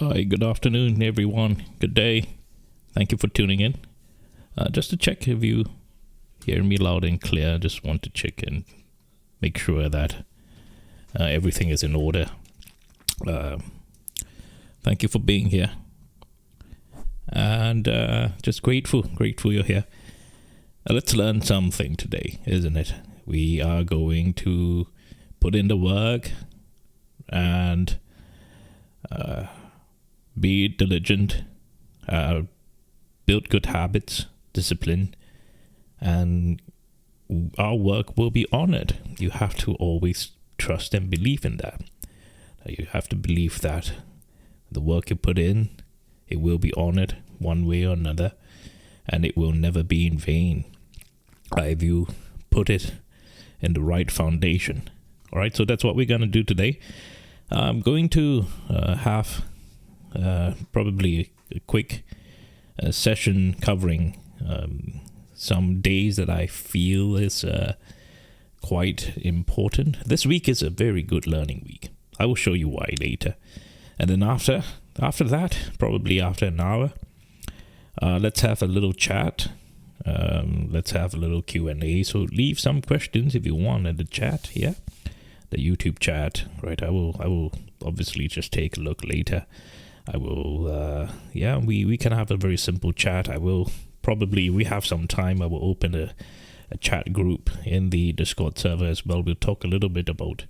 Hi, good afternoon, everyone. Good day. Thank you for tuning in. Just to check if you hear me loud and clear, just want to check and make sure that everything is in order. Thank you for being here. And just grateful you're here. Let's learn something today, isn't it? We are going to put in the work and be diligent, build good habits, discipline, and our work will be honored. You have to always trust and believe in that. You have to believe that the work you put in, it will be honored one way or another, and it will never be in vain if you put it in the right foundation. All right, so that's what we're going to do today. I'm going to have probably a quick session covering some days that I feel is quite important. This week is a very good learning week. I will show you why later. And then after that, probably after an hour, let's have a little chat. Let's have a little Q&A. So leave some questions if you want in the chat, yeah? The YouTube chat, right? I will obviously just take a look later. I will, we can have a very simple chat. We have some time. I will open a chat group in the Discord server as well. We'll talk a little bit about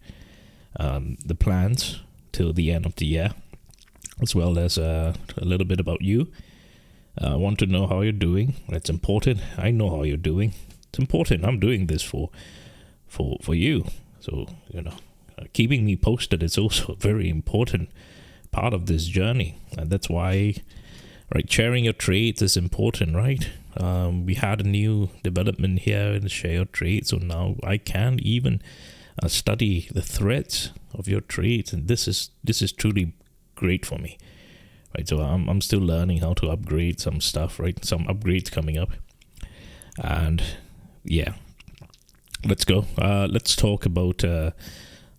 the plans till the end of the year, as well as a little bit about you. I want to know how you're doing. That's important. I know how you're doing. It's important. I'm doing this for you. So, keeping me posted is also a very important part of this journey. And that's why, right, sharing your trades is important, right? We had a new development here in Share Your Trade. So now I can even study the threads of your trades. And this is truly great for me, right? So I'm still learning how to upgrade some stuff, right? Some upgrades coming up. And yeah, let's go. Let's talk about,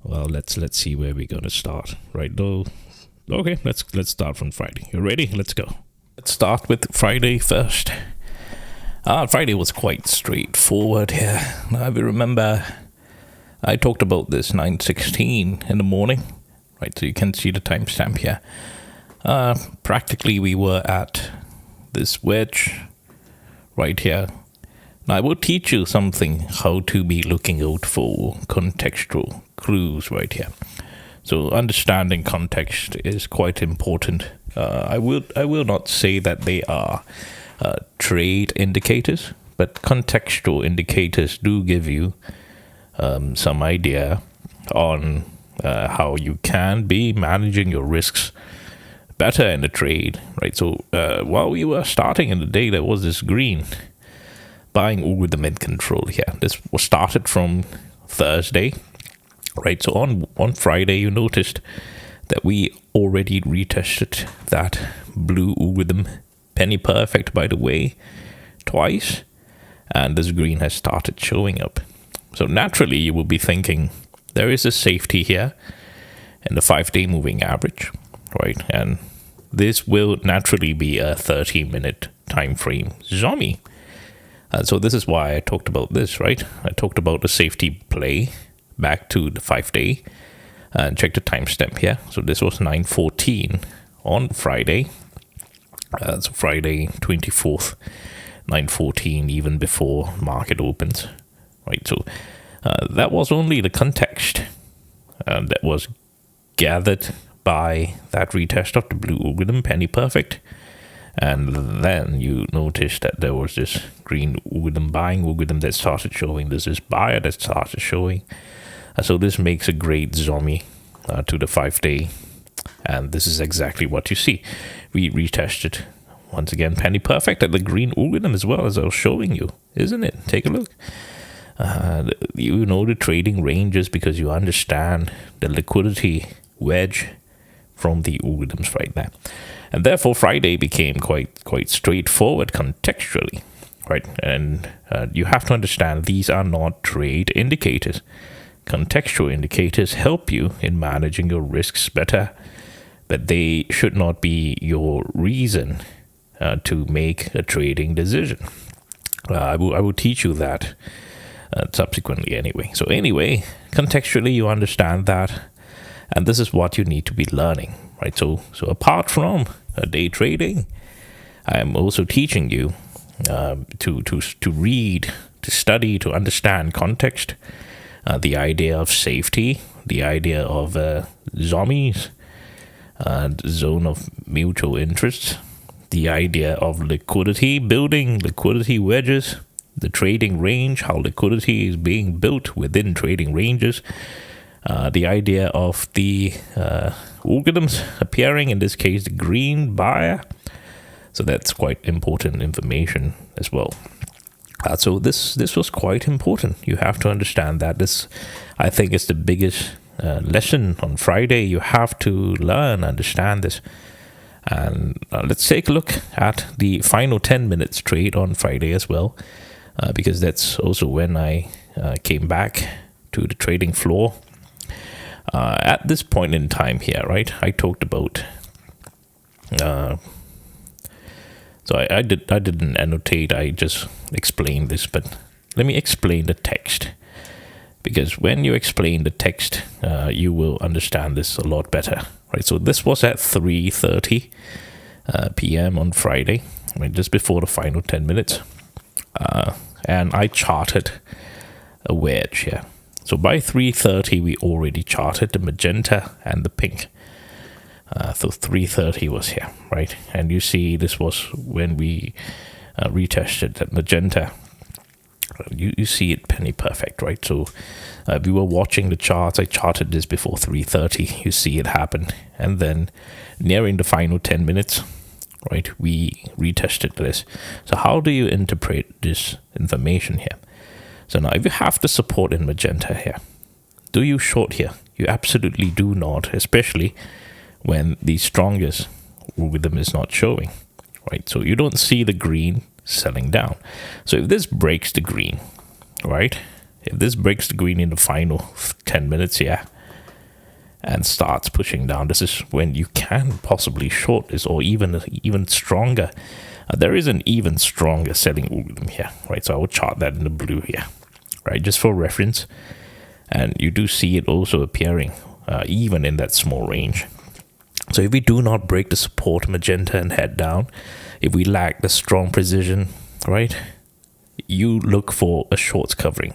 let's see where we're going to start, right? Okay, let's start from Friday. You ready? Let's go. Let's start with Friday first. Friday was quite straightforward here. Now, if you remember, I talked about this 9:16 in the morning, right? So you can see the timestamp here. Practically, we were at this wedge right here. Now, I will teach you something, how to be looking out for contextual clues right here. So understanding context is quite important. I will not say that they are trade indicators, but contextual indicators do give you some idea on how you can be managing your risks better in the trade, right? So while we were starting in the day, there was this green buying algorithm in control here. This was started from Thursday, right? So on Friday, you noticed that we already retested that blue algorithm, penny perfect, by the way, twice, and this green has started showing up. So naturally, you will be thinking there is a safety here in the 5-day moving average, right? And this will naturally be a 30-minute time frame zombie. So this is why I talked about this, right? I talked about the safety play back to the 5-day, and check the timestamp here. So this was 9:14 on Friday. So Friday 24th, 9:14, even before market opens, right? So that was only the context that was gathered by that retest of the blue algorithm, penny perfect. And then you notice that there was this green algorithm, buying algorithm that started showing. There's this buyer that started showing. So this makes a great zombie to the 5-day. And this is exactly what you see. We retested once again penny perfect at the green algorithm as well, as I was showing you, isn't it? Take a look. You know the trading ranges because you understand the liquidity wedge from the algorithms right there. And therefore, Friday became quite straightforward contextually, right? And you have to understand these are not trade indicators. Contextual indicators help you in managing your risks better but they should not be your reason to make a trading decision. I will teach you that subsequently anyway. So anyway, contextually you understand that, and this is what you need to be learning, right? So apart from day trading, I am also teaching you to read, to study, to understand context, the idea of safety, the idea of zombies, zone of mutual interest, the idea of liquidity building, liquidity wedges, the trading range, how liquidity is being built within trading ranges, the idea of the algorithms appearing, in this case the green buyer. So that's quite important information as well. So this was quite important. You have to understand that. This, I think, is the biggest lesson on Friday. You have to learn, understand this. And let's take a look at the final 10 minutes trade on Friday as well, because that's also when I came back to the trading floor. At this point in time here, right, I talked about... So I didn't annotate, I just explained this, but let me explain the text. Because when you explain the text, you will understand this a lot better, right? So this was at 3:30 p.m. on Friday, right, just before the final 10 minutes. And I charted a wedge here. So by 3:30, we already charted the magenta and the pink. So 3:30 was here, right? And you see this was when we retested that magenta. You see it penny perfect, right? So we were watching the charts. I charted this before 3:30. You see it happen. And then nearing the final 10 minutes, right, we retested this. So how do you interpret this information here? So now if you have the support in magenta here, do you short here? You absolutely do not, especially when the strongest algorithm is not showing, right? So you don't see the green selling down. So if this breaks the green, right? If this breaks the green in the final 10 minutes here and starts pushing down, this is when you can possibly short this, or even stronger. There is an even stronger selling algorithm here, right? So I will chart that in the blue here, right? Just for reference. And you do see it also appearing even in that small range. So if we do not break the support magenta and head down, if we lack the strong precision, right, you look for a short covering.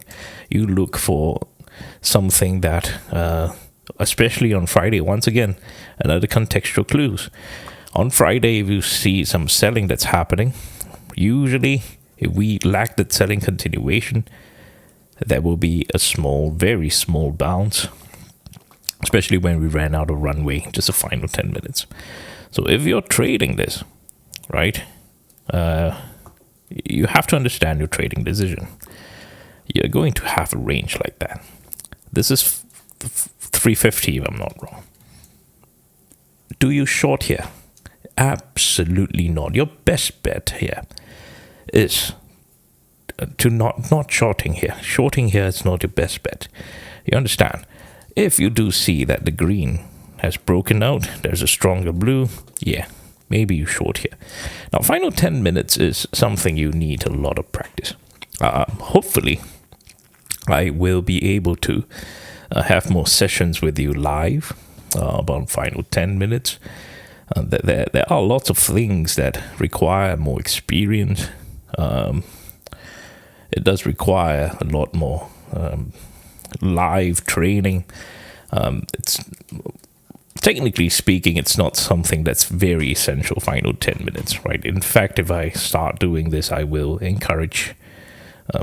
You look for something that, especially on Friday, once again, another contextual clues. On Friday, if you see some selling that's happening, usually if we lack that selling continuation, there will be a small, very small bounce, especially when we ran out of runway, just the final 10 minutes. So if you're trading this, right, you have to understand your trading decision. You're going to have a range like that. This is 350 if I'm not wrong. Do you short here? Absolutely not. Your best bet here is to not shorting here. Shorting here is not your best bet. You understand? If you do see that the green has broken out, there's a stronger blue, yeah, maybe you short here. Now, final 10 minutes is something you need a lot of practice. Hopefully, I will be able to have more sessions with you live about final 10 minutes. There are lots of things that require more experience. It does require a lot more live training. It's technically speaking, it's not something that's very essential, final 10 minutes, right? In fact, if I start doing this, I will encourage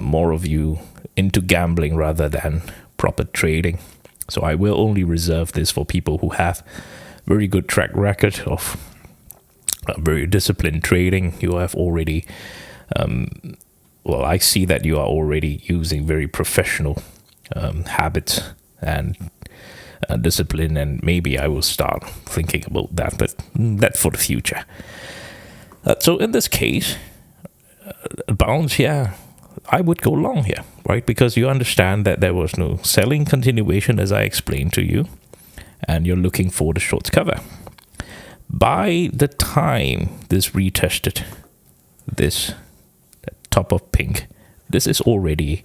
more of you into gambling rather than proper trading. So I will only reserve this for people who have very good track record of very disciplined trading. You have already, I see that you are already using very professional habits and discipline, and maybe I will start thinking about that, but that's for the future. So in this case, bounce, yeah, I would go long here, right? Because you understand that there was no selling continuation, as I explained to you, and you're looking for the short cover. By the time this retested, this top of pink, this is already,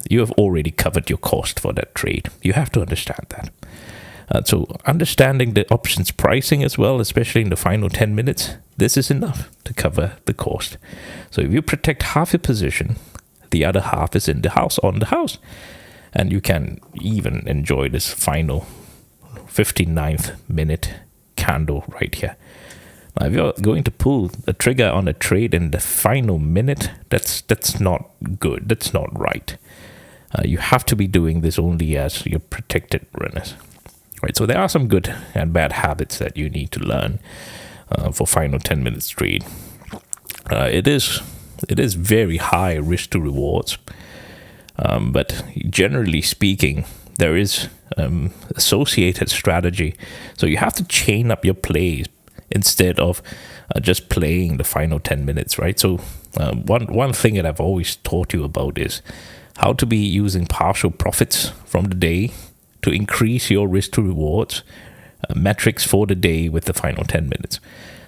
you have already covered your cost for that trade. You have to understand that. So understanding the options pricing as well, especially in the final 10 minutes, this is enough to cover the cost. So if you protect half your position, the other half is in the house, on the house. And you can even enjoy this final 59th minute candle right here. Now, if you're going to pull the trigger on a trade in the final minute, that's not good. That's not right. You have to be doing this only as your protected runners. Right, so there are some good and bad habits that you need to learn for final 10 minutes trade. It is very high risk to rewards, but generally speaking, there is associated strategy. So you have to chain up your plays instead of just playing the final 10 minutes, right? So one thing that I've always taught you about is how to be using partial profits from the day to increase your risk to rewards metrics for the day with the final 10 minutes.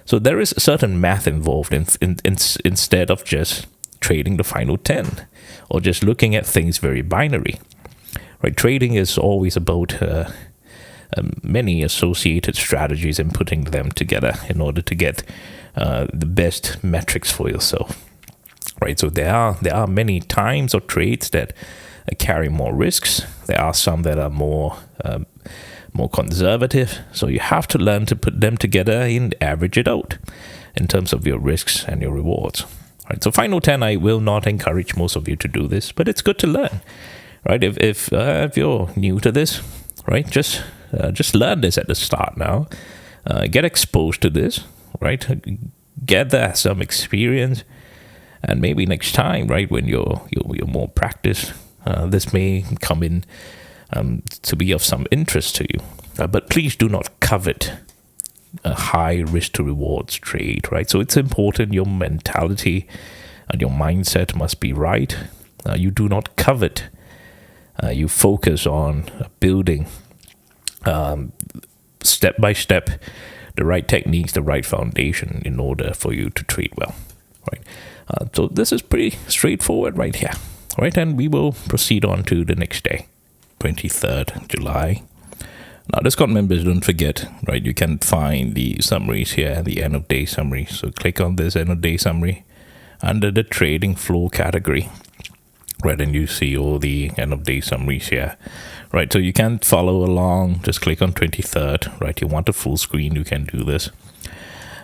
So there is a certain math involved instead of just trading the final 10 or just looking at things very binary. Right? Trading is always about many associated strategies and putting them together in order to get the best metrics for yourself. Right? So there are many times or trades that carry more risks. There are some that are more conservative. So you have to learn to put them together and average it out in terms of your risks and your rewards. Right. So final 10, I will not encourage most of you to do this, but it's good to learn. Right. If you're new to this, right, just learn this at the start now. Get exposed to this. Right. Gather some experience, and maybe next time, right, when you're more practiced, this may come in to be of some interest to you. But please do not covet a high risk to rewards trade, right? So it's important your mentality and your mindset must be right. You do not covet. You focus on building step by step the right techniques, the right foundation in order for you to trade well, right? So this is pretty straightforward right here. Right, and we will proceed on to the next day, 23rd July. Now, Discord members, don't forget, right, you can find the summaries here, the end of day summary. So click on this end of day summary under the trading floor category. Right, and you see all the end of day summaries here. Right, so you can follow along, just click on 23rd. Right, you want a full screen, you can do this.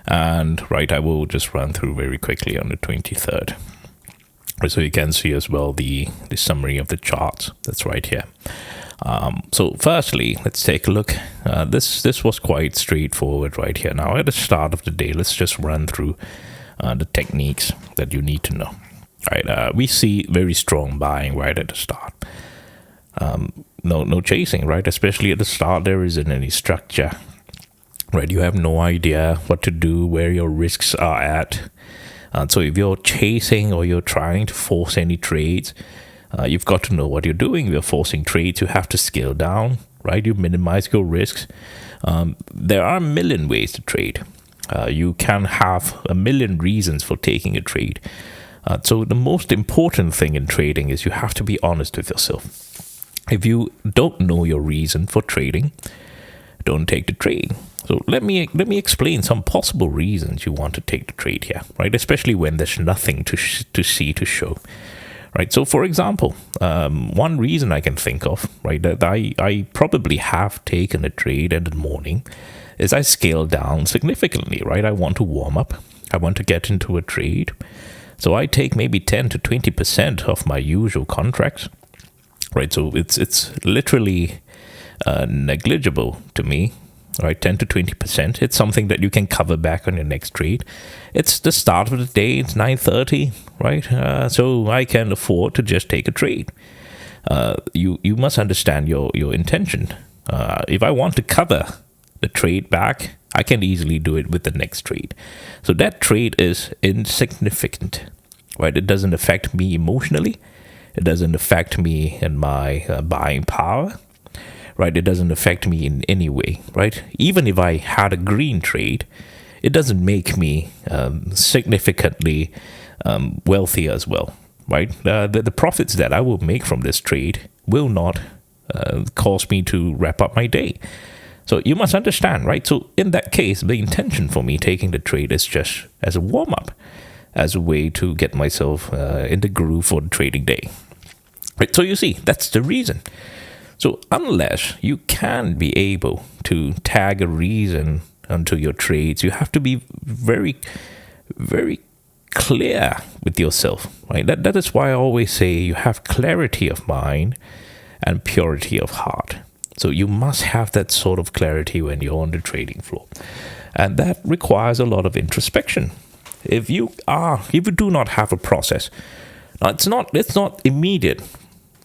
And right, I will just run through very quickly on the 23rd. So you can see as well the summary of the charts that's right here. So firstly, let's take a look. This was quite straightforward right here. Now at the start of the day, let's just run through the techniques that you need to know. Right, we see very strong buying right at the start. No chasing, right? Especially at the start, there isn't any structure. Right, you have no idea what to do, where your risks are at. So if you're chasing or you're trying to force any trades, you've got to know what you're doing. If you're forcing trades, you have to scale down, right? You minimize your risks. There are a million ways to trade. You can have a million reasons for taking a trade. So the most important thing in trading is you have to be honest with yourself. If you don't know your reason for trading, don't take the trade. So let me explain some possible reasons you want to take the trade here, right? Especially when there's nothing to see to show, right? So for example, one reason I can think of, right, that I probably have taken a trade in the morning is I scaled down significantly, right? I want to warm up. I want to get into a trade. So I take maybe 10 to 20% of my usual contracts, right? So it's literally negligible to me. Right, 10 to 20%. It's something that you can cover back on your next trade. It's the start of the day. It's 9:30, right? So I can afford to just take a trade. You must understand your intention. If I want to cover the trade back, I can easily do it with the next trade. So that trade is insignificant, right? It doesn't affect me emotionally. It doesn't affect me in my buying power. right? It doesn't affect me in any way, right? Even if I had a green trade, it doesn't make me significantly wealthy as well, right? The profits that I will make from this trade will not cause me to wrap up my day. So you must understand, right? So in that case, the intention for me taking the trade is just as a warm-up, as a way to get myself in the groove for the trading day. Right? So you see, that's the reason. So unless you can be able to tag a reason onto your trades, you have to be very, very clear with yourself, right? That is why I always say you have clarity of mind and purity of heart. So you must have that sort of clarity when you're on the trading floor. And that requires a lot of introspection. If you do not have a process, now it's not immediate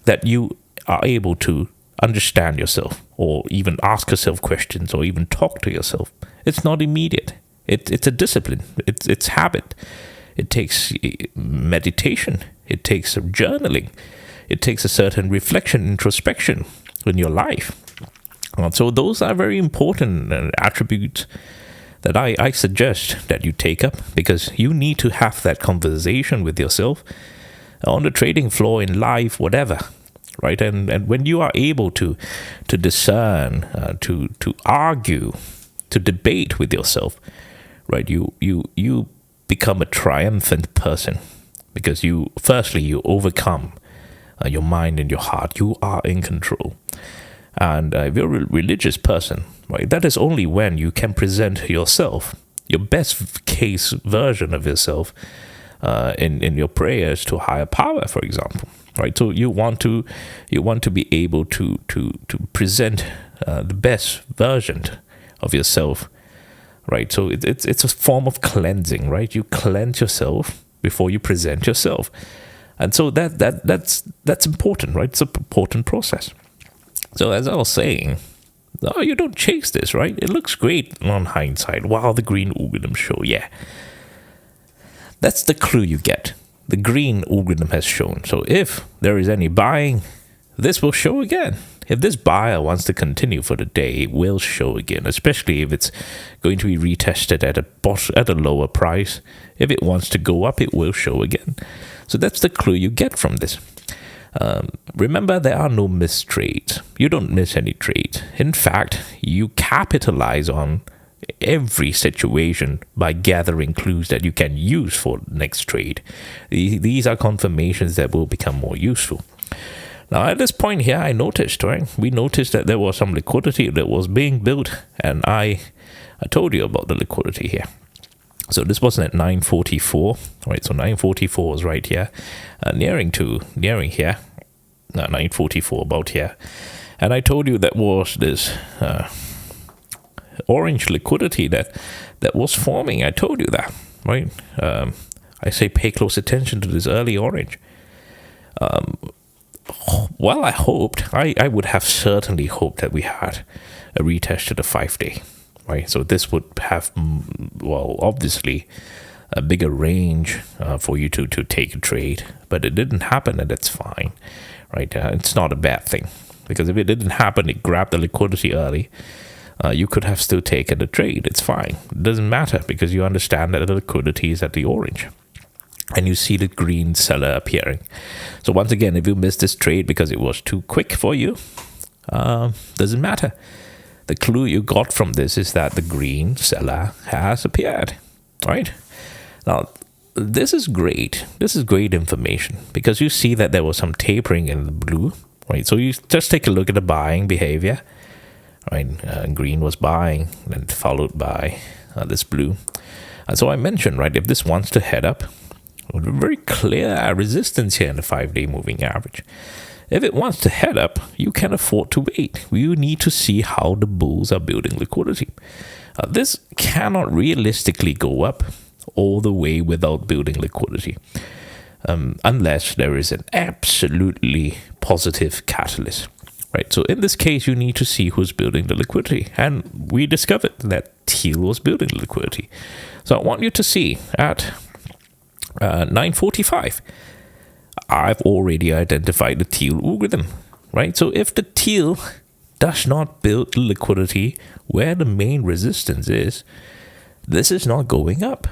that you are able to understand yourself or even ask yourself questions or even talk to yourself. It's not immediate. It's a discipline. It's habit. It takes meditation. It takes journaling. It takes a certain reflection, introspection in your life. So those are very important attributes that I suggest that you take up, because you need to have that conversation with yourself on the trading floor, in life, whatever, right? And when you are able to discern, to argue, to debate with yourself, right? You become a triumphant person, because you overcome your mind and your heart. You are in control. And if you're a religious person, right, that is only when you can present yourself, your best case version of yourself, in your prayers to higher power, for example, right? So you want to be able to present the best version of yourself, right? So it's a form of cleansing, right? You cleanse yourself before you present yourself, and so that's important, right? It's an important process. So as I was saying, no, you don't chase this, right? It looks great on hindsight. Wow, the green algorithm show, yeah. That's the clue you get. The green algorithm has shown. So if there is any buying, this will show again. If this buyer wants to continue for the day, it will show again, especially if it's going to be retested at a lower price. If it wants to go up, it will show again. So that's the clue you get from this. Remember, there are no missed trades. You don't miss any trades. In fact, you capitalize on every situation by gathering clues that you can use for the next trade. These are confirmations that will become more useful. Now, at this point here, we noticed that there was some liquidity that was being built, and I told you about the liquidity here. So this was at 944, right? So 944 was right here, nearing here, 944 about here. And I told you that was this orange liquidity that was forming. I told you that, right? I say pay close attention to this early orange. Well, I would have certainly hoped that we had a retest to the 5-day. Right, so this would have, obviously, a bigger range for you to take a trade, but it didn't happen, and that's fine, right? It's not a bad thing, because if it didn't happen, it grabbed the liquidity early. You could have still taken the trade. It's fine. It doesn't matter, because you understand that the liquidity is at the orange, and you see the green seller appearing. So once again, if you missed this trade because it was too quick for you, doesn't matter. The clue you got from this is that the green seller has appeared, right? Now, this is great. This is great information, because you see that there was some tapering in the blue, right? So you just take a look at the buying behavior, right? Green was buying, then followed by this blue. And so I mentioned, right, if this wants to head up, very clear resistance here in the 5-day moving average. If it wants to head up, you can afford to wait. You need to see how the bulls are building liquidity. This cannot realistically go up all the way without building liquidity, unless there is an absolutely positive catalyst. Right. So in this case, you need to see who's building the liquidity. And we discovered that Teal was building the liquidity. So I want you to see at 9:45. I've already identified the Teal algorithm, right? So if the Teal does not build liquidity where the main resistance is, this is not going up,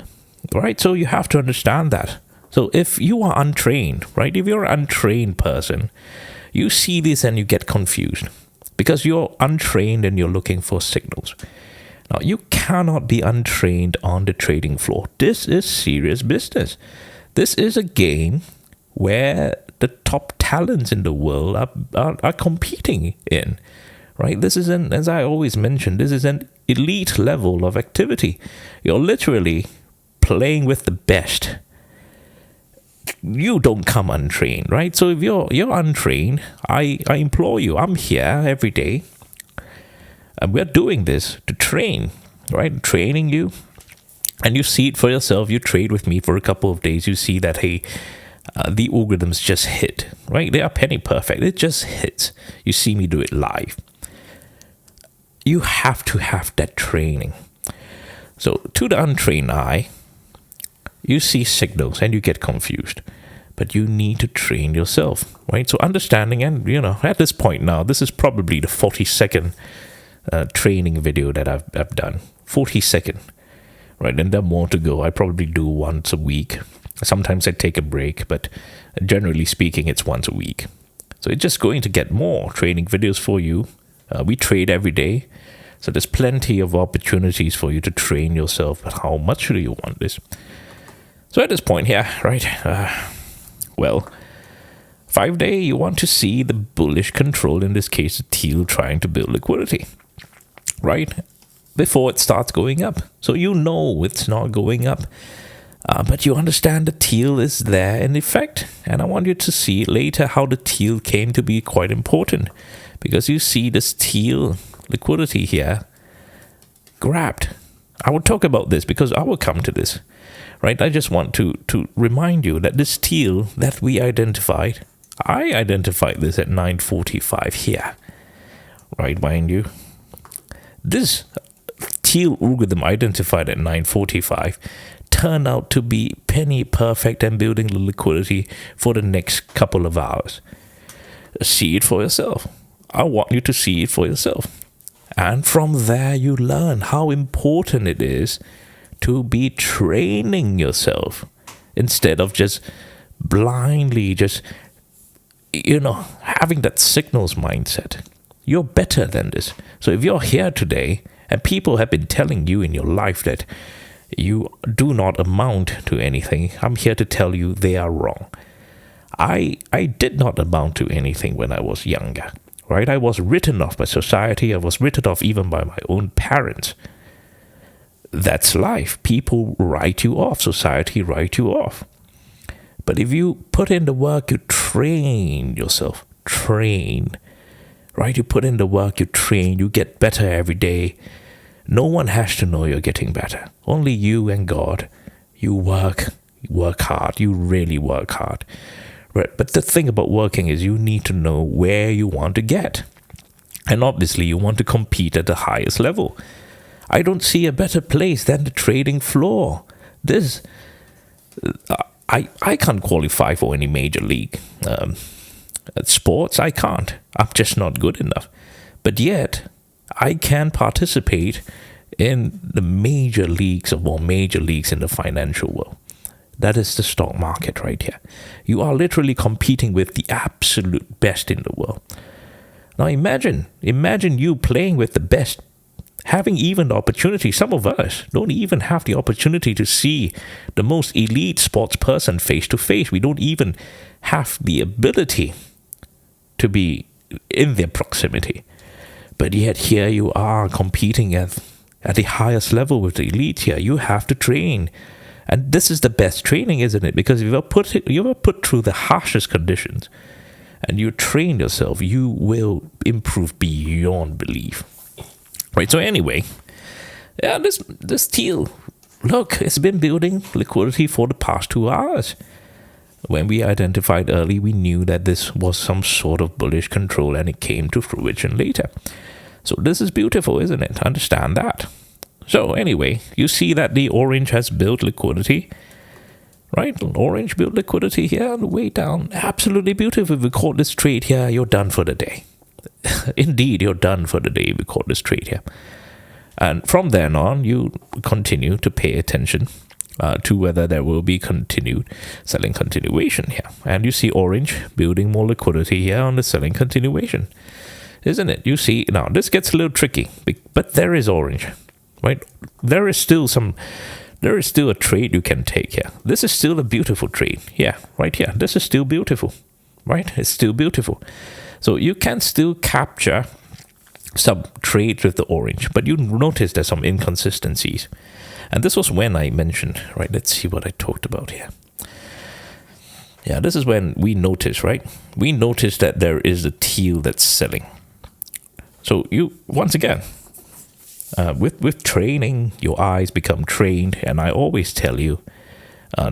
right? So you have to understand that. So if you are untrained, right? If you're an untrained person, you see this and you get confused because you're untrained and you're looking for signals. Now, you cannot be untrained on the trading floor. This is serious business. This is a game where the top talents in the world are competing in, right? This is as I always mention, this is an elite level of activity. You're literally playing with the best. You don't come untrained, right? So if you're untrained, I implore you, I'm here every day. And we're doing this to train, right? Training you. And you see it for yourself. You trade with me for a couple of days. You see that, hey, the algorithms just hit, right? They are penny perfect. It just hits. You see me do it live. You have to have that training. So to the untrained eye, you see signals and you get confused. But you need to train yourself, right? So understanding, and at this point now, this is probably the 40-second training video that I've done. 40-second, right? And there are more to go. I probably do once a week. Sometimes I take a break, but generally speaking, it's once a week. So it's just going to get more training videos for you. We trade every day. So there's plenty of opportunities for you to train yourself. But how much do you want this? So at this point here, right? 5-day, you want to see the bullish control, in this case, the teal trying to build liquidity, right? Before it starts going up. So it's not going up. But you understand the teal is there in effect. And I want you to see later how the teal came to be quite important. Because you see this teal liquidity here grabbed. I will talk about this because I will come to this. Right? I just want to remind you that this teal that we identified, I identified this at 9:45 here. Right, mind you. This teal algorithm identified at 9:45 turned out to be penny perfect and building the liquidity for the next couple of hours. See it for yourself. I want you to see it for yourself. And from there you learn how important it is to be training yourself instead of just blindly having that signals mindset. You're better than this. So if you're here today and people have been telling you in your life that you do not amount to anything, I'm here to tell you they are wrong. I did not amount to anything when I was younger, right? I was written off by society. I was written off even by my own parents. That's life. People write you off. Society write you off. But if you put in the work, you train yourself. Right? You put in the work, you train, you get better every day. No one has to know you're getting better. Only you and God. You work hard. You really work hard. Right? But the thing about working is you need to know where you want to get. And obviously you want to compete at the highest level. I don't see a better place than the trading floor. I can't qualify for any major league. Sports, I can't. I'm just not good enough. But yet, I can participate in the major leagues in the financial world. That is the stock market right here. You are literally competing with the absolute best in the world. Now imagine you playing with the best, having even the opportunity. Some of us don't even have the opportunity to see the most elite sports person face to face. We don't even have the ability to be in their proximity. But yet here you are competing at the highest level with the elite here. You have to train. And this is the best training, isn't it? Because if you were put through the harshest conditions and you train yourself, you will improve beyond belief. Right, so anyway, this teal, look, it's been building liquidity for the past 2 hours. When we identified early, we knew that this was some sort of bullish control and it came to fruition later. So this is beautiful, isn't it? Understand that. So anyway, you see that the orange has built liquidity, right? Orange built liquidity here on the way down. Absolutely beautiful. If we caught this trade here, you're done for the day. indeed, you're done for the day. We call this trade here. And from then on, you continue to pay attention to whether there will be continued selling continuation here. And you see orange building more liquidity here on the selling continuation, isn't it? You see, now this gets a little tricky, but there is orange, right? There is still a trade you can take here. This is still a beautiful trade. Yeah, right here. This is still beautiful, right? It's still beautiful. So you can still capture some trades with the orange, but you notice there's some inconsistencies. And this was when I mentioned, right? Let's see what I talked about here. Yeah, this is when we notice, right? We notice that there is a teal that's selling. So you, once again, with training, your eyes become trained. And I always tell you,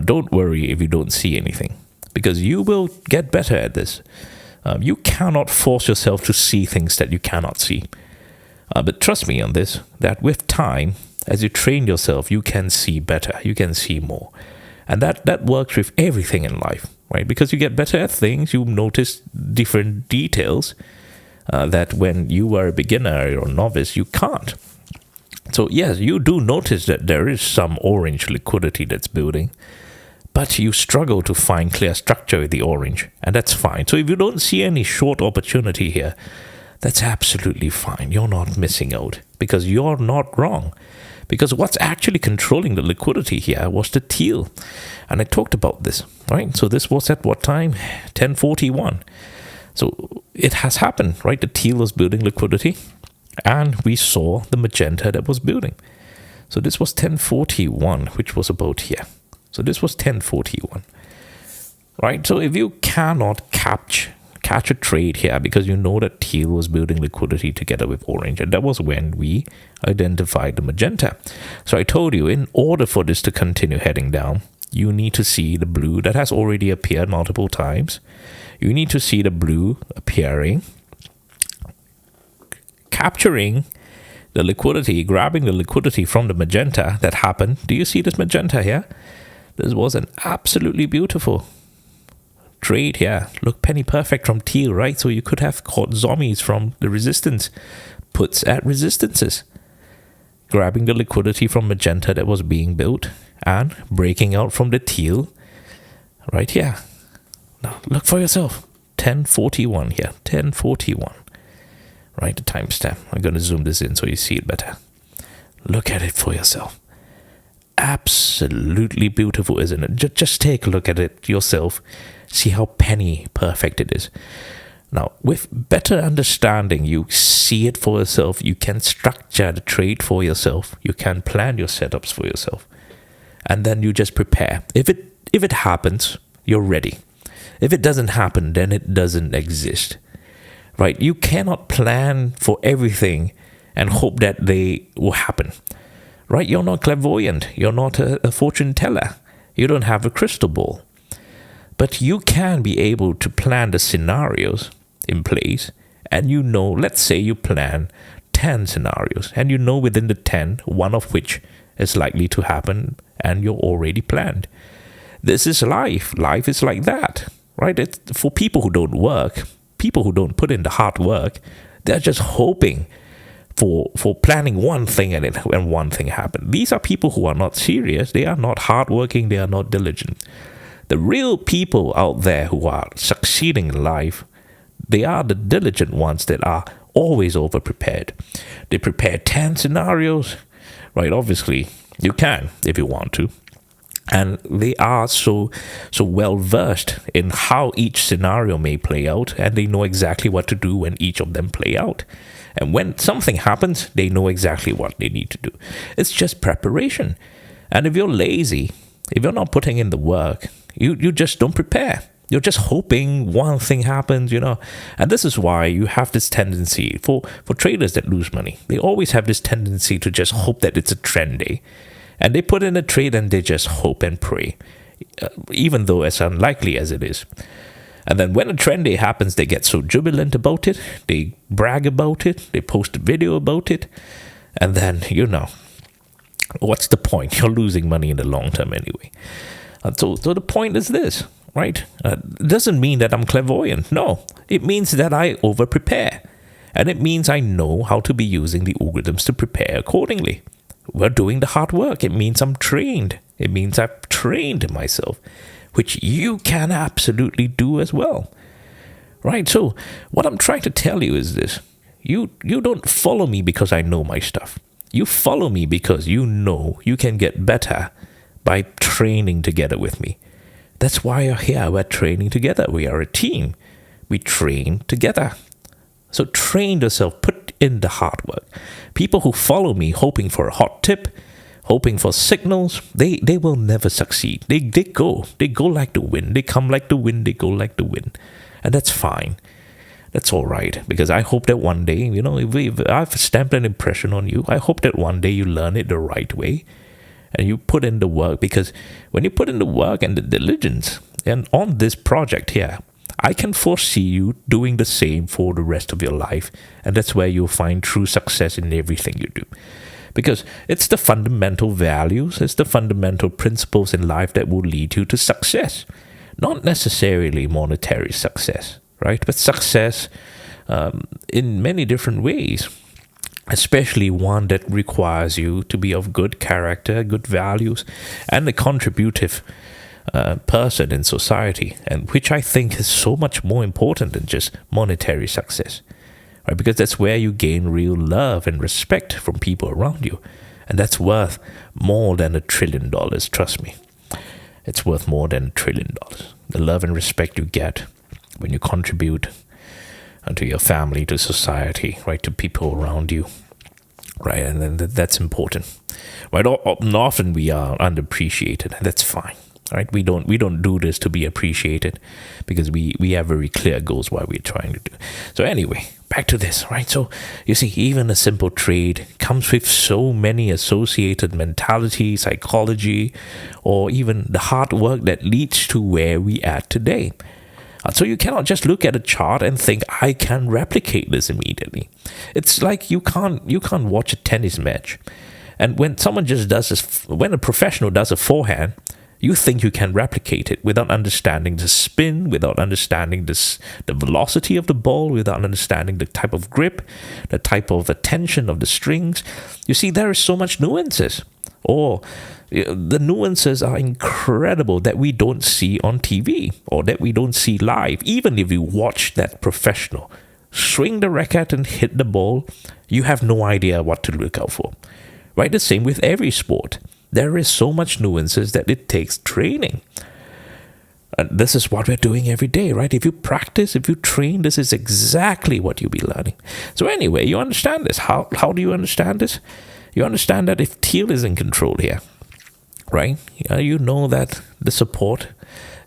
don't worry if you don't see anything, because you will get better at this. You cannot force yourself to see things that you cannot see. But trust me on this, that with time, as you train yourself, you can see better. You can see more. And that works with everything in life, right? Because you get better at things, you notice different details that when you were a beginner or novice, you can't. So yes, you do notice that there is some orange liquidity that's building, but you struggle to find clear structure with the orange, and that's fine. So if you don't see any short opportunity here, that's absolutely fine. You're not missing out, because you're not wrong. Because what's actually controlling the liquidity here was the teal. And I talked about this, right? So this was at what time? 10:41. So it has happened, right? The teal was building liquidity, and we saw the magenta that was building. So this was 10:41, which was about here. So this was 10:41, right? So if you cannot catch a trade here because you know that teal was building liquidity together with orange, and that was when we identified the magenta. So I told you, in order for this to continue heading down, you need to see the blue that has already appeared multiple times. You need to see the blue appearing, capturing the liquidity, grabbing the liquidity from the magenta that happened. Do you see this magenta here? This was an absolutely beautiful trade here. Look, penny perfect from teal, right? So you could have caught zombies from the resistance puts at resistances, grabbing the liquidity from magenta that was being built and breaking out from the teal right here. Now look for yourself. 10:41 here. 10:41. Right, the timestamp. I'm going to zoom this in so you see it better. Look at it for yourself. Absolutely beautiful, isn't it? Just take a look at it yourself. See how penny perfect it is. Now, with better understanding, you see it for yourself. You can structure the trade for yourself. You can plan your setups for yourself. And then you just prepare. If it happens, you're ready. If it doesn't happen, then it doesn't exist. Right? You cannot plan for everything and hope that they will happen. Right? You're not clairvoyant. You're not a fortune teller. You don't have a crystal ball. But you can be able to plan the scenarios in place. And you know, let's say you plan 10 scenarios. And you know within the 10, one of which is likely to happen. And you're already planned. This is life. Life is like that. Right? It's for people who don't work, people who don't put in the hard work, they're just hoping for planning one thing and one thing happen. These are people who are not serious. They are not hardworking. They are not diligent. The real people out there who are succeeding in life, they are the diligent ones that are always over-prepared. They prepare 10 scenarios, right? Obviously, you can if you want to. And they are so well versed in how each scenario may play out, and they know exactly what to do when each of them play out. And when something happens, they know exactly what they need to do. It's just preparation. And if you're lazy, if you're not putting in the work, you just don't prepare. You're just hoping one thing happens, you know. And this is why you have this tendency, for traders that lose money, they always have this tendency to just hope that it's a trend day. And they put in a trade and they just hope and pray, even though as unlikely as it is. And then when a trend day happens, they get so jubilant about it. They brag about it. They post a video about it. And then, you know, what's the point? You're losing money in the long term anyway. So the point is this, right? It doesn't mean that I'm clairvoyant. No, it means that I over-prepare. And it means I know how to be using the algorithms to prepare accordingly. We're doing the hard work. It means I'm trained. It means I've trained myself, which you can absolutely do as well. Right? So what I'm trying to tell you is this. You don't follow me because I know my stuff. You follow me because you know you can get better by training together with me. That's why you're here. We're training together. We are a team. We train together. So train yourself. Put in the hard work. People who follow me hoping for a hot tip, hoping for signals, they will never succeed. They go like the wind. They come like the wind. They go like the wind. And that's fine. That's all right. Because I hope that one day, if I've stamped an impression on you, I hope that one day you learn it the right way. And you put in the work, because when you put in the work and the diligence, and on this project here, I can foresee you doing the same for the rest of your life. And that's where you'll find true success in everything you do. Because it's the fundamental values, it's the fundamental principles in life that will lead you to success. Not necessarily monetary success, right? But success in many different ways. Especially one that requires you to be of good character, good values, and a contributive person in society, and which I think is so much more important than just monetary success, right? Because that's where you gain real love and respect from people around you, and that's worth more than $1 trillion. Trust me, it's worth more than $1 trillion. The love and respect you get when you contribute to your family, to society, right, to people around you, right, and then that's important, right? Often we are underappreciated, and that's fine, right? We don't do this to be appreciated, because we have very clear goals what we're trying to do. So anyway, back to this, right? So you see, even a simple trade comes with so many associated mentality, psychology, or even the hard work that leads to where we at today. So you cannot just look at a chart and think, I can replicate this immediately. It's like you can't watch a tennis match. And when someone just does this, when a professional does a forehand, you think you can replicate it without understanding the spin, without understanding the velocity of the ball, without understanding the type of grip, the type of tension of the strings. You see, there is so much nuances. Or the nuances are incredible that we don't see on TV or that we don't see live. Even if you watch that professional swing the racket and hit the ball, you have no idea what to look out for. Right? The same with every sport. There is so much nuances that it takes training. And this is what we're doing every day, right? If you practice, if you train, this is exactly what you'll be learning. So anyway, you understand this. How do you understand this? You understand that if Thiel is in control here, right? You know that the support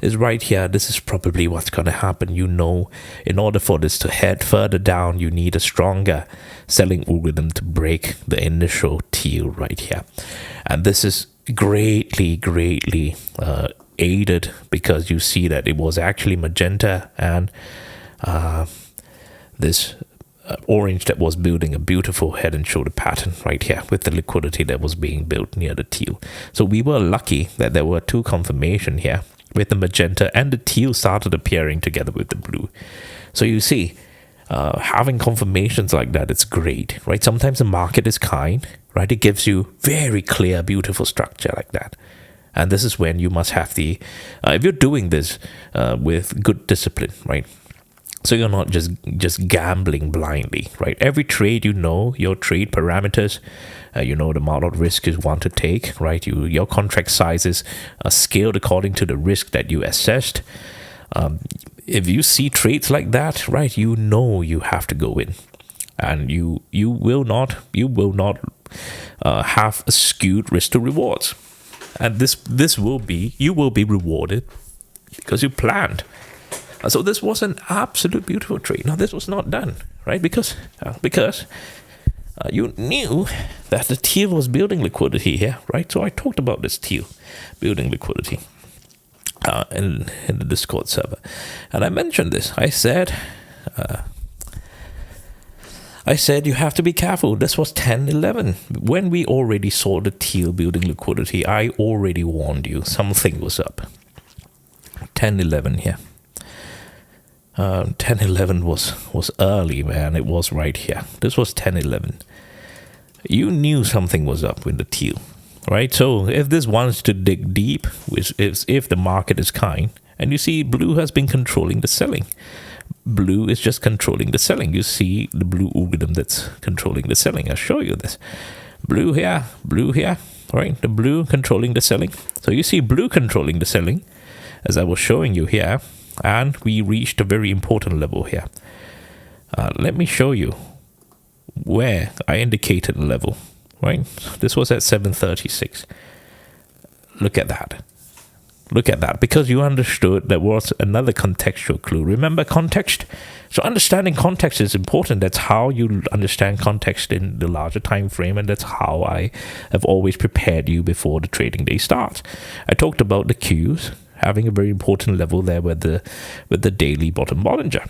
is right here. This is probably what's going to happen. You know, in order for this to head further down, you need a stronger selling algorithm to break the initial Thiel right here. And this is greatly aided because you see that it was actually magenta and this orange that was building a beautiful head and shoulder pattern right here with the liquidity that was being built near the teal. So we were lucky that there were two confirmations here with the magenta and the teal started appearing together with the blue. So you see, having confirmations like that, it's great, right? Sometimes the market is kind, right? It gives you very clear, beautiful structure like that. And this is when you must have the, if you're doing this with good discipline, right? So you're not just gambling blindly, right? Every trade, you know your trade parameters, you know the amount of risk you want to take, right? Your contract sizes are scaled according to the risk that you assessed. If you see trades like that, right, you know you have to go in, and you will not have a skewed risk to rewards, and you will be rewarded because you planned. So this was an absolute beautiful trade. Now this was not done, right? Because you knew that the teal was building liquidity here, right? So I talked about this teal building liquidity in the Discord server, and I mentioned this. I said you have to be careful. This was 10-11. When we already saw the teal building liquidity, I already warned you something was up. 10-11 here. 10-11 was early, man. It was right here. This was 10-11. You knew something was up with the teal, right? So if this wants to dig deep, which is if the market is kind, and you see blue has been controlling the selling. Blue is just controlling the selling. You see the blue algorithm that's controlling the selling. I'll show you this. Blue here, right? The blue controlling the selling. So you see blue controlling the selling, as I was showing you here, and we reached a very important level here. Let me show you where I indicated a level, right? This was at 736. Look at that. Look at that, because you understood there was another contextual clue. Remember context? So understanding context is important. That's how you understand context in the larger time frame, and that's how I have always prepared you before the trading day starts. I talked about the Qs having a very important level there with the daily bottom Bollinger,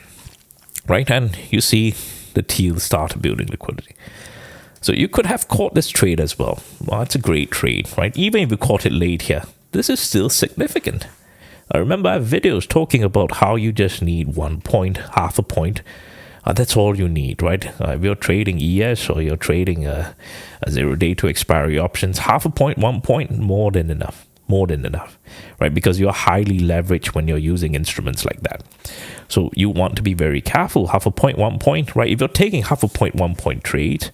right? And you see the teal start building liquidity. So you could have caught this trade as well. Well, it's a great trade, right? Even if you caught it late here, this is still significant. I remember I have videos talking about how you just need 1 point, half a point. That's all you need, right? If you're trading ES or you're trading a 0 day to expiry options, half a point, 1 point, more than enough, right? Because you're highly leveraged when you're using instruments like that. So you want to be very careful. Half a point, 1 point, right? If you're taking half a point, 1 point trades,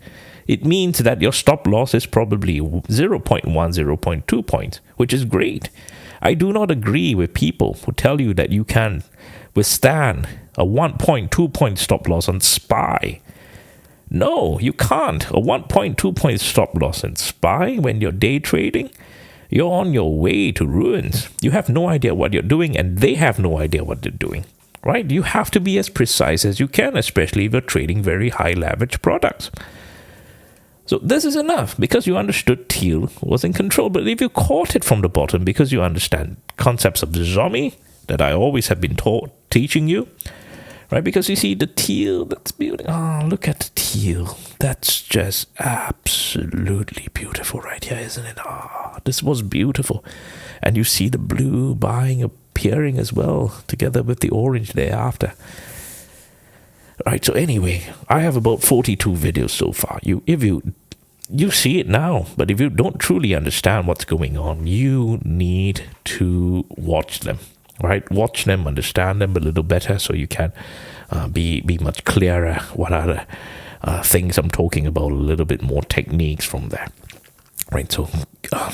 it means that your stop loss is probably 0.1, 0.2 points, which is great. I do not agree with people who tell you that you can withstand a 1.2 point stop loss on SPY. No, you can't. A 1.2 point stop loss in SPY when you're day trading, you're on your way to ruins. You have no idea what you're doing, and they have no idea what they're doing, right? You have to be as precise as you can, especially if you're trading very high leverage products. So this is enough because you understood teal was in control. But if you caught it from the bottom because you understand concepts of the zombie that I always have been teaching you, right? Because you see the teal that's building. Oh, look at the teal. That's just absolutely beautiful right here, isn't it? Oh, this was beautiful. And you see the blue buying appearing as well together with the orange thereafter. Right, so anyway, I have about 42 videos so far. If you see it now, but if you don't truly understand what's going on, you need to watch them, right? Watch them, understand them a little better, so you can be much clearer what are the things I'm talking about, a little bit more techniques from there, right? So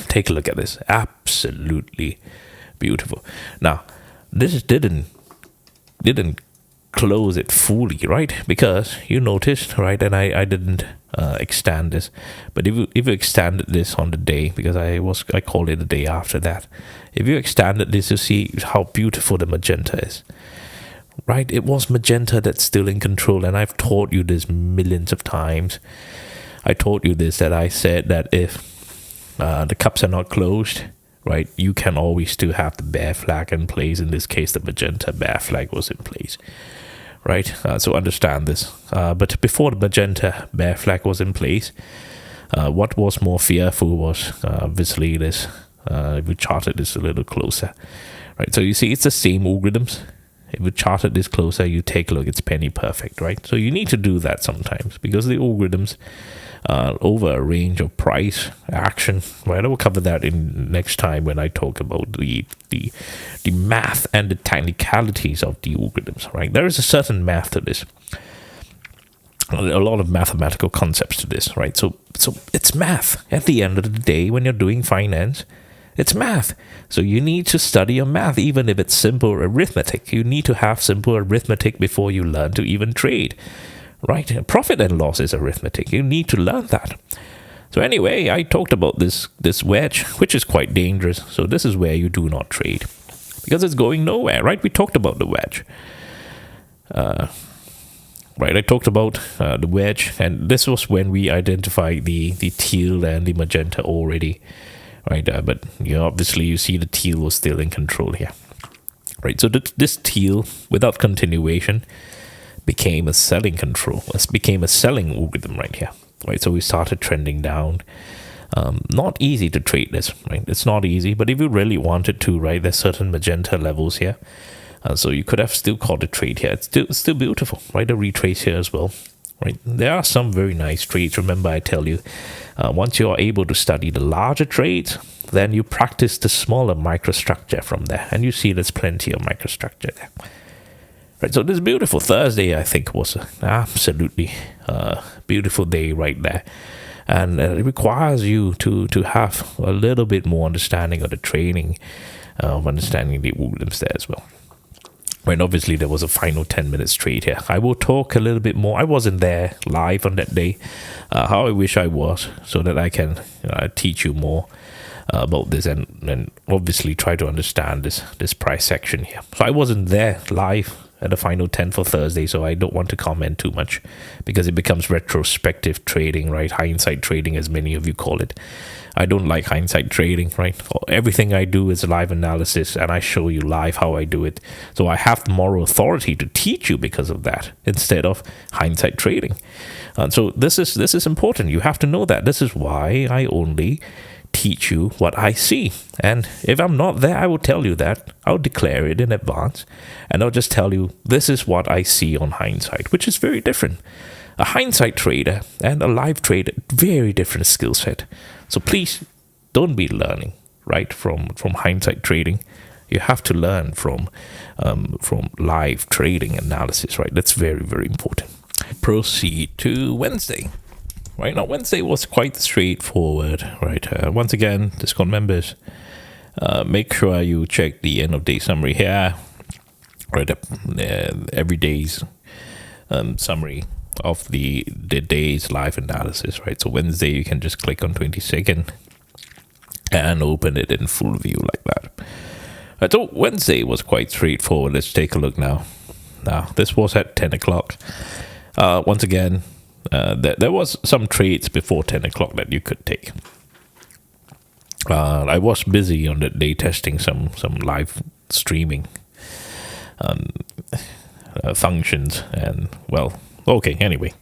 take a look at this. Absolutely beautiful. Now, this didn't close it fully, right? Because you noticed, right? And I didn't extend this, but if you extended this on the day, because I called it the day after that. If you extended this, you see how beautiful the magenta is, right? It was magenta that's still in control, and I've taught you this millions of times. I taught you this, that I said that if the cups are not closed, right, you can always still have the bear flag in place. In this case, the magenta bear flag was in place, right? So understand this. But before the magenta bear flag was in place, what was more fearful was obviously this. If we charted this a little closer, right? So you see, it's the same algorithms. If we charted this closer, you take a look, it's penny perfect, right? So you need to do that sometimes because the algorithms over a range of price action, right? I will cover that in next time when I talk about the math and the technicalities of the algorithms, right? There is a certain math to this, a lot of mathematical concepts to this, right? So it's math. At the end of the day, when you're doing finance, it's math. So you need to study your math, even if it's simple arithmetic. You need to have simple arithmetic before you learn to even trade, right? Profit and loss is arithmetic. You need to learn that. So anyway, I talked about this wedge, which is quite dangerous. So this is where you do not trade because it's going nowhere, right? We talked about the wedge. Right, I talked about the wedge, and this was when we identified the teal and the magenta already, right? But obviously you see the teal was still in control here, right? So this teal, without continuation, became a selling control. It became a selling algorithm right here, right? So we started trending down. Not easy to trade this, right? It's not easy, but if you really wanted to, right, there's certain magenta levels here. So you could have still called a trade here. It's still beautiful, right? A retrace here as well, right? There are some very nice trades. Remember, I tell you, once you are able to study the larger trades, then you practice the smaller microstructure from there, and you see there's plenty of microstructure there. Right, so this beautiful Thursday, I think, was an absolutely beautiful day right there. And it requires you to have a little bit more understanding of the training, of understanding the algorithms there as well. Right, obviously, there was a final 10-minute trade here. I will talk a little bit more. I wasn't there live on that day. How I wish I was, so that I can teach you more about this and obviously try to understand this price section here. So I wasn't there live at the final 10 for Thursday, so I don't want to comment too much because it becomes retrospective trading, right? Hindsight trading, as many of you call it. I don't like hindsight trading, right? Everything I do is live analysis, and I show you live how I do it. So I have the moral authority to teach you because of that, instead of hindsight trading. And so this is important. You have to know that. This is why I only teach you what I see. And if I'm not there, I will tell you that. I'll declare it in advance, and I'll just tell you this is what I see on hindsight, which is very different. A hindsight trader and a live trader, very different skill set. So please don't be learning right from hindsight trading. You have to learn from live trading analysis, right? That's very, very important. Proceed to Wednesday. Right now, Wednesday was quite straightforward, right? Once again, Discord members, make sure you check the end of day summary here, right? Every day's summary of the day's live analysis, right? So Wednesday, you can just click on 22nd and open it in full view like that. Right, so Wednesday was quite straightforward. Let's take a look now. Now, this was at 10 o'clock. Once again, there was some trades before 10 o'clock that you could take. I was busy on that day testing some live streaming functions, and well, okay, anyway.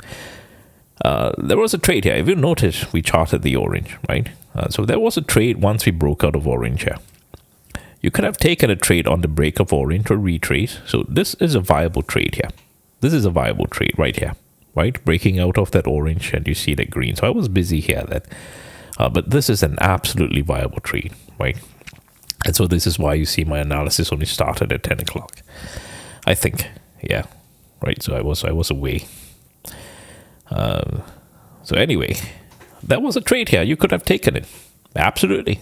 There was a trade here. If you notice, we charted the orange, right? So there was a trade once we broke out of orange here. You could have taken a trade on the break of orange or retrace. So this is a viable trade here. This is a viable trade right here, right? Breaking out of that orange, and you see that green. So I was busy here then. But this is an absolutely viable trade, right? And so this is why you see my analysis only started at 10 o'clock. I think, yeah, right? So I was away. So anyway, that was a trade here. You could have taken it. Absolutely.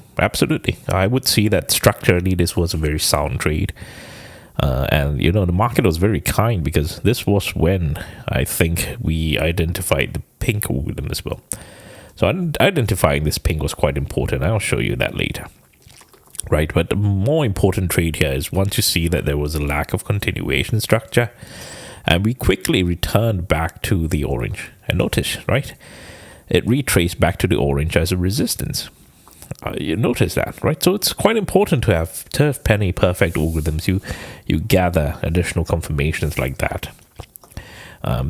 I would see that structurally this was a very sound trade. And, the market was very kind, because this was when I think we identified the pink algorithm as well. So identifying this pink was quite important. I'll show you that later. Right, but the more important trade here is once you see that there was a lack of continuation structure, and we quickly returned back to the orange. And notice, right, it retraced back to the orange as a resistance. You notice that, right? So it's quite important to have penny perfect algorithms. You gather additional confirmations like that.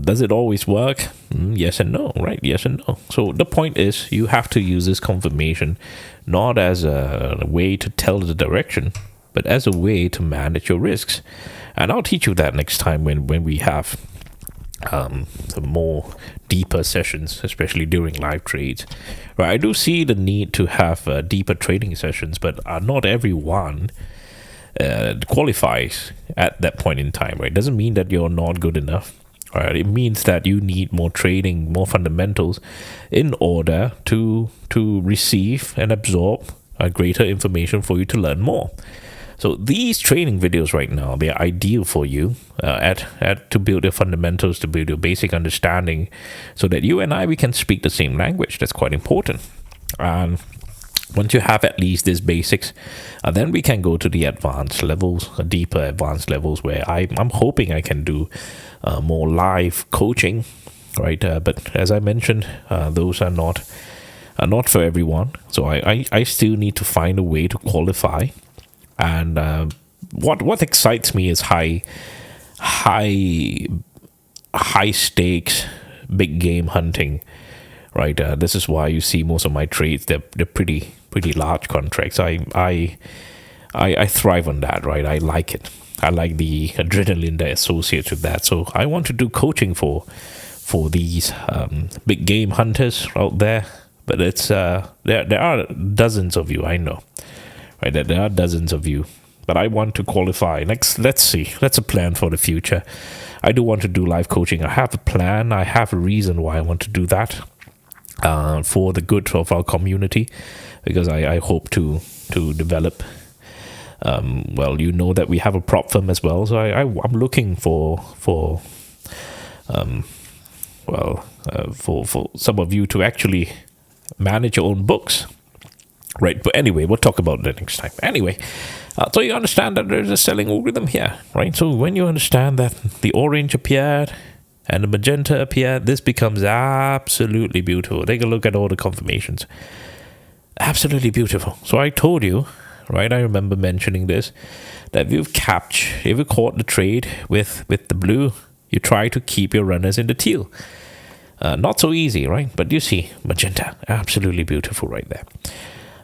Does it always work? Yes and no, right? Yes and no. So the point is, you have to use this confirmation not as a way to tell the direction, but as a way to manage your risks. And I'll teach you that next time when we have some more deeper sessions, especially during live trades. Right, I do see the need to have deeper trading sessions, but not everyone qualifies at that point in time. Right, doesn't mean that you're not good enough. Right, it means that you need more trading, more fundamentals, in order to receive and absorb greater information for you to learn more. So these training videos right now, they're ideal for you to build your fundamentals, to build your basic understanding, so that you and I, we can speak the same language. That's quite important. And once you have at least these basics, then we can go to the advanced levels, deeper advanced levels, where I'm hoping I can do more live coaching, right? But as I mentioned, those are not for everyone. So I still need to find a way to qualify. And what excites me is high stakes, big game hunting, right? This is why you see most of my trades, they're pretty large contracts. I I thrive on that, right? I like it. I like the adrenaline that associates with that. So I want to do coaching for these big game hunters out there. But it's there are dozens of you, I know, right? There are dozens of you. But I want to qualify. Let's see. That's a plan for the future. I do want to do live coaching. I have a plan. I have a reason why I want to do that, for the good of our community, because I hope to develop. Well, you know that we have a prop firm as well, so I'm looking for some of you to actually manage your own books, right? But anyway, we'll talk about that next time. Anyway, so you understand that there's a selling algorithm here, right? So when you understand that the orange appeared and the magenta appeared, this becomes absolutely beautiful. Take a look at all the confirmations. Absolutely beautiful. So I told you, right? I remember mentioning this, that if you caught the trade with the blue, you try to keep your runners in the teal. Not so easy, right? But you see, magenta, absolutely beautiful right there.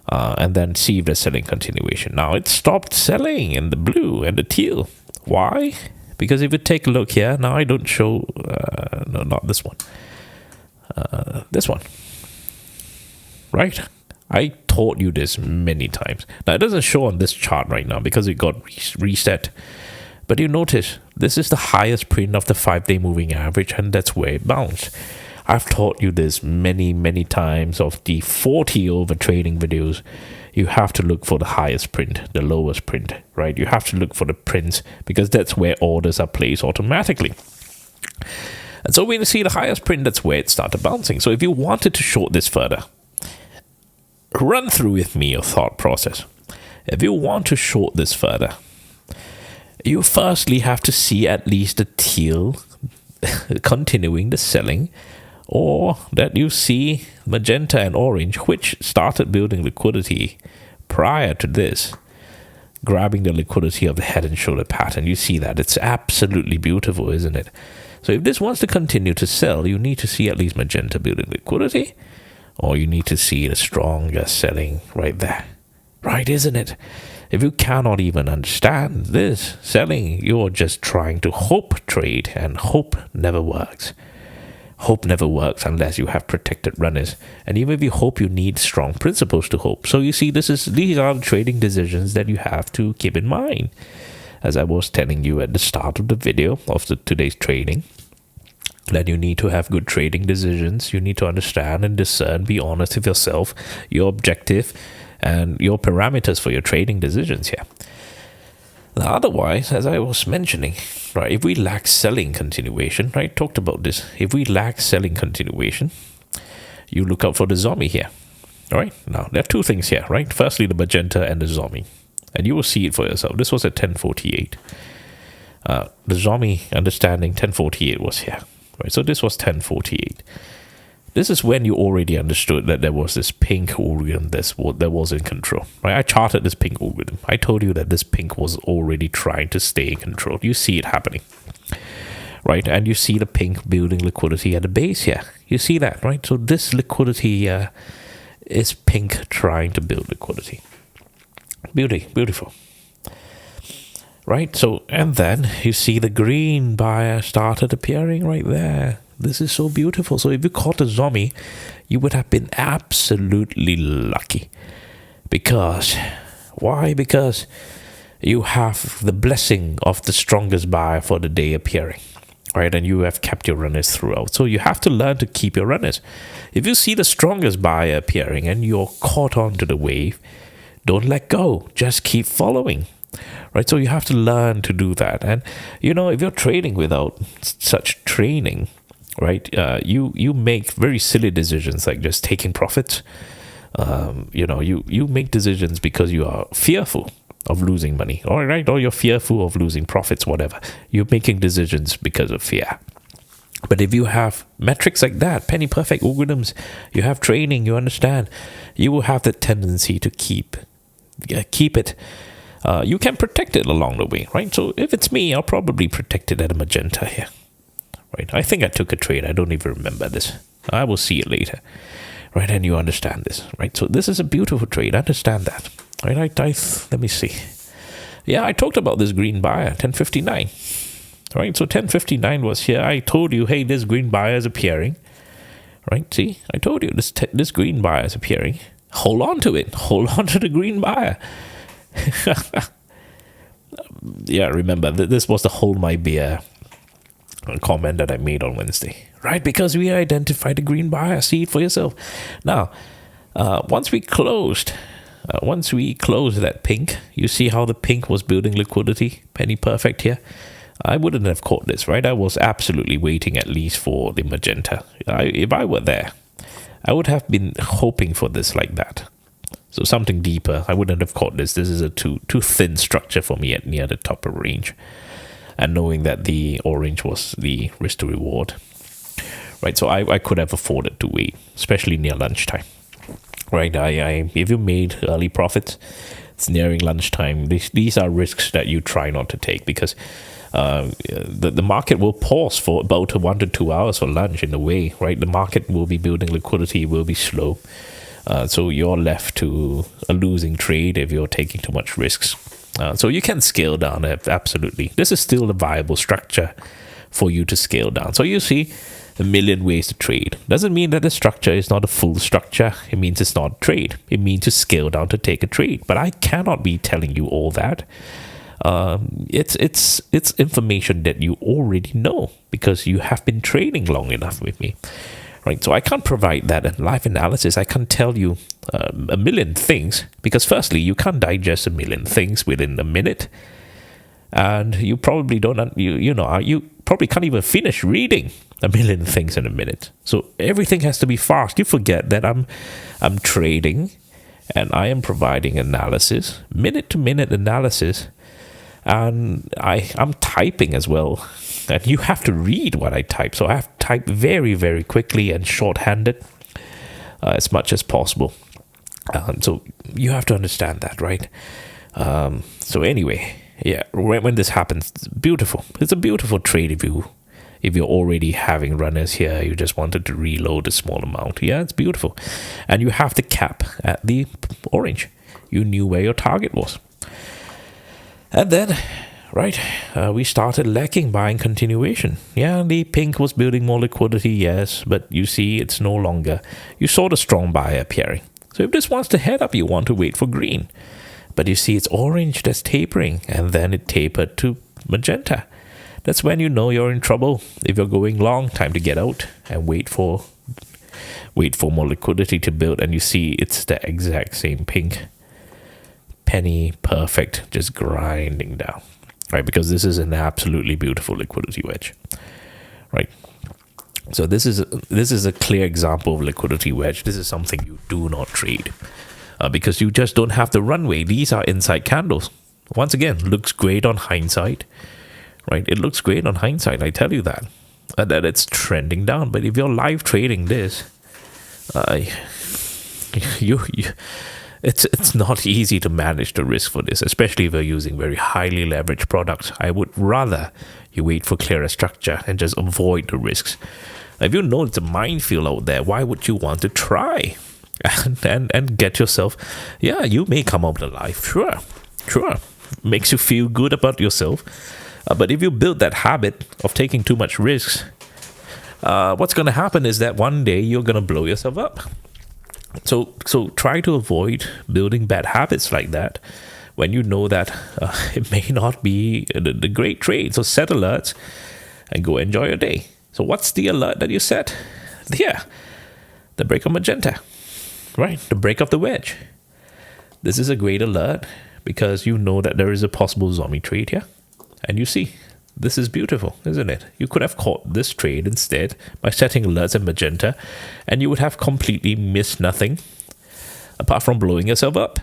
And then see if there's selling continuation. Now it stopped selling in the blue and the teal. Why? Because if you take a look here, now I don't show, no, not this one. This one. Right? I taught you this many times. Now it doesn't show on this chart right now because it got reset. But you notice, this is the highest print of the 5-day moving average, and that's where it bounced. I've taught you this many, many times of the 40 over trading videos. You have to look for the highest print, the lowest print, right? You have to look for the prints because that's where orders are placed automatically. And so when you see the highest print, that's where it started bouncing. So if you wanted to short this further, run through with me your thought process. If you want to short this further, you firstly have to see at least the teal continuing the selling, or that you see magenta and orange, which started building liquidity prior to this, grabbing the liquidity of the head and shoulder pattern. You see that. It's absolutely beautiful, isn't it? So if this wants to continue to sell, you need to see at least magenta building liquidity, or you need to see the stronger selling right there. Right, isn't it? If you cannot even understand this selling, you're just trying to hope trade, and hope never works. Hope never works unless you have protected runners. And even if you hope, you need strong principles to hope. So you see, these are the trading decisions that you have to keep in mind. As I was telling you at the start of the video of today's trading, that you need to have good trading decisions. You need to understand and discern, be honest with yourself, your objective, and your parameters for your trading decisions here. Now, otherwise, as I was mentioning, right, if we lack selling continuation, right, talked about this. If we lack selling continuation, you look out for the zombie here. All right. Now, there are two things here, right? Firstly, the magenta and the zombie. And you will see it for yourself. This was at 1048. The zombie understanding 1048 was here. Right. So this was 1048. This is when you already understood that there was this pink algorithm that was in control. Right? I charted this pink algorithm. I told you that this pink was already trying to stay in control. You see it happening. Right? And you see the pink building liquidity at the base here. You see that, right? So this liquidity is pink trying to build liquidity. Beautiful. Right? So, and then you see the green buyer started appearing right there. This is so beautiful. So if you caught a zombie, you would have been absolutely lucky. Because, why? Because you have the blessing of the strongest buyer for the day appearing, right? And you have kept your runners throughout. So you have to learn to keep your runners. If you see the strongest buyer appearing and you're caught onto the wave, don't let go. Just keep following. Right, so you have to learn to do that. And you know, if you're trading without such training, right, you make very silly decisions like just taking profits. You make decisions because you are fearful of losing money, all right, or you're fearful of losing profits, whatever. You're making decisions because of fear. But if you have metrics like that, penny perfect algorithms, you have training, you understand, you will have the tendency to keep it. You can protect it along the way, right? So if it's me, I'll probably protect it at a magenta here, right? I think I took a trade. I don't even remember this. I will see it later, right? And you understand this, right? So this is a beautiful trade. Understand that, right? Let me see. Yeah, I talked about this green buyer, 1059. Right, so 1059 was here. I told you, hey, this green buyer is appearing. Right, see, I told you, this green buyer is appearing. Hold on to it. Hold on to the green buyer. Yeah, remember, this was the hold my beer comment that I made on Wednesday. Right, because we identified the green buyer. See it for yourself. Now, once we closed that pink, you see how the pink was building liquidity, penny perfect here. I wouldn't have caught this, right? I was absolutely waiting at least for the magenta. If I were there, I would have been hoping for this like that. So something deeper. I wouldn't have caught this. This is a too thin structure for me at near the top of range. And knowing that the orange was the risk to reward. Right, so I could have afforded to wait, especially near lunchtime. Right, if you made early profits, it's nearing lunchtime. These are risks that you try not to take because the market will pause for about 1 to 2 hours for lunch in a way, right? The market will be building liquidity, will be slow. So you're left to a losing trade if you're taking too much risks. So you can scale down, absolutely. This is still a viable structure for you to scale down. So you see a million ways to trade. Doesn't mean that the structure is not a full structure. It means it's not a trade. It means to scale down to take a trade. But I cannot be telling you all that. It's information that you already know because you have been trading long enough with me. Right, so I can't provide that in live analysis. I can't tell you a million things because firstly, you can't digest a million things within a minute, and you probably don't. You probably can't even finish reading a million things in a minute. So everything has to be fast. You forget that I'm trading, and I am providing analysis, minute to minute analysis, and I'm typing as well. And you have to read what I type. So I have to type very, very quickly and shorthanded as much as possible. So you have to understand that, right? So anyway, yeah, when this happens, it's beautiful. It's a beautiful trade if you're already having runners here, you just wanted to reload a small amount. Yeah, it's beautiful. And you have the cap at the orange. You knew where your target was. And then... right, we started lacking buying continuation. Yeah, the pink was building more liquidity, yes, but you see it's no longer. You saw the strong buyer appearing. So if this wants to head up, you want to wait for green. But you see it's orange that's tapering, and then it tapered to magenta. That's when you know you're in trouble. If you're going long, time to get out and wait for more liquidity to build. And you see it's the exact same pink. Penny perfect, just grinding down. Right, because this is an absolutely beautiful liquidity wedge, right? So this is a clear example of liquidity wedge. This is something you do not trade because you just don't have the runway. These are inside candles. Once again, looks great on hindsight, right? It looks great on hindsight. I tell you that it's trending down. But if you're live trading this, It's not easy to manage the risk for this, especially if you're using very highly leveraged products. I would rather you wait for clearer structure and just avoid the risks. If you know it's a minefield out there, why would you want to try and get yourself? Yeah, you may come out alive. Sure. Makes you feel good about yourself. But if you build that habit of taking too much risks, what's going to happen is that one day you're going to blow yourself up. So try to avoid building bad habits like that when you know that it may not be the great trade. So set alerts and go enjoy your day. So what's the alert that you set? Yeah, the break of magenta, right? The break of the wedge. This is a great alert because you know that there is a possible zombie trade here. And you see, this is beautiful, isn't it? You could have caught this trade instead by setting alerts and magenta, and you would have completely missed nothing apart from blowing yourself up.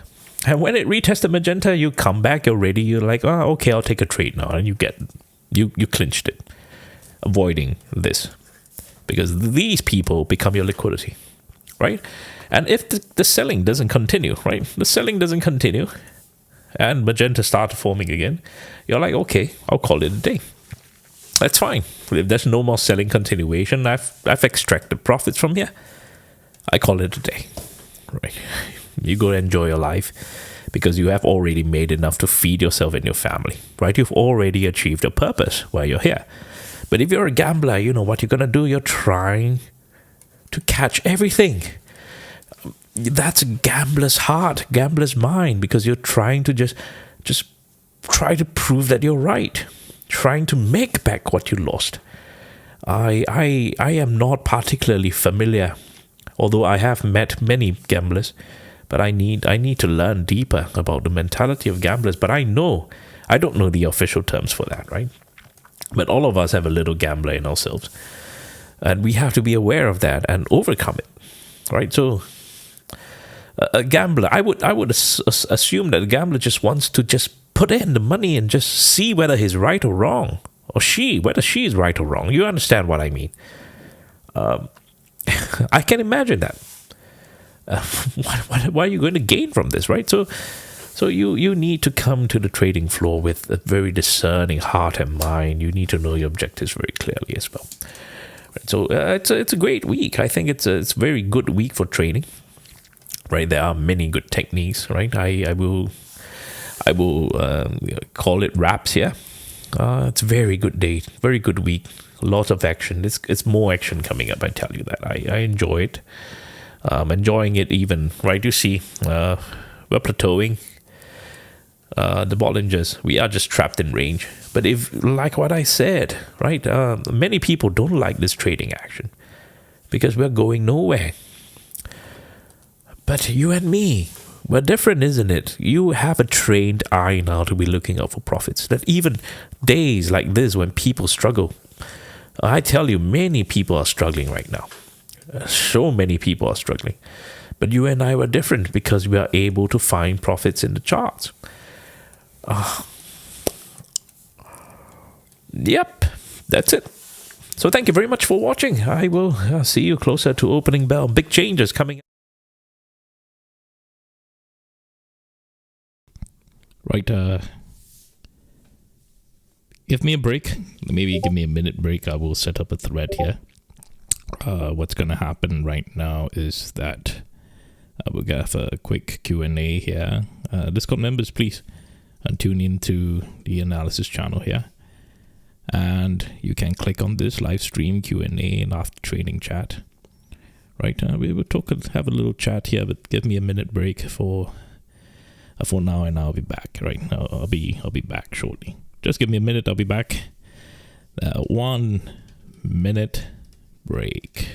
And when it retested magenta, you come back, you're ready, you're like, oh, okay, I'll take a trade now. And you clinched it, avoiding this. Because these people become your liquidity, right? And if the selling doesn't continue, right? The selling doesn't continue, and magenta started forming again, you're like, okay, I'll call it a day. That's fine. If there's no more selling continuation, I've extracted profits from here. I call it a day. Right. You go enjoy your life. because you have already made enough to feed yourself and your family, right? You've already achieved your purpose while you're here. But if you're a gambler, you know what you're going to do? You're trying to catch everything. That's gambler's heart, gambler's mind, because you're trying to just try to prove that you're right, trying to make back what you lost. I am not particularly familiar, although I have met many gamblers, but I need to learn deeper about the mentality of gamblers. But I don't know the official terms for that, right? But all of us have a little gambler in ourselves, and we have to be aware of that and overcome it, right? So a gambler, I would assume that a gambler just wants to just put in the money and just see whether he's right or wrong, or whether she is right or wrong. You understand what I mean? I can imagine that. What are you going to gain from this, right? So you need to come to the trading floor with a very discerning heart and mind. You need to know your objectives very clearly as well. Right, so it's a great week. I think it's a very good week for trading. Right, there are many good techniques. Right, I will call it wraps here. It's a very good day, very good week. Lots of action. It's more action coming up. I tell you that. I enjoy it. Enjoying it even. Right, you see, we're plateauing. The Bollingers, we are just trapped in range. But if, like what I said, right, many people don't like this trading action because we're going nowhere. But you and me, we're different, isn't it? You have a trained eye now to be looking out for profits. That even days like this when people struggle, I tell you, many people are struggling right now. So many people are struggling. But you and I were different because we are able to find profits in the charts. Yep, that's it. So thank you very much for watching. I will see you closer to opening bell. Big changes coming. Right, give me a break. Maybe give me a minute break. I will set up a thread here. What's going to happen right now is that we'll have a quick Q&A here. Discord members, please tune into the analysis channel here. And you can click on this live stream Q&A and after trading chat. Right, we will have a little chat here, but give me a minute break for now, and I'll be back. Right, I'll be back shortly. Just give me a minute. I'll be back. 1 minute break.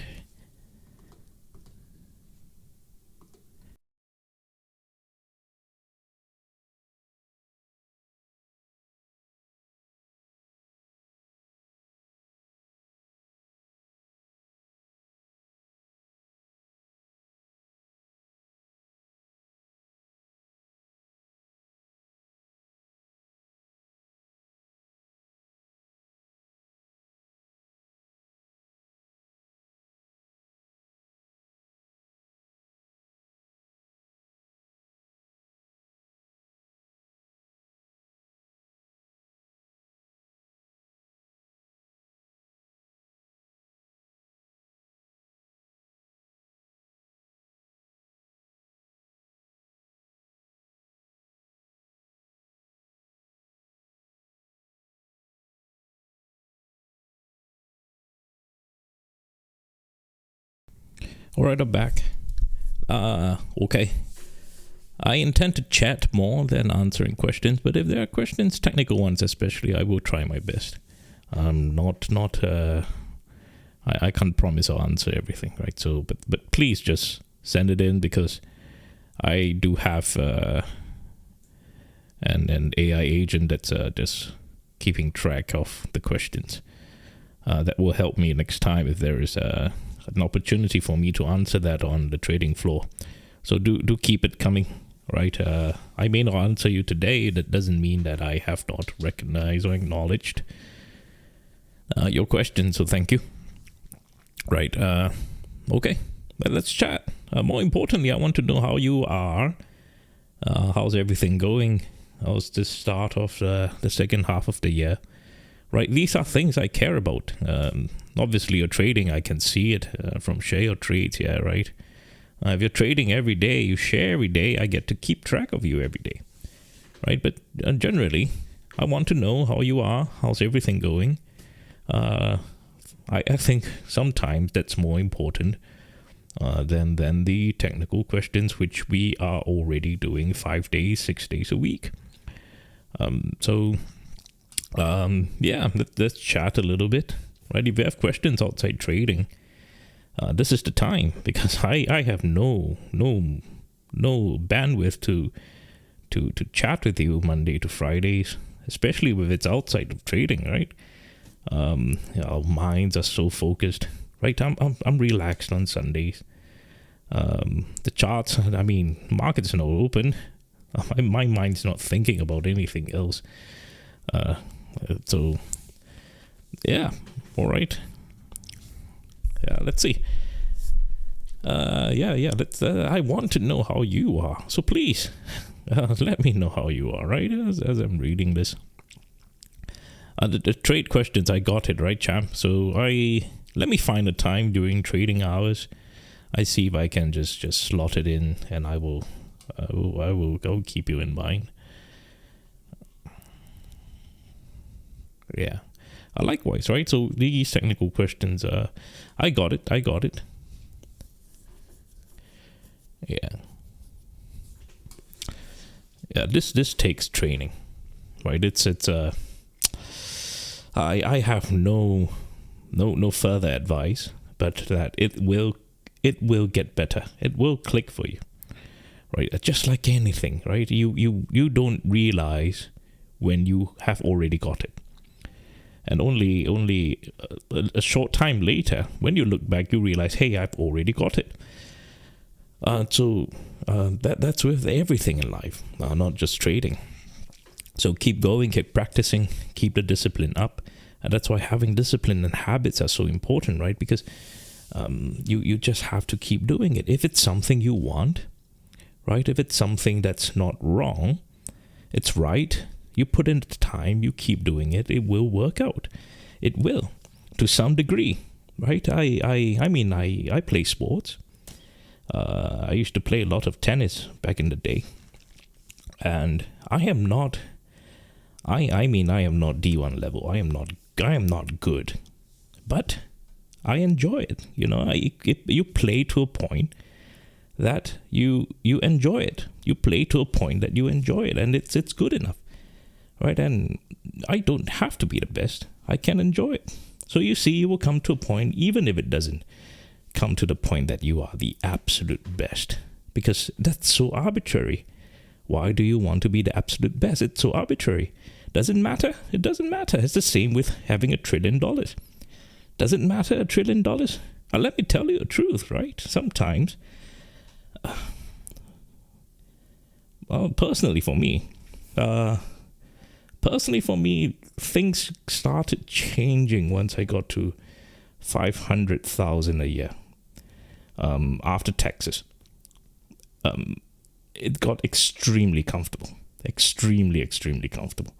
All right, I'm back. Okay. I intend to chat more than answering questions, but if there are questions, technical ones especially, I will try my best. I can't promise I'll answer everything, right? So, but please just send it in, because I do have an AI agent that's just keeping track of the questions. That will help me next time if there is an opportunity for me to answer that on the trading floor. So do keep it coming, right? I may not answer you today. That doesn't mean that I have not recognized or acknowledged your question. So thank you. Right. Okay. But let's chat. More importantly, I want to know how you are. How's everything going? How's the start of the second half of the year? Right, these are things I care about. Obviously, your trading, I can see it from share your trades, yeah, right? If you're trading every day, you share every day, I get to keep track of you every day, right? But generally, I want to know how you are, how's everything going. I think sometimes that's more important than the technical questions, which we are already doing 5 days, 6 days a week. Let's chat a little bit, right? If you have questions outside trading, this is the time, because I have no bandwidth to chat with you Monday to Fridays, especially if it's outside of trading, right? Our minds are so focused, right? I'm relaxed on Sundays. The charts, markets are not open. My mind's not thinking about anything else. So yeah, all right. Yeah, let's see. Let's. I want to know how you are. So please, let me know how you are, right? As I'm reading this. The trade questions, I got it, right, champ? So let me find a time during trading hours. I see if I can just slot it in, and I will keep you in mind. Yeah. Likewise, right? So these technical questions, I got it. Yeah. Yeah, this takes training, right? I have no further advice, but that it will get better. It will click for you, right? Just like anything, right? You don't realize when you have already got it, and only a short time later, when you look back, you realize, hey, I've already got it. That's with everything in life, not just trading. So keep going, keep practicing, keep the discipline up. And that's why having discipline and habits are so important, right? Because you just have to keep doing it. If it's something you want, right? If it's something that's not wrong, it's right. You put in the time, you keep doing it, it will work out. It will, to some degree, right? I play sports. I used to play a lot of tennis back in the day. And I am not D1 level. I am not good, but I enjoy it. You play to a point that you enjoy it. You play to a point that you enjoy it, and it's good enough, right? And I don't have to be the best. I can enjoy it. So you see, you will come to a point, even if it doesn't come to the point that you are the absolute best, because that's so arbitrary. Why do you want to be the absolute best? It's so arbitrary. Does it matter? It doesn't matter. It's the same with having $1 trillion. Does it matter, $1 trillion? Let me tell you the truth, right? Sometimes, personally for me, things started changing once I got to 500,000 a year. After taxes, it got extremely comfortable. Extremely comfortable.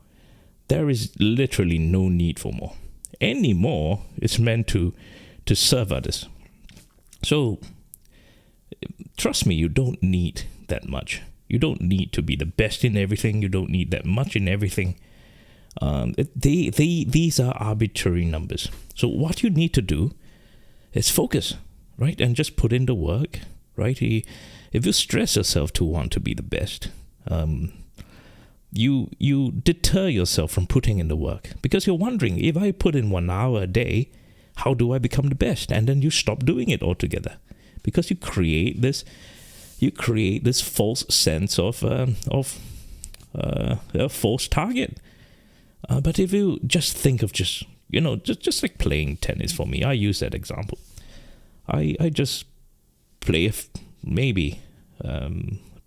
There is literally no need for more. Any more is meant to serve others. So, trust me, you don't need that much. You don't need to be the best in everything. You don't need that much in everything. These are arbitrary numbers. So what you need to do is focus, right? And just put in the work, right? If you stress yourself to want to be the best, you deter yourself from putting in the work, because you're wondering, if I put in 1 hour a day, how do I become the best? And then you stop doing it altogether, because you create this false sense of a false target. But if you just think of just like playing tennis for me, I use that example. I just play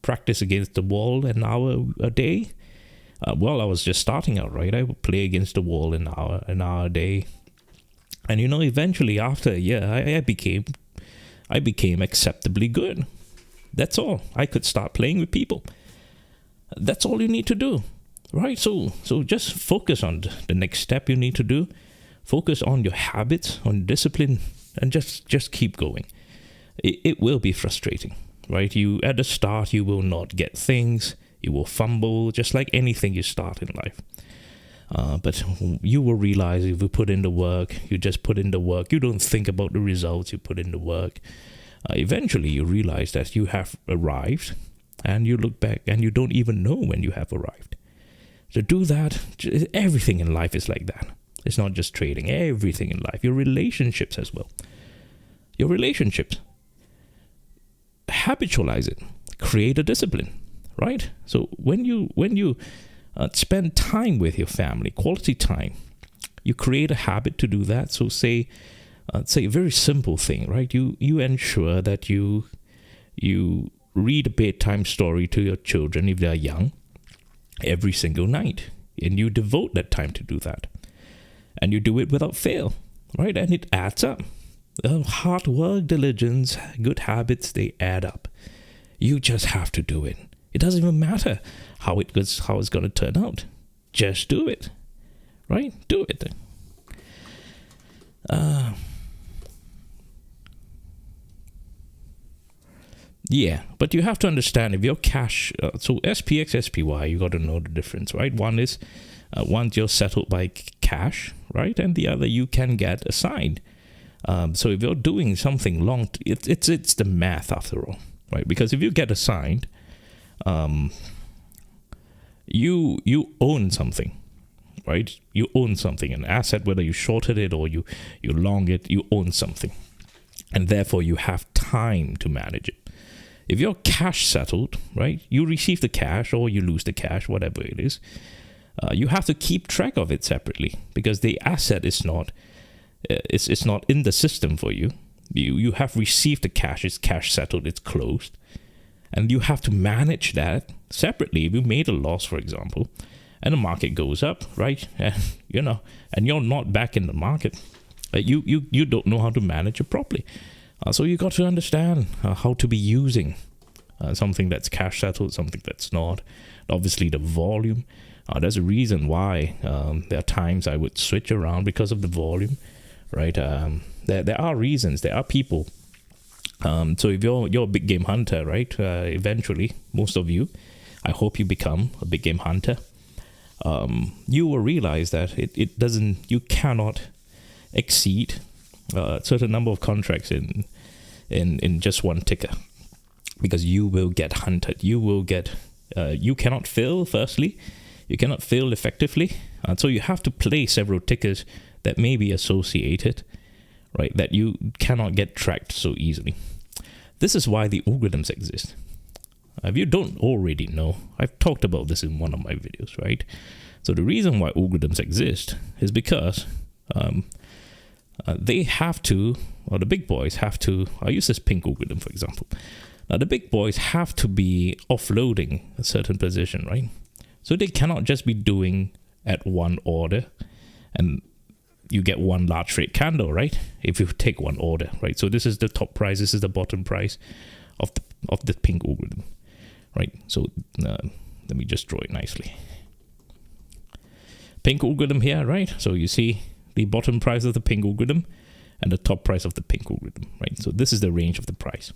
practice against the wall an hour a day. I was just starting out, right? I would play against the wall an hour a day. And eventually after a year, I became acceptably good. That's all. I could start playing with people. That's all you need to do, right? So just focus on the next step you need to do. Focus on your habits, on discipline, and just keep going. it will be frustrating, right? You at the start, you will not get things. You will fumble, just like anything you start in life. But you will realize if you put in the work, you just put in the work. You don't think about the results. You put in the work. Eventually, you realize that you have arrived, and you look back, and you don't even know when you have arrived. So do that. Everything in life is like that. It's not just trading. Everything in life. Your relationships as well. Your relationships. Habitualize it. Create a discipline, right? So when you spend time with your family, quality time, you create a habit to do that. So say a very simple thing, right? You ensure that you read a bedtime story to your children if they are young every single night, and you devote that time to do that, and you do it without fail, right? And it adds up. Hard work, diligence, good habits, they add up. You just have to do it. It doesn't even matter how it's going to turn out. Just do it, right? Do it. Yeah, but you have to understand if your cash, so SPX, SPY, you got to know the difference, right? One is once you're settled by cash, right? And the other you can get assigned. So if you're doing something long, it's the math after all, right? Because if you get assigned, you own something, right? You own something, an asset, whether you shorted it or you long it, you own something. And therefore you have time to manage it. If you're cash settled, right, you receive the cash or you lose the cash, whatever it is, you have to keep track of it separately because the asset is not, it's not in the system for you. You have received the cash, it's cash settled, it's closed. And you have to manage that separately. If you made a loss, for example, and the market goes up, right, and and you're not back in the market, you don't know how to manage it properly. So you got to understand how to be using something that's cash settled, something that's not. Obviously, the volume. There's a reason why there are times I would switch around because of the volume, right? There are reasons. There are people. So if you're a big game hunter, right? Eventually, most of you, I hope you become a big game hunter. You will realize that it doesn't. You cannot exceed a certain number of contracts in just one ticker, because you will get hunted. You will get you cannot fill. Firstly, you cannot fill effectively, so you have to play several tickers that may be associated, right, that you cannot get tracked so easily. This is why the algorithms exist. If you don't already know, I've talked about this in one of my videos, right? So the reason why algorithms exist is because they have to, or the big boys have to, I use this pink algorithm, for example. Now, the big boys have to be offloading a certain position, right? So they cannot just be doing at one order and you get one large straight candle, right? If you take one order, right? So this is the top price, this is the bottom price of the pink algorithm, right? So let me just draw it nicely. Pink algorithm here, right? So you see the bottom price of the pink algorithm and the top price of the pink algorithm, right? So this is the range of the price.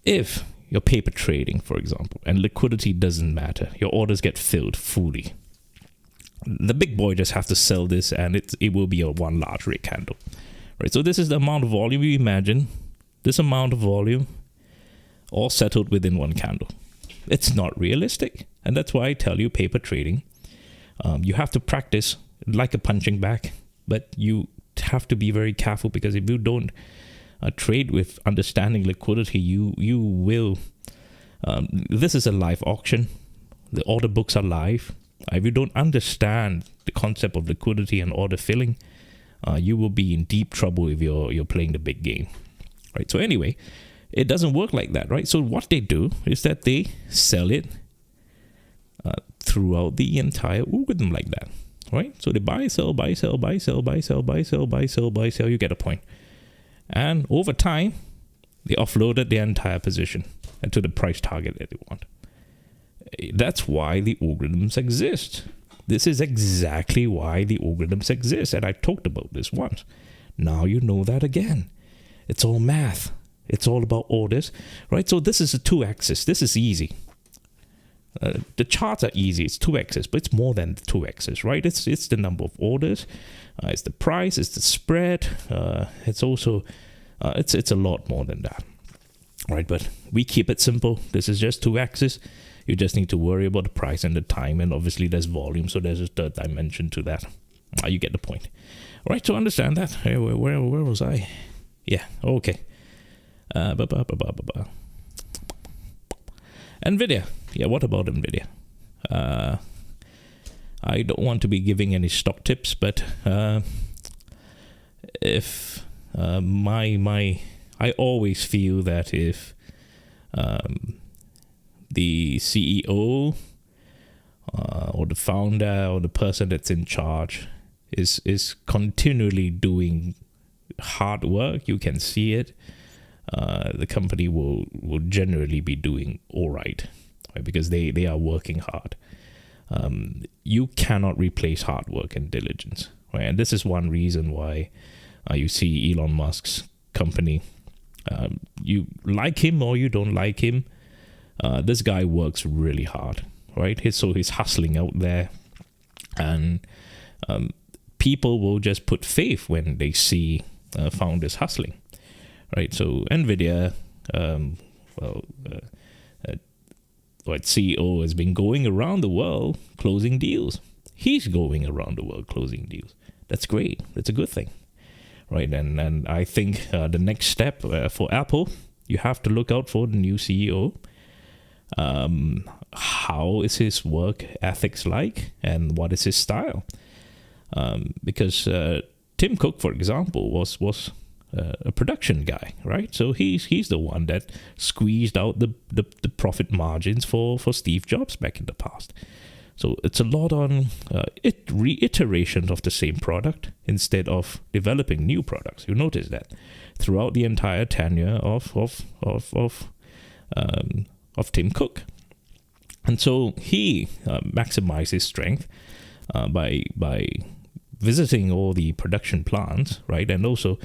If you're paper trading, for example, and liquidity doesn't matter, your orders get filled fully, the big boy just have to sell this and it will be a one large red candle, right? So this is the amount of volume. You imagine this amount of volume all settled within one candle. It's not realistic. And that's why I tell you paper trading, you have to practice like a punching bag, but you have to be very careful, because if you don't trade with understanding liquidity, you will, this is a live auction. The order books are live. If you don't understand the concept of liquidity and order filling, you will be in deep trouble if you're playing the big game, right? So anyway, it doesn't work like that, right? So what they do is that they sell it throughout the entire algorithm like that, right? So they buy, sell, buy, sell, buy, sell, buy, sell, buy, sell, buy, sell, buy, sell. You get a point. And over time, they offloaded their entire position to the price target that they want. That's why the algorithms exist. This is exactly why the algorithms exist. And I talked about this once. Now you know that again. It's all math. It's all about orders, right? So this is a 2-axis. This is easy. The charts are easy. It's 2-axis, but it's more than 2-axis, right? It's the number of orders. It's the price. It's the spread. It's also it's a lot more than that, right? But we keep it simple. This is just 2-axis. You just need to worry about the price and the time, and obviously there's volume, so there's a third dimension to that. You get the point, all right? So understand that. Hey, where was I? Yeah, okay. NVIDIA. Yeah, what about NVIDIA? I don't want to be giving any stock tips, but if I always feel that if the CEO or the founder or the person that's in charge is continually doing hard work, you can see it, the company will generally be doing all right, because they are working hard. You cannot replace hard work and diligence, right? And this is one reason why you see Elon Musk's company. You like him or you don't like him, this guy works really hard, right? He's hustling out there, and people will just put faith when they see founders hustling, right? So NVIDIA, CEO has been going around the world closing deals. He's going around the world closing deals. That's great. That's a good thing, right? And I think the next step for Apple, you have to look out for the new CEO. How is his work ethics like, and what is his style? Because Tim Cook, for example, was a production guy, right? So he's the one that squeezed out the profit margins for Steve Jobs back in the past. So it's a lot on reiteration of the same product instead of developing new products. You notice that throughout the entire tenure of Tim Cook, and so he maximized his strength by visiting all the production plants, right, and also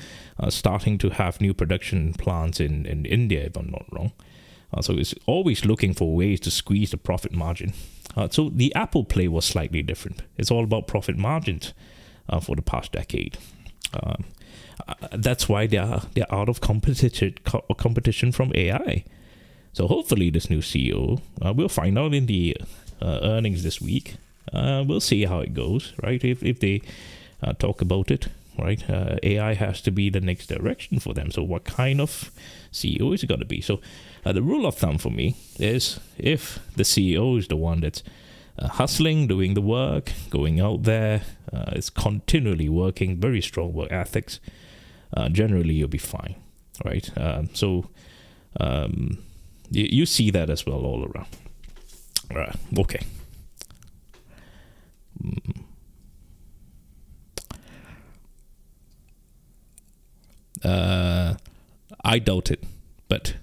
starting to have new production plants in India, if I'm not wrong. So he's always looking for ways to squeeze the profit margin. So the Apple play was slightly different. It's all about profit margins for the past decade. That's why they're out of competition from AI. So hopefully this new CEO, we'll find out in the earnings this week. We'll see how it goes, right? If they talk about it, right? AI has to be the next direction for them. So what kind of CEO is it going to be? So the rule of thumb for me is if the CEO is the one that's hustling, doing the work, going out there, is continually working, very strong work ethics, generally you'll be fine, right? You see that as well all around. All right, okay. I doubt it, but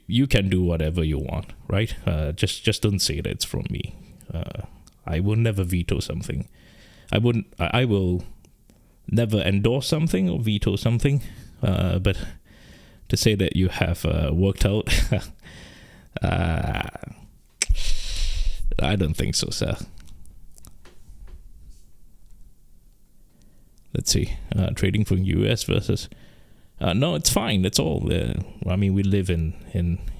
you can do whatever you want, right? Just don't say that it's from me. I will never veto something. I will never endorse something or veto something. But to say that you have worked out, I don't think so, sir. Let's see. Trading from US versus... no, it's fine. It's all... I mean, we live in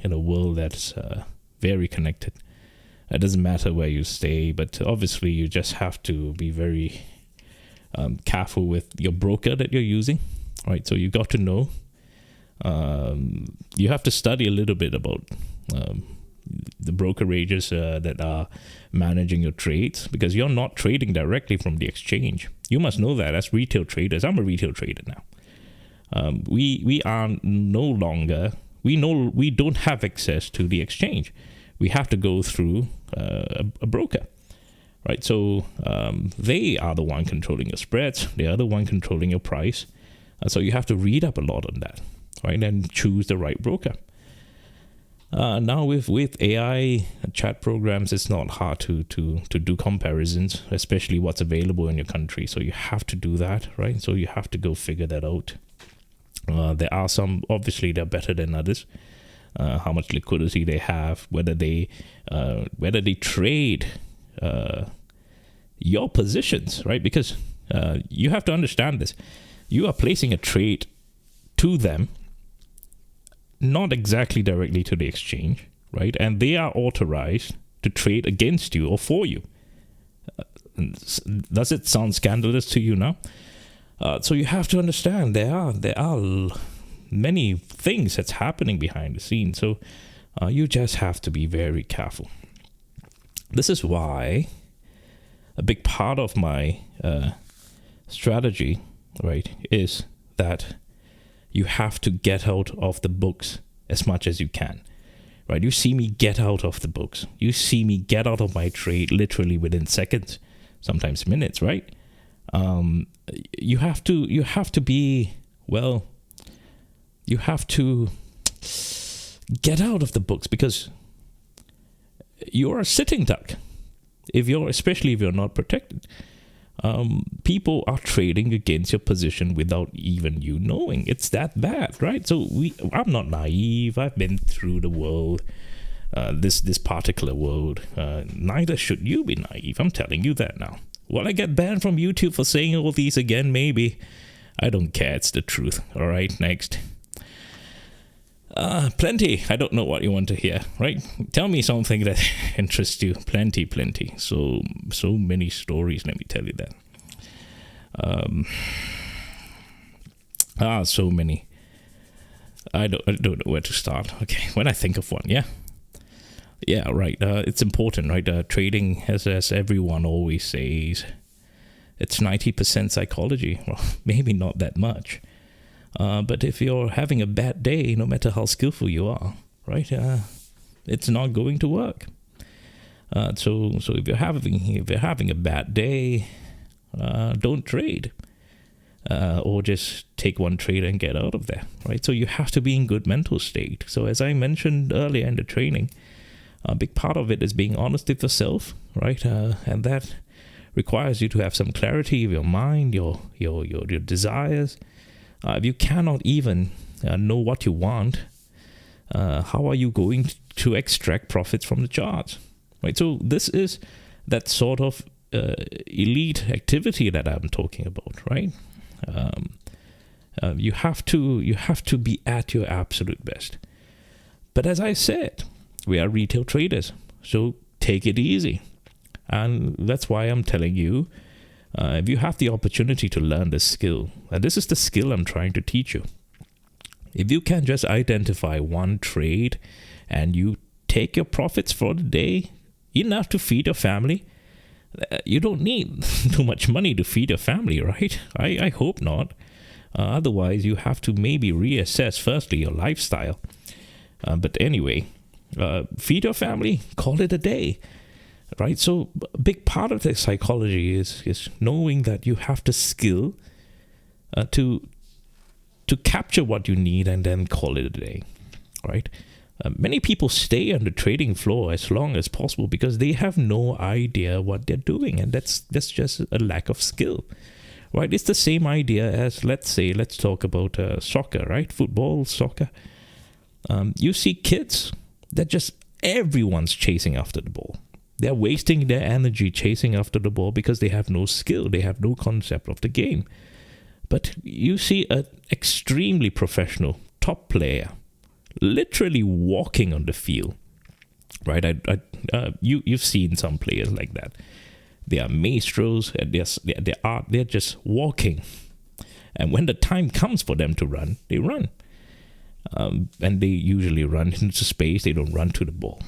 a world that's very connected. It doesn't matter where you stay, but obviously you just have to be very careful with your broker that you're using, right? So you got to know. You have to study a little bit about the brokerages that are managing your trades, because you're not trading directly from the exchange. You must know that as retail traders. I'm a retail trader now. We are no longer, we don't have access to the exchange. We have to go through a broker, right? So they are the one controlling your spreads. They are the one controlling your price. So you have to read up a lot on that, right? And choose the right broker. Now with AI chat programs, it's not hard to do comparisons, especially what's available in your country. So you have to do that, right? So you have to go figure that out. There are some, obviously they're better than others. How much liquidity they have, whether they trade your positions, right? Because you have to understand this. You are placing a trade to them, not exactly directly to the exchange, right? And they are authorized to trade against you or for you. Does it sound scandalous to you now? So you have to understand there are many things that's happening behind the scenes. So you just have to be very careful. This is why a big part of my strategy, right, is that you have to get out of the books as much as you can, right? You see me get out of the books. You see me get out of my trade literally within seconds, sometimes minutes, right? You have to be, well, you have to get out of the books because you're a sitting duck. Especially if you're not protected. People are trading against your position without even you knowing. It's that bad, right? So I'm not naive. I've been through the world, this particular world. Neither should you be naive. I'm telling you that now. Will I get banned from YouTube for saying all these again? Maybe. I don't care. It's the truth. All right, next. Plenty. I don't know what you want to hear, right? Tell me something that interests you. Plenty. So many stories, let me tell you that. So many. I don't know where to start. Okay, when I think of one, yeah, right. It's important, right? Trading, as everyone always says, it's 90% psychology. Well, maybe not that much. But if you're having a bad day, no matter how skillful you are, right, it's not going to work. So if you're having a bad day, don't trade, or just take one trade and get out of there, right? So you have to be in good mental state. So as I mentioned earlier in the training, a big part of it is being honest with yourself, right? And that requires you to have some clarity of your mind, your desires. If you cannot even know what you want, how are you going to extract profits from the charts? Right. So this is that sort of elite activity that I'm talking about. Right. You have to be at your absolute best. But as I said, we are retail traders, so take it easy, and that's why I'm telling you. If you have the opportunity to learn this skill, and this is the skill I'm trying to teach you. If you can just identify one trade and you take your profits for the day, enough to feed your family, you don't need too much money to feed your family, right? I hope not. Otherwise, you have to maybe reassess firstly your lifestyle. But anyway, feed your family, call it a day. Right, so a big part of the psychology is knowing that you have the skill to capture what you need and then call it a day, right? Many people stay on the trading floor as long as possible because they have no idea what they're doing, and that's just a lack of skill, right? It's the same idea as let's talk about soccer, right? Football, soccer. You see kids that just everyone's chasing after the ball. They're wasting their energy chasing after the ball because they have no skill. They have no concept of the game. But you see an extremely professional top player literally walking on the field, right? You've seen some players like that. They are maestros, and they're just walking. And when the time comes for them to run, they run. And they usually run into space. They don't run to the ball.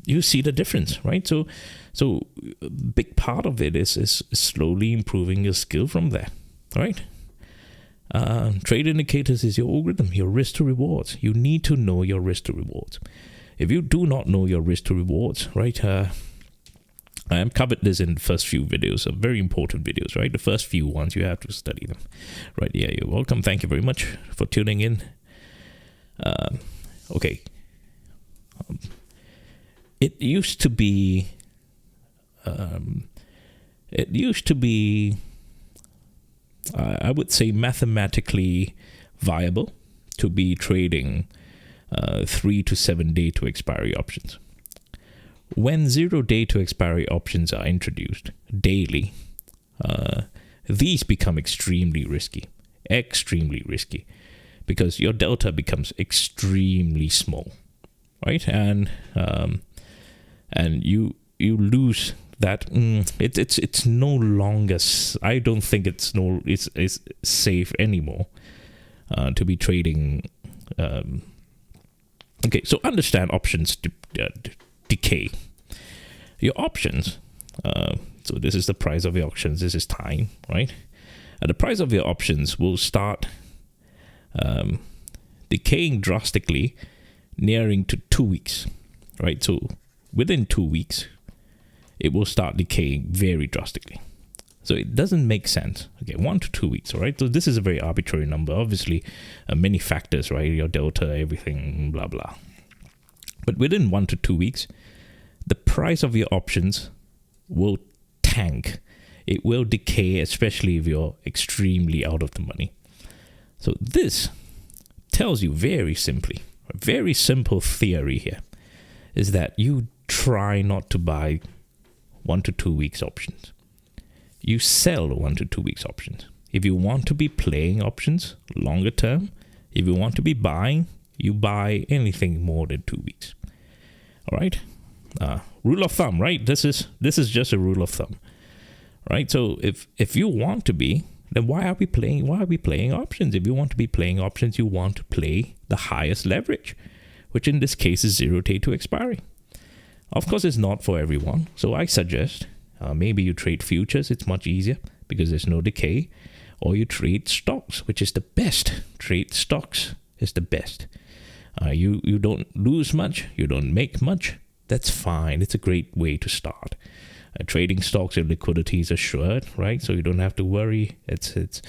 You see the difference, right? So a big part of it is slowly improving your skill from there, right? Trade indicators is your algorithm, your risk to rewards. You need to know your risk to rewards. If you do not know your risk to rewards, right? I have covered this in the first few videos, very important videos, right? The first few ones, you have to study them, right? Yeah, you're welcome. Thank you very much for tuning in. Okay. It used to be I would say mathematically viable to be trading 3 to 7 day to expiry options. When 0 day to expiry options are introduced daily, these become extremely risky, because your delta becomes extremely small, right? And you lose that. It's no longer. I don't think it's safe anymore to be trading. Okay, so understand options decay. Your options. So this is the price of your options. This is time, right? And the price of your options will start decaying drastically, nearing to 2 weeks, right? So within 2 weeks, it will start decaying very drastically. So it doesn't make sense. Okay, 1 to 2 weeks, all right? So this is a very arbitrary number. Obviously, many factors, right? Your delta, everything, blah, blah. But within 1 to 2 weeks, the price of your options will tank. It will decay, especially if you're extremely out of the money. So this tells you very simply, a very simple theory here, is that you try not to buy 1 to 2 weeks options. You sell 1 to 2 weeks options. If you want to be playing options longer term, if you want to be buying, you buy anything more than 2 weeks. All right. Rule of thumb, right? This is just a rule of thumb, right? So if you want to be, then why are we playing options? If you want to be playing options, you want to play the highest leverage, which in this case is 0 day to expiry. Of course, it's not for everyone. So I suggest maybe you trade futures. It's much easier because there's no decay. Or you trade stocks, which is the best. Trade stocks is the best. You don't lose much. You don't make much. That's fine. It's a great way to start. Trading stocks, your liquidity is assured, right? So you don't have to worry. It's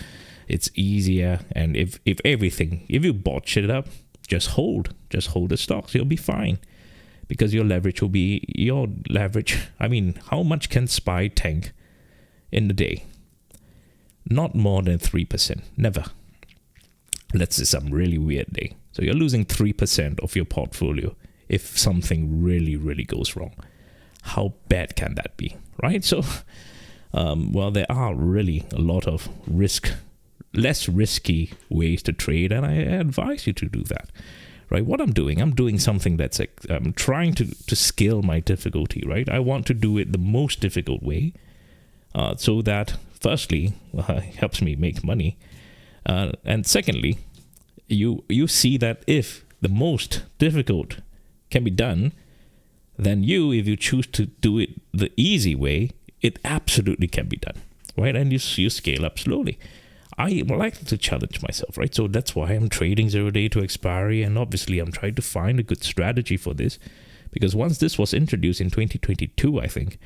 easier. And if you botch it up, just hold the stocks. You'll be fine. Because your leverage will be your leverage. I mean, how much can SPY tank in the day? Not more than 3%. Never. Let's say some really weird day. So you're losing 3% of your portfolio if something really, really goes wrong. How bad can that be, right? So, well, there are really a lot of less risky ways to trade, and I advise you to do that. Right, what I'm doing something that's I'm trying to scale my difficulty, right? I want to do it the most difficult way, so that firstly, it helps me make money, and secondly, you see that if the most difficult can be done, then if you choose to do it the easy way, it absolutely can be done, right? And you scale up slowly. I like to challenge myself, right? So that's why I'm trading 0 day to expiry. And obviously, I'm trying to find a good strategy for this. Because once this was introduced in 2022, I think,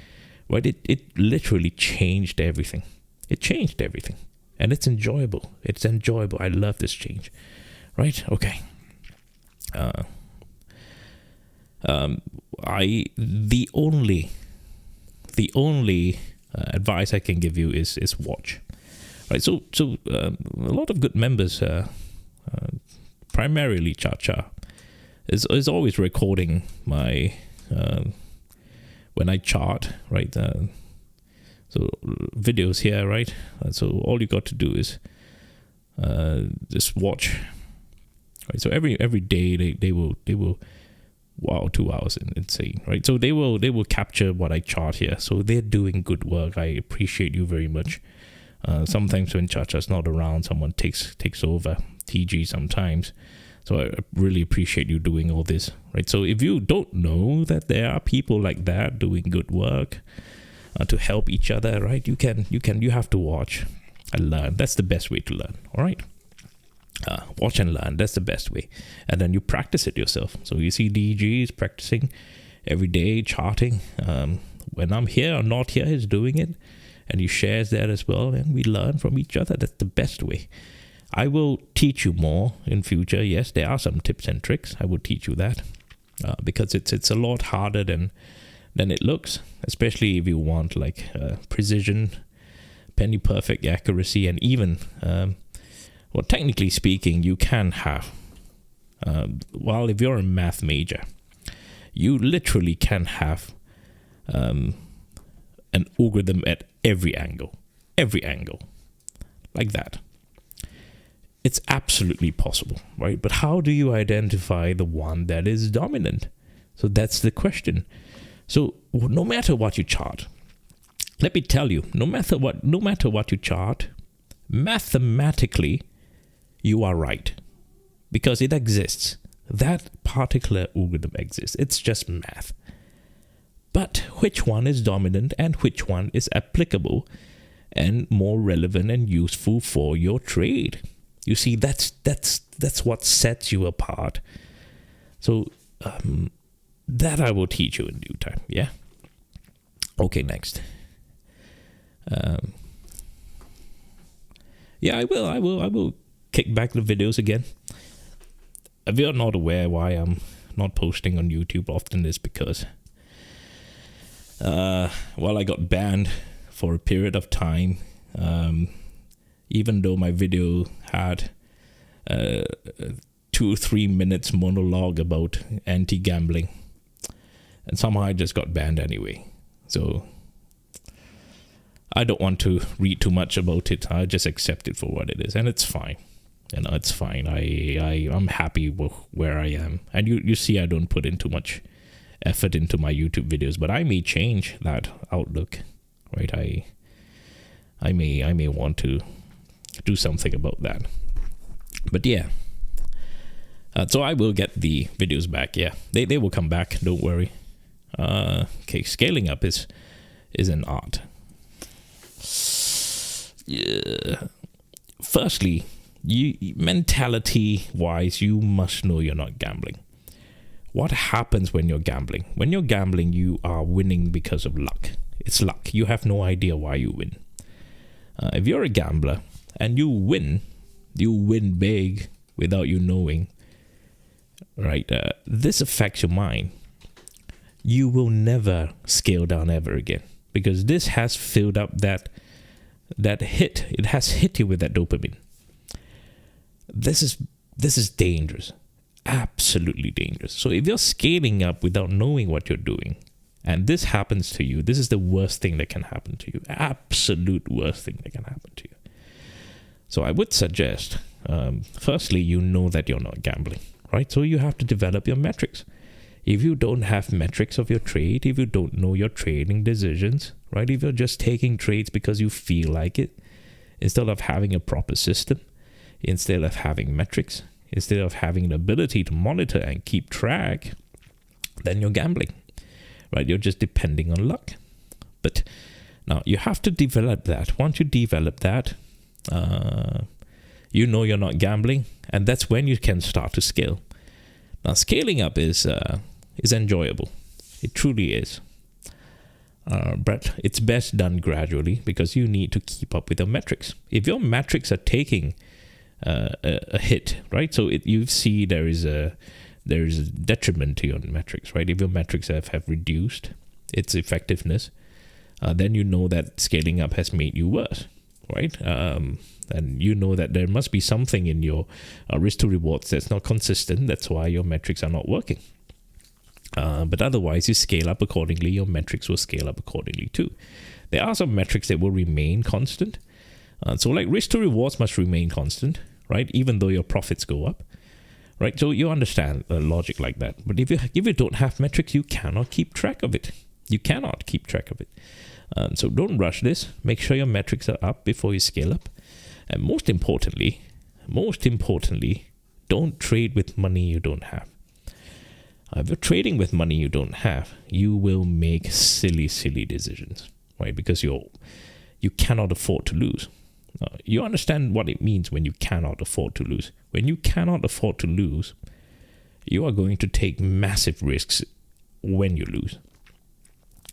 right, it literally changed everything. It changed everything. And it's enjoyable. It's enjoyable. I love this change, right? Okay. The only advice I can give you is watch. Right, so a lot of good members, primarily Chacha, is always recording my when I chart, right? So videos here, right? So all you got to do is just watch. Right, so every day they will 2 hours, insane, right? So they will capture what I chart here. So they're doing good work. I appreciate you very much. Sometimes when Chacha's not around, someone takes over, TG sometimes. So I really appreciate you doing all this, right? So if you don't know that there are people like that doing good work to help each other, right? You have to watch and learn. That's the best way to learn, all right? Watch and learn. That's the best way. And then you practice it yourself. So you see DG is practicing every day, charting. When I'm here or not here, he's doing it. And he shares that as well, and we learn from each other. That's the best way. I will teach you more in future. Yes, there are some tips and tricks. I will teach you that. because it's a lot harder than it looks, especially if you want like precision, penny perfect accuracy, and even well, technically speaking, you can have well, if you're a math major, you literally can have an algorithm at every angle like that. It's absolutely possible, right? But how do you identify the one that is dominant? So that's the question. So no matter what you chart, let me tell you, no matter what you chart, mathematically, you are right, because it exists. That particular algorithm exists. It's just math. But which one is dominant and which one is applicable and more relevant and useful for your trade? You see, that's what sets you apart. So that I will teach you in due time. Yeah. Okay, next. Yeah, I will kick back the videos again. If you're not aware why I'm not posting on YouTube often, is because I got banned for a period of time. Even though my video had 2 or 3 minutes monologue about anti-gambling, and somehow I just got banned anyway. So I don't want to read too much about it. I just accept it for what it is, and it's fine. It's fine. I'm happy with where I am, and you see I don't put in too much effort into my YouTube videos, but I may change that outlook, right? I may want to do something about that. But yeah, so I will get the videos back. Yeah, they will come back, don't worry. Okay, scaling up is an art. Yeah. Firstly, mentality wise, you must know you're not gambling. What happens when you're gambling? When you're gambling, you are winning because of luck. It's luck. You have no idea why you win. If you're a gambler and you win big without you knowing, right? This affects your mind. You will never scale down ever again, because this has filled up that hit. It has hit you with that dopamine. This is dangerous, absolutely dangerous. So if you're scaling up without knowing what you're doing, and this happens to you, this is the worst thing that can happen to you. Absolute worst thing that can happen to you. So I would suggest, firstly, you know that you're not gambling, right? So you have to develop your metrics. If you don't have metrics of your trade, if you don't know your trading decisions, right? If you're just taking trades because you feel like it, instead of having a proper system, instead of having metrics, instead of having the ability to monitor and keep track, then you're gambling, right? You're just depending on luck. But now you have to develop that. Once you develop that, you know you're not gambling, and that's when you can start to scale. Now, scaling up is enjoyable. It truly is. But it's best done gradually, because you need to keep up with your metrics. If your metrics are taking a hit, right? So you see there is a detriment to your metrics, right? If your metrics have reduced its effectiveness, then you know that scaling up has made you worse, right? And you know that there must be something in your risk to rewards that's not consistent. That's why your metrics are not working. But otherwise, you scale up accordingly. Your metrics will scale up accordingly too. There are some metrics that will remain constant. So like risk to rewards must remain constant, right? Even though your profits go up, right? So you understand the logic like that. But if you don't have metrics, you cannot keep track of it. You cannot keep track of it. So don't rush this. Make sure your metrics are up before you scale up. And most importantly, don't trade with money you don't have. If you're trading with money you don't have, you will make silly decisions, right? Because you cannot afford to lose. You understand what it means when you cannot afford to lose. When you cannot afford to lose, you are going to take massive risks when you lose.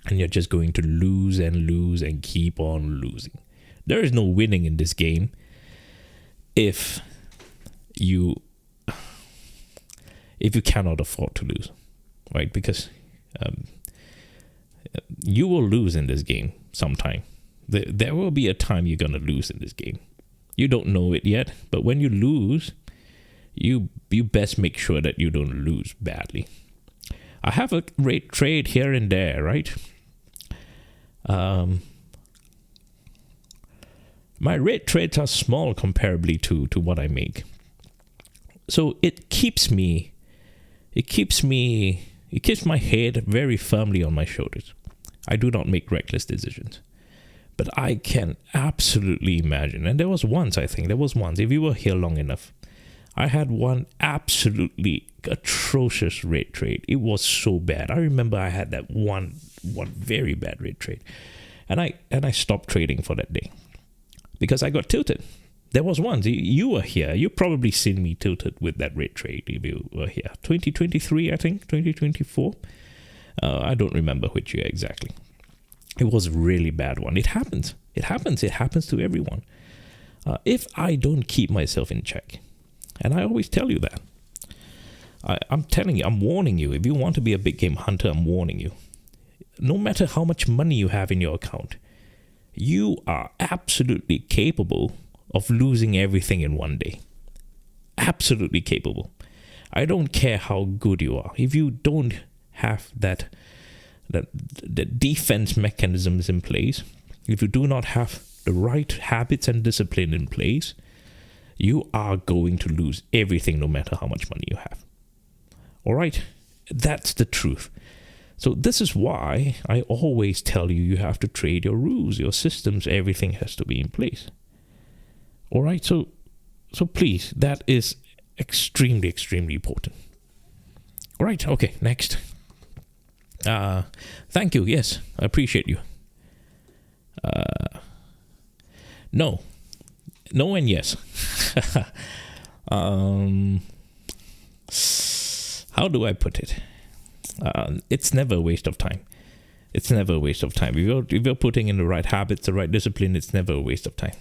And you're just going to lose and keep on losing. There is no winning in this game if you cannot afford to lose. right? Because you will lose in this game sometime. There will be a time you're going to lose in this game. You don't know it yet, but when you lose, you best make sure that you don't lose badly. I have a rate trade here and there, right? My rate trades are small comparably to what I make. So it keeps my head very firmly on my shoulders. I do not make reckless decisions. But I can absolutely imagine, and there was once, if you were here long enough, I had one absolutely atrocious rate trade. It was so bad. I remember I had that one very bad rate trade. And I stopped trading for that day because I got tilted. There was once, you were here. You probably seen me tilted with that rate trade if you were here. 2023, I think, 2024. I don't remember which year exactly. It was a really bad one. It happens. It happens to everyone. If I don't keep myself in check, and I always tell you that, I'm telling you, I'm warning you. If you want to be a big game hunter, I'm warning you. No matter how much money you have in your account, you are absolutely capable of losing everything in one day. Absolutely capable. I don't care how good you are. If you don't have the defense mechanisms in place, if you do not have the right habits and discipline in place, you are going to lose everything no matter how much money you have. All right? That's the truth. So this is why I always tell you have to trade your rules, your systems, everything has to be in place. All right? So please, that is extremely, extremely important. All right. Okay, next. Thank you. Yes, I appreciate you. No and yes. How do I put it? It's never a waste of time. It's never a waste of time. If you're putting in the right habits, the right discipline, it's never a waste of time.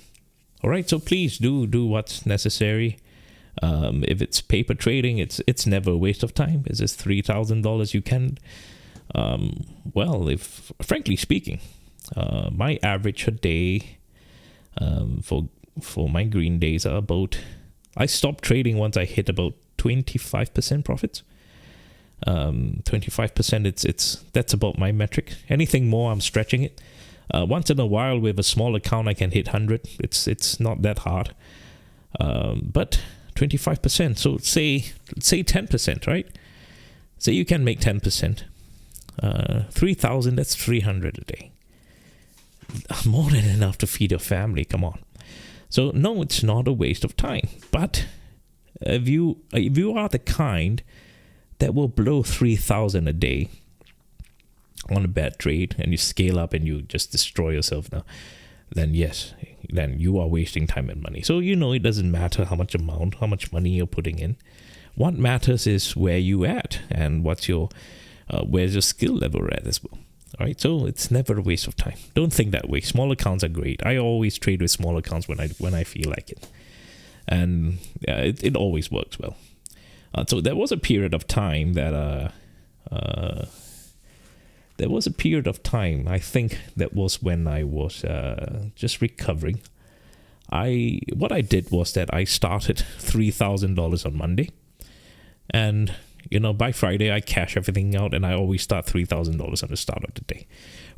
All right, so please do what's necessary. If it's paper trading, it's never a waste of time. Is this $3,000 you can? If frankly speaking, my average a day for my green days are about, I stopped trading once I hit about 25% profits. 25%, that's about my metric. Anything more, I'm stretching it. Once in a while with a small account I can hit 100. It's not that hard. But 25%, so say 10%, right? Say you can make 10%. 3,000, that's 300 a day. More than enough to feed your family, come on. So no, it's not a waste of time. But if you are the kind that will blow 3,000 a day on a bad trade and you scale up and you just destroy yourself now, then yes, then you are wasting time and money. So it doesn't matter how much money you're putting in. What matters is where you at and what's your where's your skill level at as well. All right, so it's never a waste of time. Don't think that way. Small accounts are great. I always trade with small accounts when I feel like it, and it always works well. So there was a period of time that I think that was when I was just recovering. What I did was that I started $3,000 on Monday, and by Friday I cash everything out, and I always start $3,000 at the start of the day.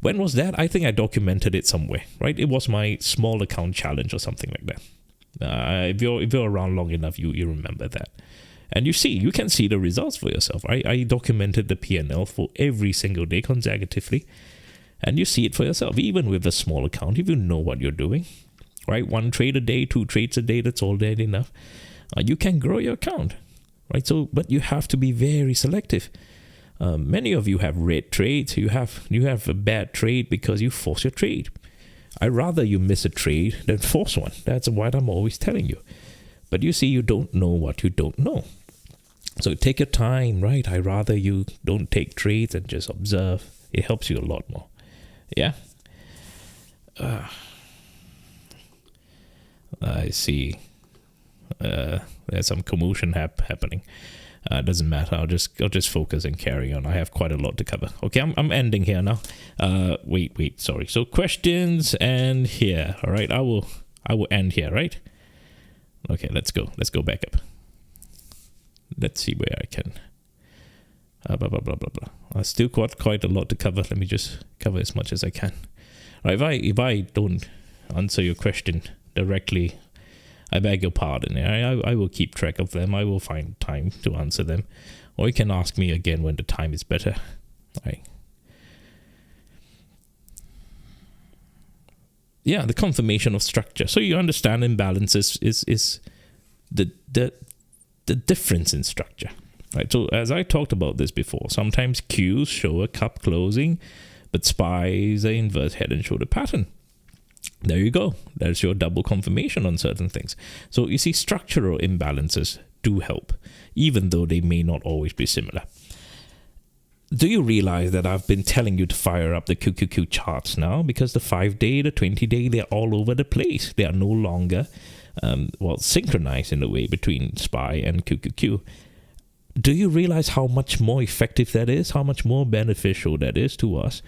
When was that? I think I documented it somewhere, right? It was my small account challenge or something like that. If you're around long enough, you remember that. And you can see the results for yourself. I documented the P&L for every single day consecutively, and you see it for yourself, even with a small account, if you know what you're doing, right? 1 trade a day, 2 trades a day, that's already enough. You can grow your account, right? So, but you have to be very selective. Many of you have red trades. You have a bad trade because you force your trade. I'd rather you miss a trade than force one. That's what I'm always telling you. But you see, you don't know what you don't know. So take your time, right? I'd rather you don't take trades and just observe. It helps you a lot more. Yeah? I see. There's some commotion happening. Doesn't matter. I'll just focus and carry on. I have quite a lot to cover. Okay, I'm ending here now. Wait. Sorry. So questions and here. All right. I will end here. Right. Okay. Let's go. Let's go back up. Let's see where I can. Blah blah blah blah blah. I still got quite a lot to cover. Let me just cover as much as I can. All right. If I don't answer your question directly, I beg your pardon. I will keep track of them. I will find time to answer them. Or you can ask me again when the time is better. Right. Yeah, the confirmation of structure. So you understand imbalances is the difference in structure. Right. So as I talked about this before, sometimes Qs show a cup closing, but SPYs are inverse head and shoulder pattern. There you go. There's your double confirmation on certain things. So you see, structural imbalances do help, even though they may not always be similar. Do you realize that I've been telling you to fire up the QQQ charts now? Because the 5-day, the 20-day, they're all over the place. They are no longer, synchronized in a way between SPY and QQQ. Do you realize how much more effective that is? How much more beneficial that is to us?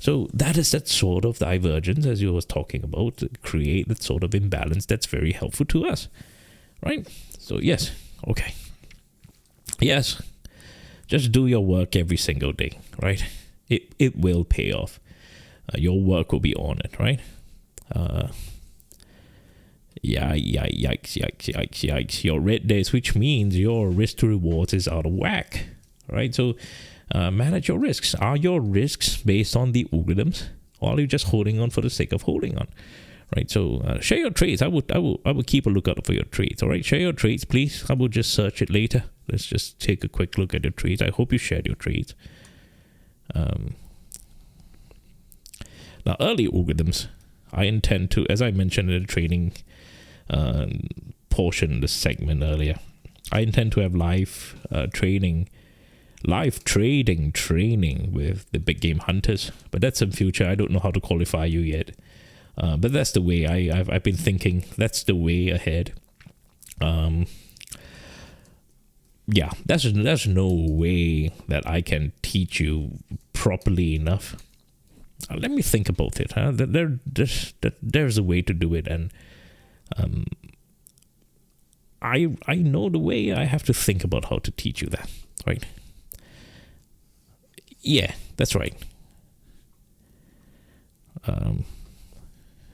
So that is that sort of divergence, as you was talking about, to create that sort of imbalance that's very helpful to us, right? So yes, okay. Yes, just do your work every single day, right? It will pay off. Your work will be honored, right? Yikes. Your red days, which means your risk to rewards is out of whack, right? So manage your risks. Are your risks based on the algorithms, or are you just holding on for the sake of holding on? Right. So share your trades. I would keep a lookout for your trades. All right. Share your trades, please. I will just search it later. Let's just take a quick look at your trades. I hope you shared your trades. Now, early algorithms, I intend to, as I mentioned in the trading portion, the segment earlier, I intend to have live trading training with the big game hunters, but that's in future. I don't know how to qualify you yet, but that's the way I've been thinking. That's the way ahead. There's no way that I can teach you properly enough. Let me think about it. There's a way to do it, and I know the way. I have to think about how to teach you that, right? Yeah, that's right.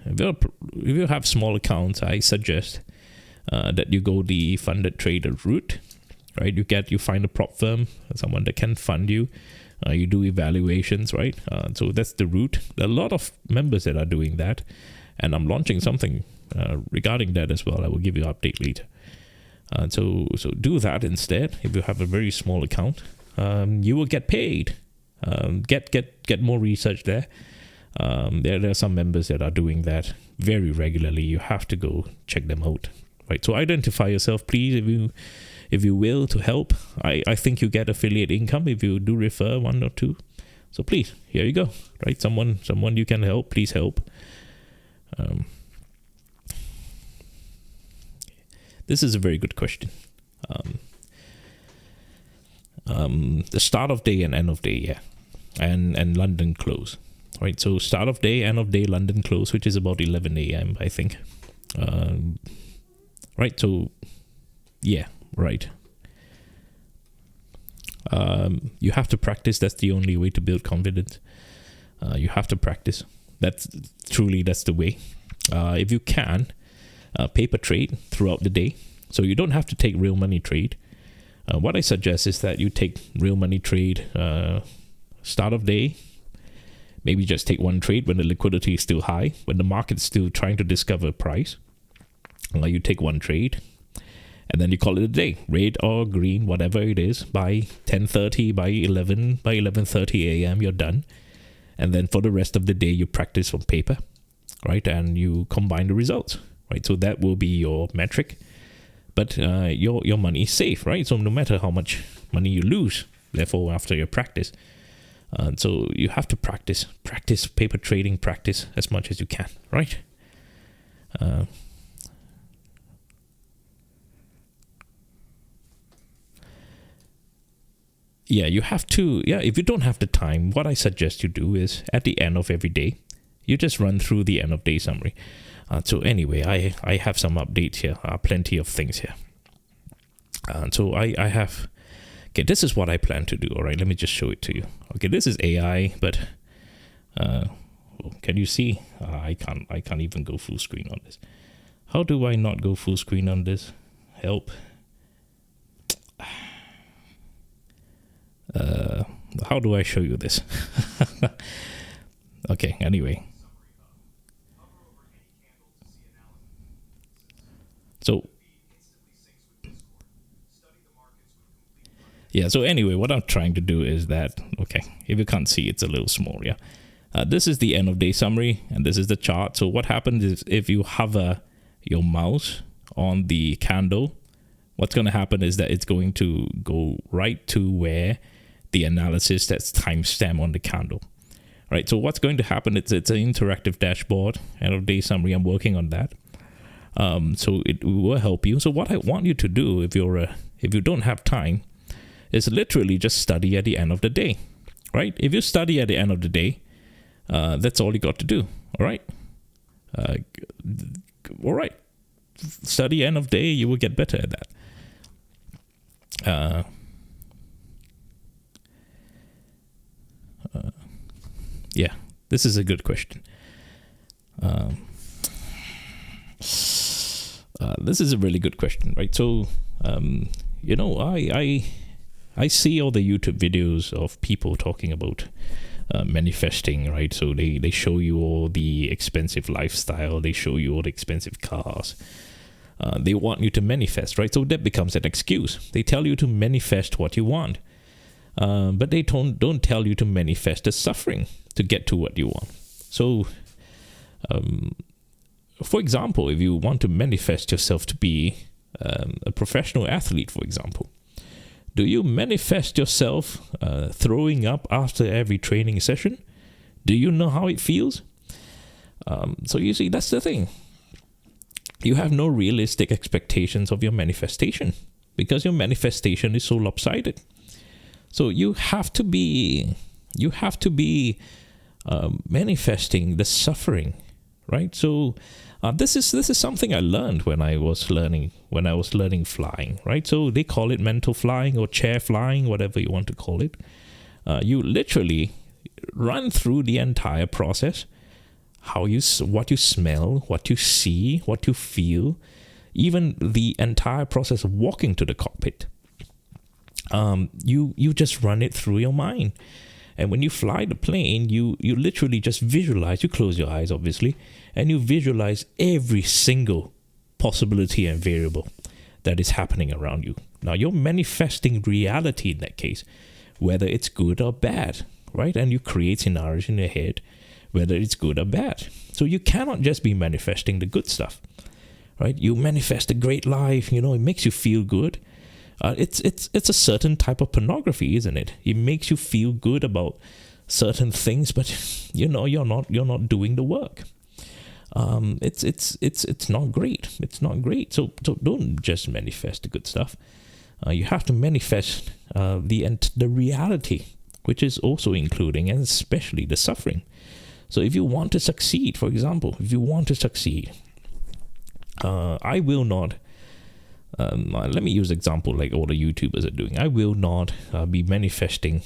If you have small accounts, I suggest that you go the funded trader route, right? You find a prop firm, someone that can fund you. You do evaluations, right? So that's the route. There are a lot of members that are doing that, and I'm launching something regarding that as well. I will give you an update later. So do that instead. If you have a very small account, you will get paid. Get more research there. There are some members that are doing that very regularly. You have to go check them out, right? So identify yourself, please, if you will, to help. I think you get affiliate income if you do refer one or two. So please, here you go, right? Someone you can help, please help. This is a very good question. The start of day and end of day, yeah, and London close, right? So start of day, end of day, London close, which is about 11 a.m. I think, right? So yeah, right. You have to practice. That's the only way to build confidence. You have to practice. That's the way. If you can, paper trade throughout the day, so you don't have to take real money trade. What I suggest is that you take real money trade start of day. Maybe just take one trade when the liquidity is still high, when the market's still trying to discover price. You take one trade, and then you call it a day, red or green, whatever it is. By 10:30, by 11:30 a.m., you're done. And then for the rest of the day, you practice on paper, right? And you combine the results, right? So that will be your metric. But your money is safe, right? So no matter how much money you lose, therefore, after your practice. So you have to practice paper trading, practice as much as you can, right? yeah, you have to, yeah, if you don't have the time, what I suggest you do is at the end of every day, you just run through the end of day summary. So anyway, I have some updates here, plenty of things here. So I have, okay, this is what I plan to do. All right, let me just show it to you. Okay, this is AI, but can you see? I can't even go full screen on this. How do I not go full screen on this? Help. How do I show you this? Okay, anyway. So yeah, so anyway, what I'm trying to do is that, okay, if you can't see, it's a little small, yeah. This is the end of day summary, and this is the chart. So what happens is if you hover your mouse on the candle, what's going to happen is that it's going to go right to where the analysis that's timestamp on the candle. Right, so what's going to happen, it's an interactive dashboard, end of day summary. I'm working on that. So it will help you. So what I want you to do, if you don't have time, is literally just study at the end of the day, right? If you study at the end of the day, that's all you got to do. All right. All right. Study end of day, you will get better at that. Yeah, this is a good question. This is a really good question, right? So, you know, I see all the YouTube videos of people talking about manifesting, right? So they show you all the expensive lifestyle, they show you all the expensive cars. They want you to manifest, right? So that becomes an excuse. They tell you to manifest what you want, but they don't tell you to manifest the suffering to get to what you want. So, for example, if you want to manifest yourself to be a professional athlete, for example, do you manifest yourself throwing up after every training session? Do you know how it feels? So you see, that's the thing. You have no realistic expectations of your manifestation because your manifestation is so lopsided. So you have to be manifesting the suffering, right? So this is something I learned when I was learning flying, right? So they call it mental flying or chair flying, whatever you want to call it. You literally run through the entire process, what you smell, what you see, what you feel, even the entire process of walking to the cockpit. You just run it through your mind. And when you fly the plane, you literally just visualize, you close your eyes, obviously, and you visualize every single possibility and variable that is happening around you. Now, you're manifesting reality in that case, whether it's good or bad, right? And you create scenarios in your head, whether it's good or bad. So you cannot just be manifesting the good stuff, right? You manifest a great life, it makes you feel good. It's a certain type of pornography, isn't it? It makes you feel good about certain things, but you're not doing the work. It's not great. It's not great. So don't just manifest the good stuff. You have to manifest the reality, which is also including and especially the suffering. So if you want to succeed, for example, I will not. Let me use an example like all the YouTubers are doing. I will not be manifesting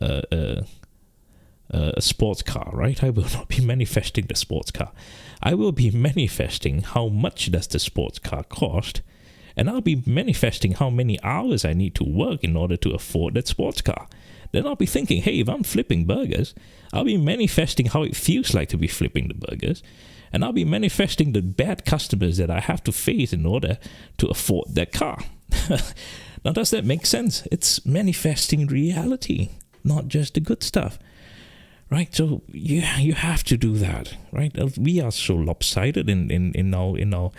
a sports car, right? I will not be manifesting the sports car. I will be manifesting how much does the sports car cost, and I'll be manifesting how many hours I need to work in order to afford that sports car. Then I'll be thinking, hey, if I'm flipping burgers, I'll be manifesting how it feels like to be flipping the burgers. And I'll be manifesting the bad customers that I have to face in order to afford that car. Now, does that make sense? It's manifesting reality, not just the good stuff, right? So you have to do that, right? We are so lopsided in our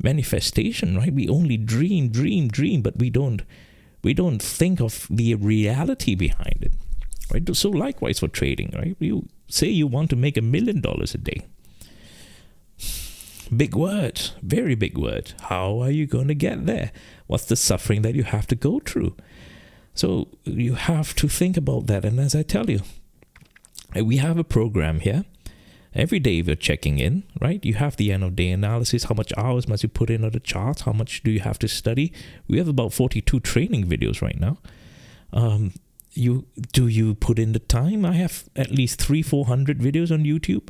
manifestation, right? We only dream, but we don't think of the reality behind it, right? So likewise for trading, right? You say you want to make $1 million a day. Big words, very big words. How are you going to get there? What's the suffering that you have to go through? So you have to think about that. And as I tell you, we have a program here. Every day we're checking in, right? You have the end of day analysis. How much hours must you put in on the charts? How much do you have to study? We have about 42 training videos right now. Do you put in the time? I have at least 300-400 videos on YouTube.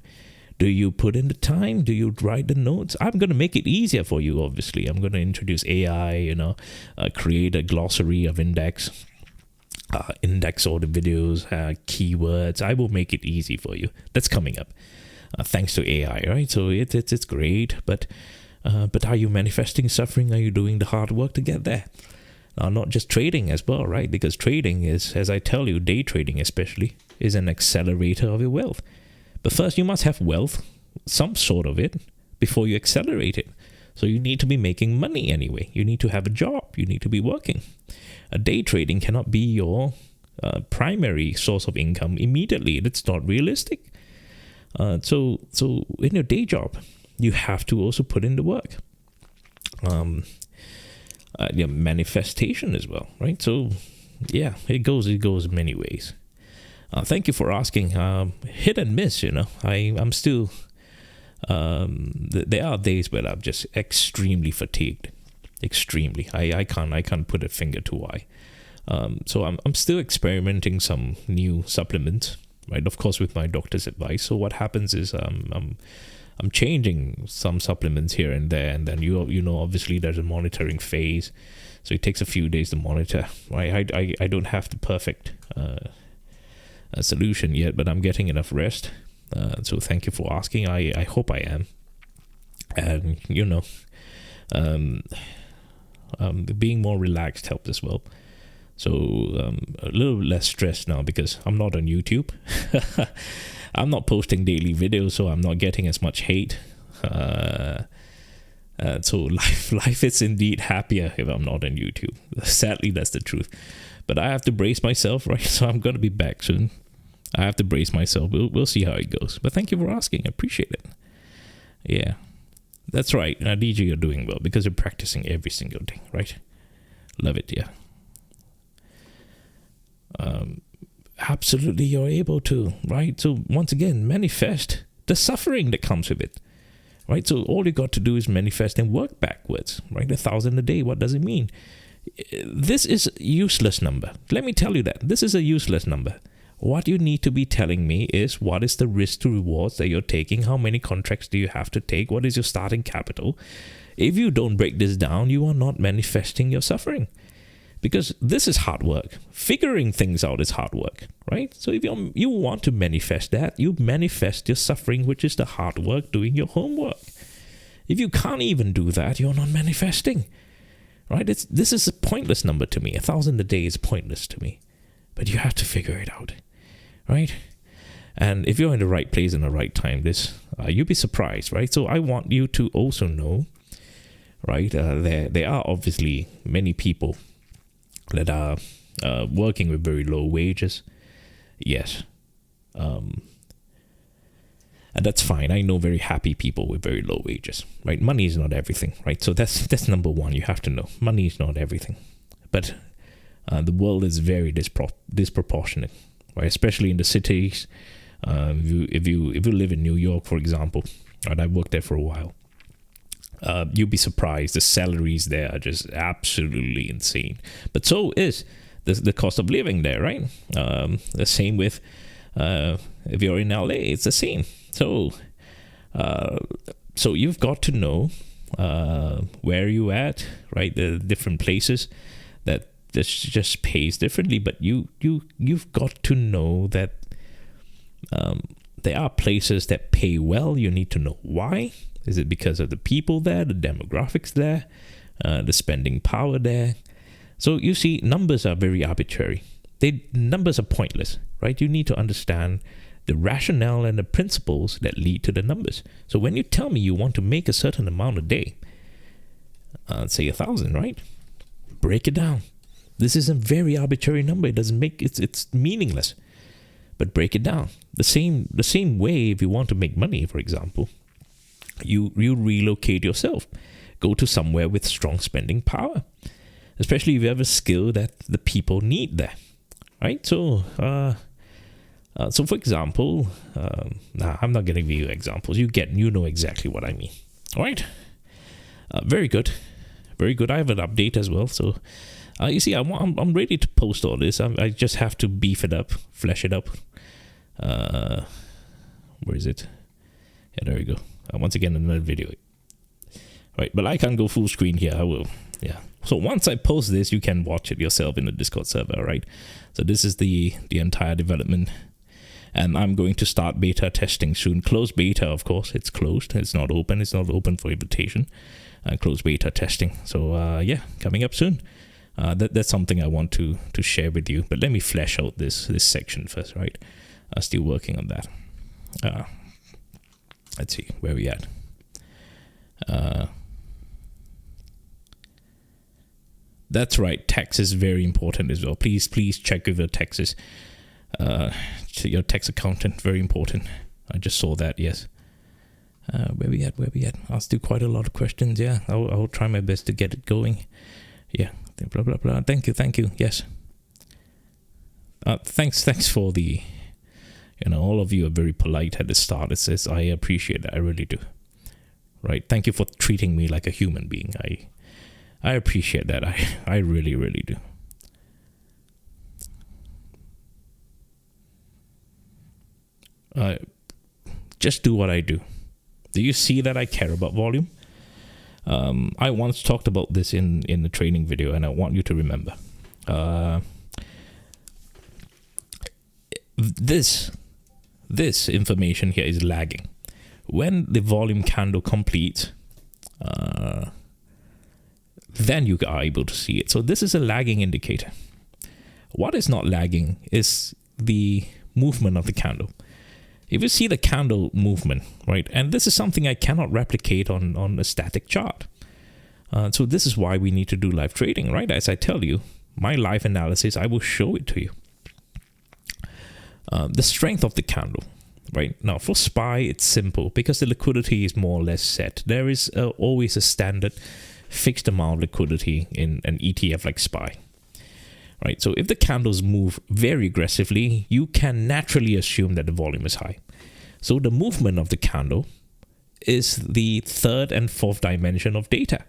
Do you put in the time? Do you write the notes? I'm going to make it easier for you, obviously. I'm going to introduce AI, create a glossary of index all the videos, keywords. I will make it easy for you. That's coming up, thanks to AI, right? So it's great, but are you manifesting suffering? Are you doing the hard work to get there? Not just trading as well, right? Because trading is, as I tell you, day trading especially, is an accelerator of your wealth. But first, you must have wealth, some sort of it, before you accelerate it. So you need to be making money anyway. You need to have a job. You need to be working. A day trading cannot be your primary source of income immediately. That's not realistic. So in your day job, you have to also put in the work. Your manifestation as well, right? So yeah, it goes many ways. Thank you for asking. Hit and miss, I'm still there are days where I'm just extremely fatigued. Extremely. I can't put a finger to why. So I'm still experimenting some new supplements, right? Of course, with my doctor's advice. So what happens is I'm changing some supplements here and there, and then obviously there's a monitoring phase, so it takes a few days to monitor. Right? I don't have the perfect solution yet, but I'm getting enough rest. So thank you for asking. I hope I am, and being more relaxed helps as well. So a little less stressed now because I'm not on YouTube. I'm not posting daily videos, so I'm not getting as much hate. So life is indeed happier if I'm not on YouTube. Sadly, that's the truth. But I have to brace myself, right? So I'm going to be back soon. I have to brace myself. We'll see how it goes. But thank you for asking. I appreciate it. Yeah, that's right. DJ, you're doing well because you're practicing every single day, right? Love it, yeah. Absolutely, you're able to, right? So once again, manifest the suffering that comes with it, right? So all you got to do is manifest and work backwards, right? 1,000 a day. What does it mean? This is a useless number. Let me tell you that. This is a useless number. What you need to be telling me is what is the risk to rewards that you're taking? How many contracts do you have to take? What is your starting capital? If you don't break this down, you are not manifesting your suffering. Because this is hard work. Figuring things out is hard work, right? So if you want to manifest that, you manifest your suffering, which is the hard work doing your homework. If you can't even do that, you're not manifesting, right? This is a pointless number to me. 1,000 a day is pointless to me. But you have to figure it out, right? And if you're in the right place in the right time, you'll be surprised, right? So I want you to also know, right? There are obviously many people that are working with very low wages. Yes. And that's fine. I know very happy people with very low wages, right? Money is not everything, right? So that's number one. You have to know money is not everything. But the world is very disproportionate, right? Especially in the cities. If you live in New York, for example, and I worked there for a while, you'll be surprised. The salaries there are just absolutely insane. But so is the cost of living there, right? The same with if you're in LA, it's the same. So you've got to know where you at, right? The different places that this just pays differently. But you've got to know that there are places that pay well. You need to know why. Is it because of the people there, the demographics there, the spending power there? So you see, numbers are very arbitrary. Numbers are pointless, right? You need to understand the rationale and the principles that lead to the numbers. So when you tell me you want to make a certain amount a day, say 1,000, right? Break it down. This is a very arbitrary number. It doesn't make it's meaningless. But break it down. The same way, if you want to make money, for example, you relocate yourself. Go to somewhere with strong spending power. especially if you have a skill that the people need there, right? So for example, I'm not going to give you examples. You know exactly what I mean. All right. Very good. Very good. I have an update as well. So you see, I'm ready to post all this. I just have to beef it up, flesh it up. Where is it? Yeah, there we go. Once again, another video. Right, but I can't go full screen here. I will. Yeah. So once I post this, you can watch it yourself in the Discord server, right? So this is the entire development. And I'm going to start beta testing soon. Closed beta, of course. It's closed. It's not open. It's not open for invitation. Closed beta testing. So yeah, coming up soon. That's something I want to share with you. But let me flesh out this section first, right? Still working on that. Let's see where we at. That's right. Tax is very important as well. Please check with your taxes. Your tax accountant, very important. I just saw that. Yes. Where we at? Asked you quite a lot of questions. Yeah, I'll try my best to get it going. Yeah. Blah blah blah. Thank you. Yes. Thanks for the. All of you are very polite at the start. It says I appreciate that. I really do. Right. Thank you for treating me like a human being. I appreciate that. I really, really do. Just do what I do. Do you see that I care about volume? I once talked about this in the training video, and I want you to remember. This information here is lagging. When the volume candle completes, then you are able to see it. So this is a lagging indicator. What is not lagging is the movement of the candle. If you see the candle movement, right, and this is something I cannot replicate on a static chart. So this is why we need to do live trading, right? As I tell you, my live analysis, I will show it to you. The strength of the candle, right? Now for SPY, it's simple because the liquidity is more or less set. There is always a standard fixed amount of liquidity in an ETF like SPY. Right, so if the candles move very aggressively, you can naturally assume that the volume is high. So the movement of the candle is the third and fourth dimension of data.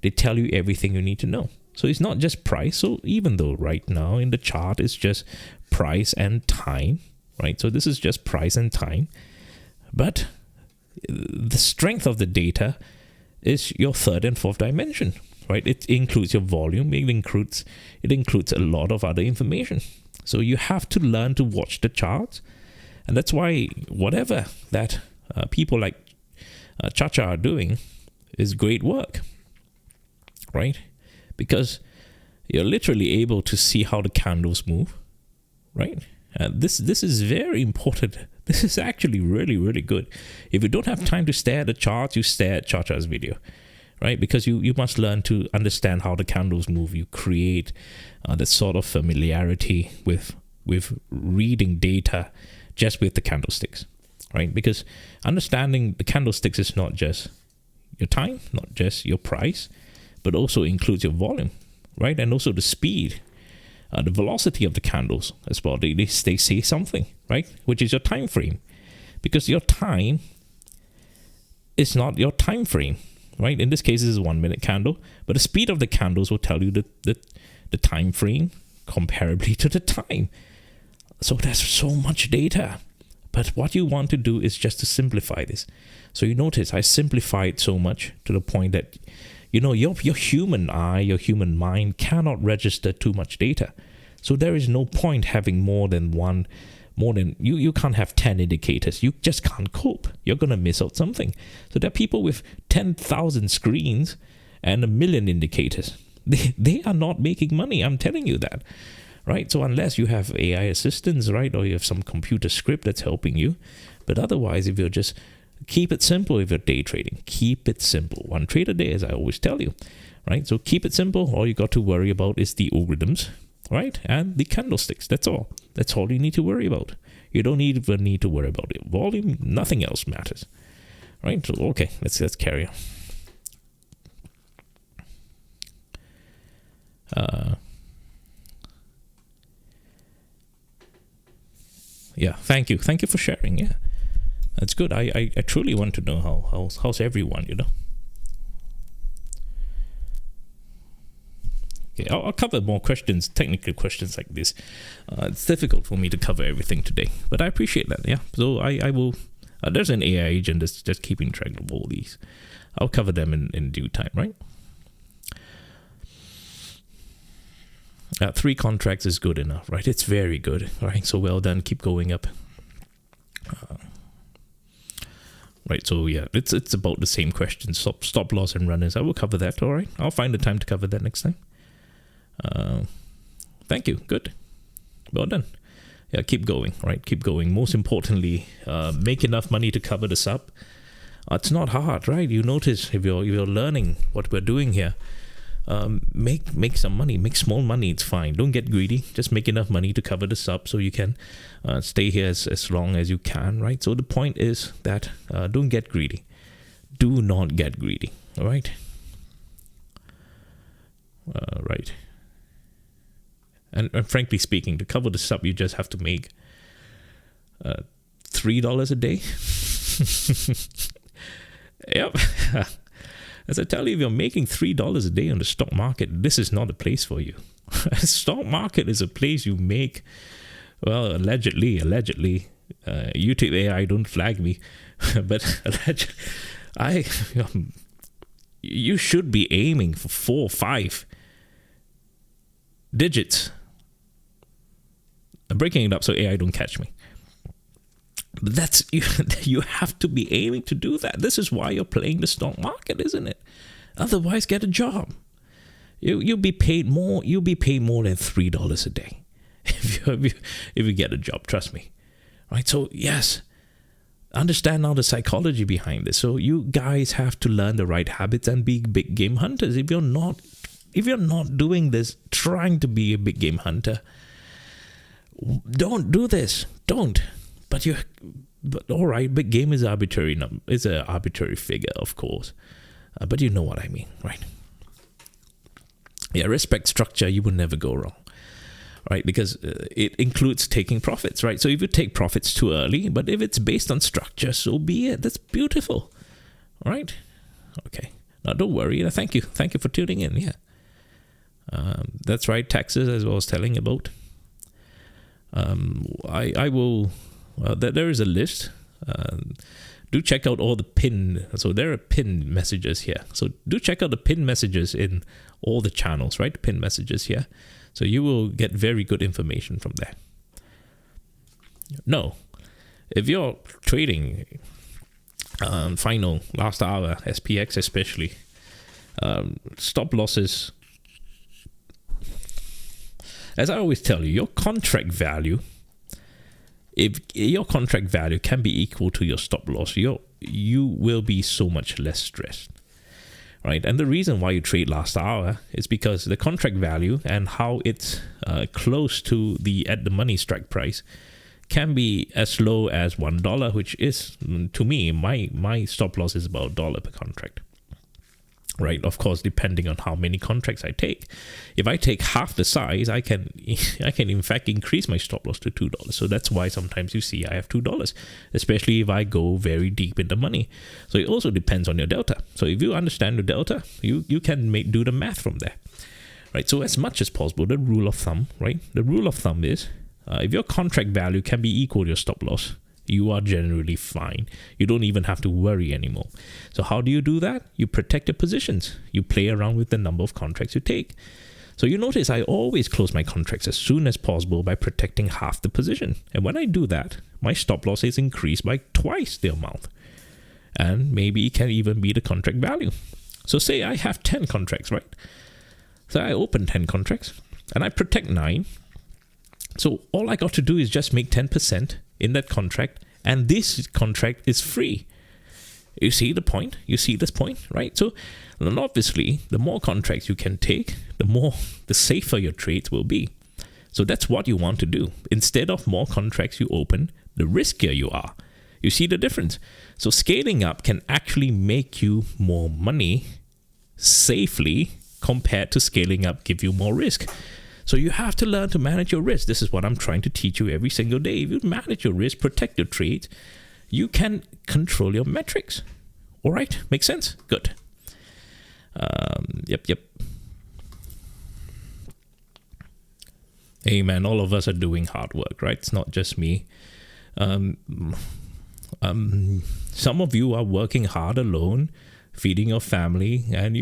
They tell you everything you need to know. So it's not just price. So even though right now in the chart it's just price and time, right? So this is just price and time. But the strength of the data is your third and fourth dimension. Right, it includes your volume. It includes a lot of other information. So you have to learn to watch the charts, and that's why whatever that people like Chacha are doing is great work. Right, because you're literally able to see how the candles move. Right, and this is very important. This is actually really, really good. If you don't have time to stare at the charts, you stare at Chacha's video. Right, because you must learn to understand how the candles move. You create that sort of familiarity with reading data just with the candlesticks, right? Because understanding the candlesticks is not just your time, not just your price, but also includes your volume, right? And also the speed, the velocity of the candles as well. They say something, right? Which is your time frame, because your time is not your time frame. Right, in this case, this is a 1 minute candle, but the speed of the candles will tell you the time frame comparably to the time. So there's so much data, but what you want to do is just to simplify this. So you notice I simplified so much to the point that your human eye, your human mind cannot register too much data. So there is no point having more than you can't have 10 indicators. You just can't cope. You're going to miss out something. So there are people with 10,000 screens and 1 million indicators. They are not making money. I'm telling you that. Right? So unless you have AI assistants, right, or you have some computer script that's helping you. But otherwise, if you're just keep it simple if you're day trading. Keep it simple. One trade a day, as I always tell you. Right? So keep it simple. All you got to worry about is the algorithms. Right? And the candlesticks. That's all. That's all you need to worry about. You don't even need to worry about it. Volume, nothing else matters. Right? So, okay, let's carry on. Yeah, thank you for sharing. Yeah, that's good. I truly want to know how's everyone, Okay, I'll cover more questions, technical questions like this. It's difficult for me to cover everything today, but I appreciate that. Yeah, so I will. There's an AI agent that's just keeping track of all these. I'll cover them in due time, right? 3 contracts is good enough, right? It's very good, right? So well done. Keep going up. Right, so yeah, it's about the same question. Stop loss and runners. I will cover that. All right, I'll find the time to cover that next time. Thank you. Good. Well done. Yeah, keep going. Right, keep going. Most importantly, make enough money to cover the sub. It's not hard, right? You notice if you're learning what we're doing here. Make some money, make small money. It's fine. Don't get greedy. Just make enough money to cover the sub so you can stay here as long as you can, right? So the point is that don't get greedy. Do not get greedy. All right. Right. And frankly speaking, to cover the sub, you just have to make $3 a day. Yep. As I tell you, if you're making $3 a day on the stock market, this is not a place for you. Stock market is a place you make, well, allegedly, YouTube AI, don't flag me, but you should be aiming for 4 or 5 digits. I'm breaking it up so AI don't catch me. But that's you have to be aiming to do that. This is why you're playing the stock market, isn't it? Otherwise, get a job. You'll be paid more. You'll be paid more than $3 a day if you get a job. Trust me. Right. So yes, understand now the psychology behind this. So you guys have to learn the right habits and be big game hunters. If you're not doing this, trying to be a big game hunter, don't do this. Don't. But all right, big game is arbitrary. It's an arbitrary figure, of course. But you know what I mean, right? Yeah, respect structure. You will never go wrong, right? Because it includes taking profits, right? So if you take profits too early, but if it's based on structure, so be it. That's beautiful, all right? Okay. Now don't worry. Thank you for tuning in. Yeah, that's right. Taxes, as I was telling about. I will. There is a list. Do check out all the pin. So there are pin messages here. So do check out the pin messages in all the channels, right? Pin messages here. So you will get very good information from there. No, if you're trading final, last hour, SPX especially, stop losses. As I always tell you, your contract value. If your contract value can be equal to your stop loss, you will be so much less stressed, right? And the reason why you trade last hour is because the contract value and how it's close to the at the money strike price can be as low as $1, which is, to me, my stop loss is about $1 per contract. Right, of course, depending on how many contracts I take. If I take half the size, I can in fact increase my stop loss to $2. So that's why sometimes you see I have $2, especially if I go very deep in the money. So it also depends on your delta. So if you understand the delta, you can do the math from there. Right. So as much as possible, the rule of thumb, right? The rule of thumb is if your contract value can be equal to your stop loss, you are generally fine. You don't even have to worry anymore. So how do you do that? You protect your positions. You play around with the number of contracts you take. So you notice I always close my contracts as soon as possible by protecting half the position. And when I do that, my stop loss is increased by twice the amount. And maybe it can even be the contract value. So say I have 10 contracts, right? So I open 10 contracts and I protect 9. So all I got to do is just make 10% in that contract, and this contract is free. You see the point? You see this point, right? So, and obviously, the more contracts you can take, the safer your trades will be. So that's what you want to do. Instead of more contracts you open, the riskier you are. You see the difference? So scaling up can actually make you more money safely compared to scaling up give you more risk. So you have to learn to manage your risk. This is what I'm trying to teach you every single day. If you manage your risk, protect your trades, you can control your metrics. All right? Make sense? Good. Yep. Hey man, all of us are doing hard work, right? It's not just me. Some of you are working hard alone, feeding your family, and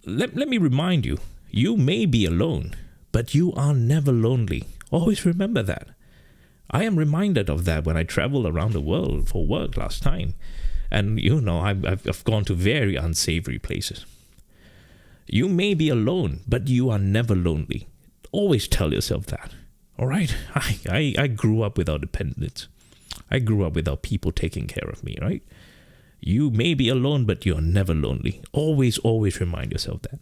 let me remind you, you may be alone, but you are never lonely. Always remember that. I am reminded of that when I traveled around the world for work last time. And I've gone to very unsavory places. You may be alone, but you are never lonely. Always tell yourself that. All right? I grew up without dependents. I grew up without people taking care of me, right? You may be alone, but you're never lonely. Always remind yourself that.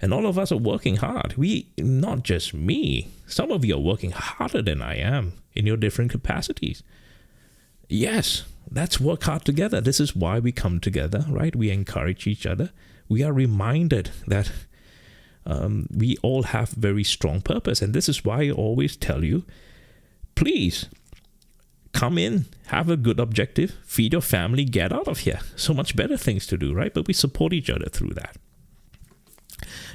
And all of us are working hard. Not just me. Some of you are working harder than I am in your different capacities. Yes, let's work hard together. This is why we come together, right? We encourage each other. We are reminded that we all have very strong purpose. And this is why I always tell you, please come in, have a good objective, feed your family, get out of here. So much better things to do, right? But we support each other through that.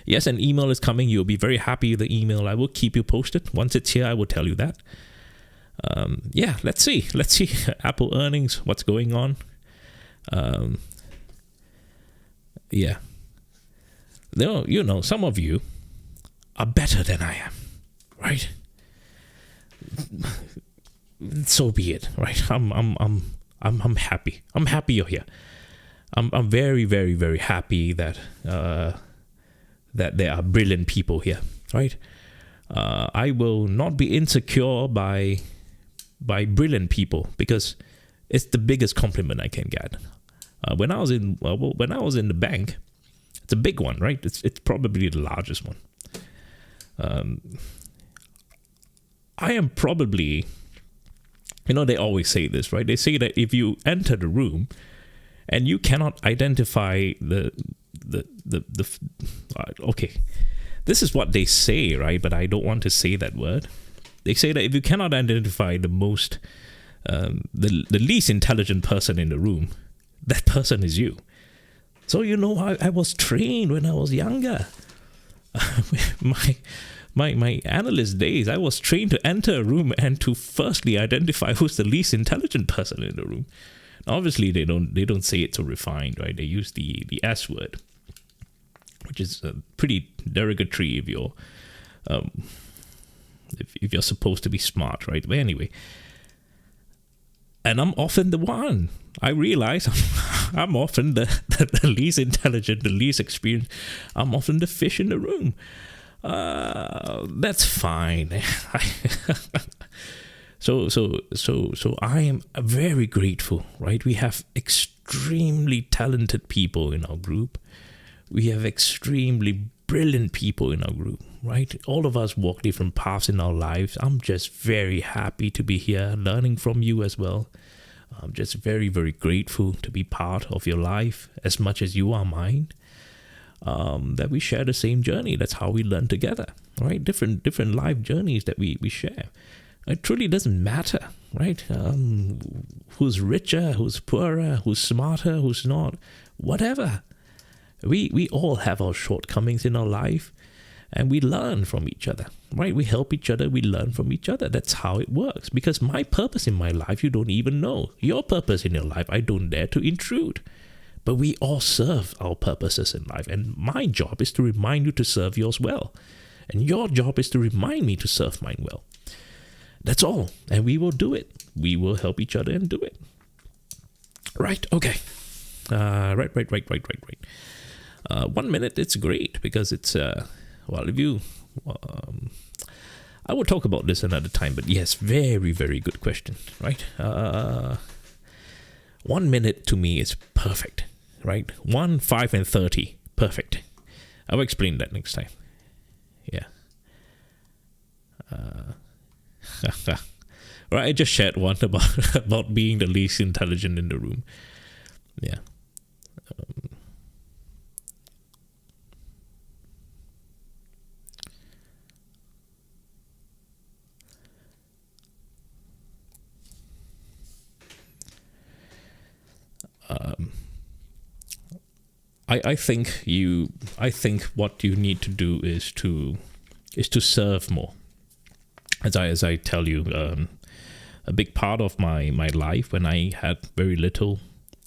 Yes, an email is coming. You'll be very happy with the email. I will keep you posted. Once it's here, I will tell you that. Let's see. Apple earnings, what's going on. Some of you are better than I am, right? So be it, right? I'm happy. I'm happy you're here. I'm very, very, very happy that there are brilliant people here, right? I will not be insecure by brilliant people, because it's the biggest compliment I can get. When I was in the bank, it's a big one, right? It's probably the largest one. I am probably, they always say this, right? They say that if you enter the room and you cannot identify okay, this is what they say, right? But I don't want to say that word. They say that if you cannot identify the least intelligent person in the room, that person is you. So I was trained when I was younger. My analyst days, I was trained to enter a room and to firstly identify who's the least intelligent person in the room. Obviously, they don't say it so refined, right? They use the S word, which is pretty derogatory if you're supposed to be smart, right? But anyway, and I'm often the one. I realize I'm often the least intelligent, the least experienced. I'm often the fish in the room. That's fine. So I am very grateful, right? We have extremely talented people in our group. We have extremely brilliant people in our group, right? All of us walk different paths in our lives. I'm just very happy to be here, learning from you as well. I'm just very, very grateful to be part of your life as much as you are mine. That we share the same journey. That's how we learn together, right? Different life journeys that we share. It truly doesn't matter, right? Who's richer, who's poorer, who's smarter, who's not, whatever. We all have our shortcomings in our life, and we learn from each other, right? We help each other, we learn from each other. That's how it works. Because my purpose in my life, you don't even know. Your purpose in your life, I don't dare to intrude. But we all serve our purposes in life. And my job is to remind you to serve yours well. And your job is to remind me to serve mine well. That's all. And we will do it. We will help each other and do it. Right. Okay. Right. 1 minute, it's great because it's, if you, I will talk about this another time, but yes, very, very good question, right? 1 minute to me is perfect, right? 1, 5, and 30, perfect. I will explain that next time. Yeah. Right, I just shared one about being the least intelligent in the room. Yeah. I think what you need to do is to serve more. As I tell you, a big part of my life when I had very little,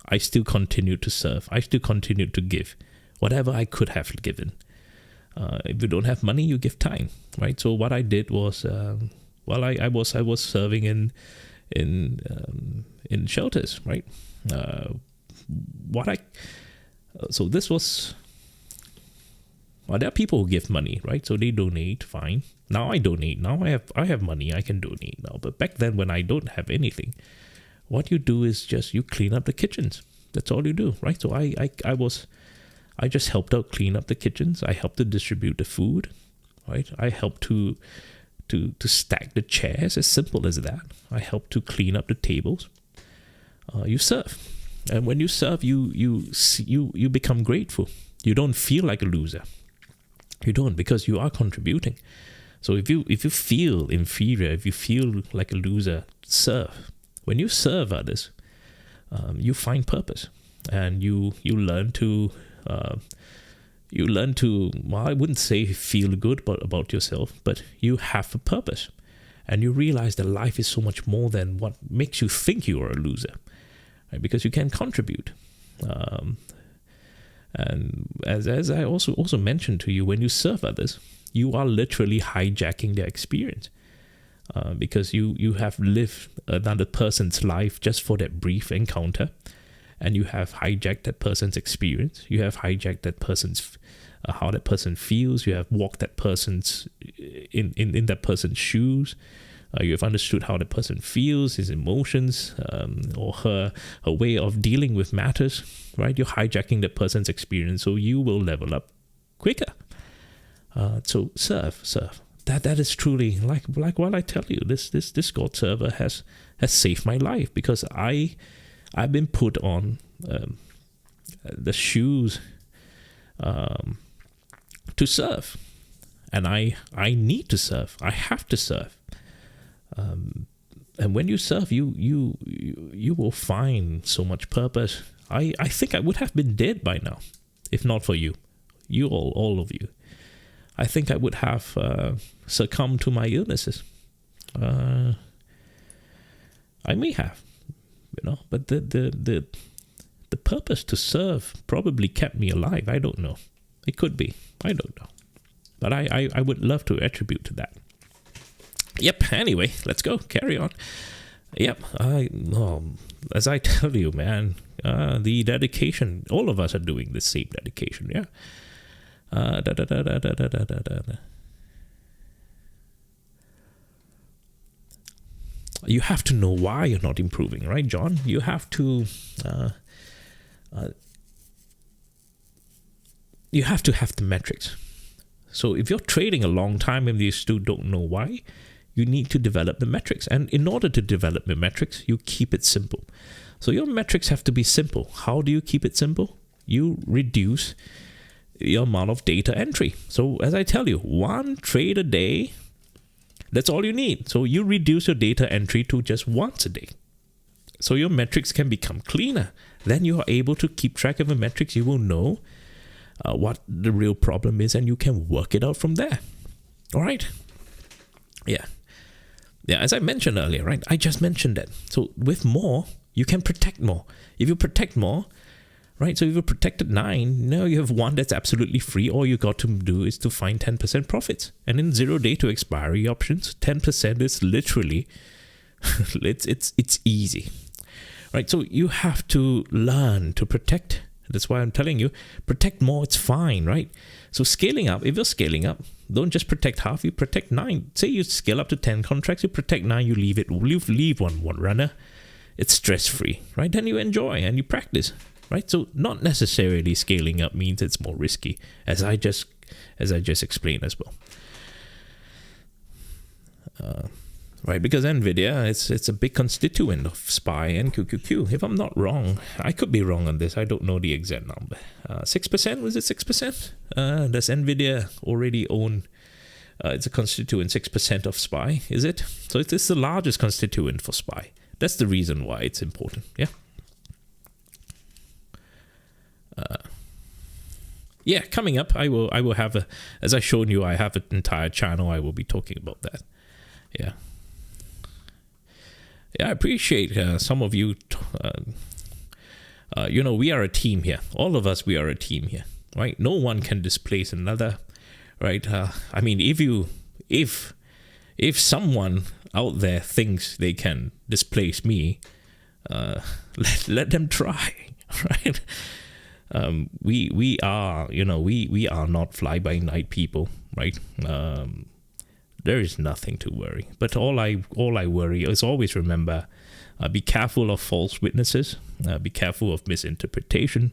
I still continued to serve. I still continued to give whatever I could have given. If you don't have money, you give time, right? So what I did was, I was serving in shelters, right? So this was. Well, there are people who give money, right? So they donate, fine. Now I donate. Now I have money. I can donate now. But back then, when I don't have anything, what you do is just you clean up the kitchens. That's all you do, right? So I just helped out clean up the kitchens. I helped to distribute the food, right? I helped to stack the chairs, as simple as that. I helped to clean up the tables. You serve, and when you serve, you become grateful. You don't feel like a loser. You don't, because you are contributing. So if you feel inferior, if you feel like a loser, serve. When you serve others, you find purpose, and you learn to well, I wouldn't say feel good about yourself, but you have a purpose, and you realize that life is so much more than what makes you think you are a loser, right? Because you can contribute. And as I also mentioned to you, when you serve others, you are literally hijacking their experience, because you have lived another person's life just for that brief encounter, and you have hijacked that person's experience. You have hijacked that person's how that person feels. You have walked that person's in that person's shoes. You have understood how the person feels, his emotions, or her way of dealing with matters, right? You're hijacking the person's experience, so you will level up quicker. So serve. That is truly like what I tell you. This Discord server has saved my life, because I've been put on the shoes to serve, and I need to serve. I have to serve. And when you serve, you will find so much purpose. I think I would have been dead by now if not for you all of you. I think I would have succumbed to my illnesses. I may have, but the purpose to serve probably kept me alive. I don't know. It could be. I don't know. But I would love to attribute to that. Yep, anyway, let's go. Carry on. Yep, as I tell you, man, the dedication, all of us are doing the same dedication, yeah. You have to know why you're not improving, right, John? You have to have the metrics. So if you're trading a long time and you still don't know why, you need to develop the metrics. And in order to develop the metrics, you keep it simple. So your metrics have to be simple. How do you keep it simple? You reduce the amount of data entry. So as I tell you, one trade a day, that's all you need. So you reduce your data entry to just once a day. So your metrics can become cleaner. Then you are able to keep track of the metrics. You will know what the real problem is, and you can work it out from there. All right? Yeah, as I mentioned earlier, right? I just mentioned that. So with more, you can protect more. If you protect more, right? So if you protected 9, now you have 1 that's absolutely free. All you got to do is to find 10% profits. And in 0 day to expiry options, 10% is literally, it's easy, right? So you have to learn to protect. That's why I'm telling you, protect more, it's fine, right? So scaling up, if you're scaling up, don't just protect half, you protect 9. Say you scale up to 10 contracts, you protect 9, you leave one runner. It's stress-free, right? Then you enjoy and you practice, right? So not necessarily scaling up means it's more risky, as I just explained as well. Right, because NVIDIA, it's a big constituent of SPY and QQQ. If I'm not wrong, I could be wrong on this. I don't know the exact number. 6%, was it 6%? Does NVIDIA already own, it's a constituent 6% of SPY, is it? So it's the largest constituent for SPY. That's the reason why it's important, yeah? yeah, coming up, I will have as I shown you, I have an entire channel. I will be talking about that. Yeah. Yeah, I appreciate some of you. We are a team here. All of us, we are a team here, right? No one can displace another, right? I mean, if someone out there thinks they can displace me, let them try, right? We are, we are not fly by night people, right? There is nothing to worry. But all I worry is always remember, be careful of false witnesses, be careful of misinterpretation,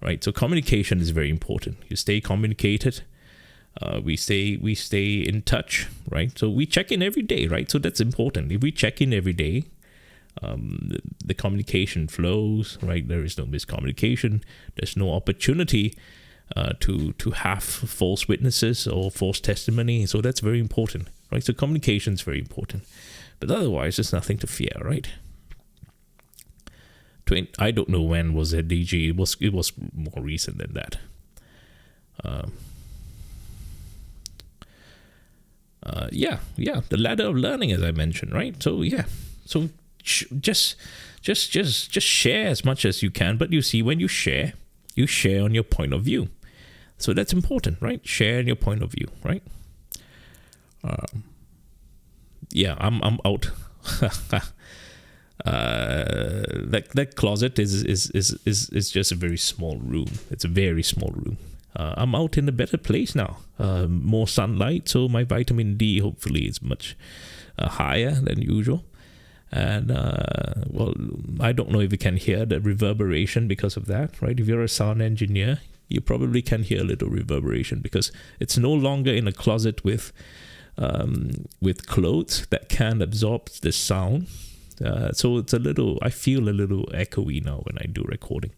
right? So communication is very important. You stay communicated. We stay in touch, right? So we check in every day, right? So that's important. If we check in every day, the communication flows, right? There is no miscommunication. There's no opportunity to have false witnesses or false testimony. So that's very important, right? So communication is very important. But otherwise, there's nothing to fear, right? I don't know when was it, DG. It was more recent than that. Yeah. The ladder of learning, as I mentioned, right? So yeah. So just share as much as you can. But you see, when you share on your point of view. So that's important, right? Share your point of view, right? Yeah, I'm out. That closet is just a very small room. It's a very small room. I'm out in a better place now. More sunlight, so my vitamin D hopefully is much higher than usual. And well, I don't know if you can hear the reverberation because of that, right? If you're a sound engineer, you probably can hear a little reverberation because it's no longer in a closet with clothes that can absorb the sound. So it's I feel a little echoey now when I do recording.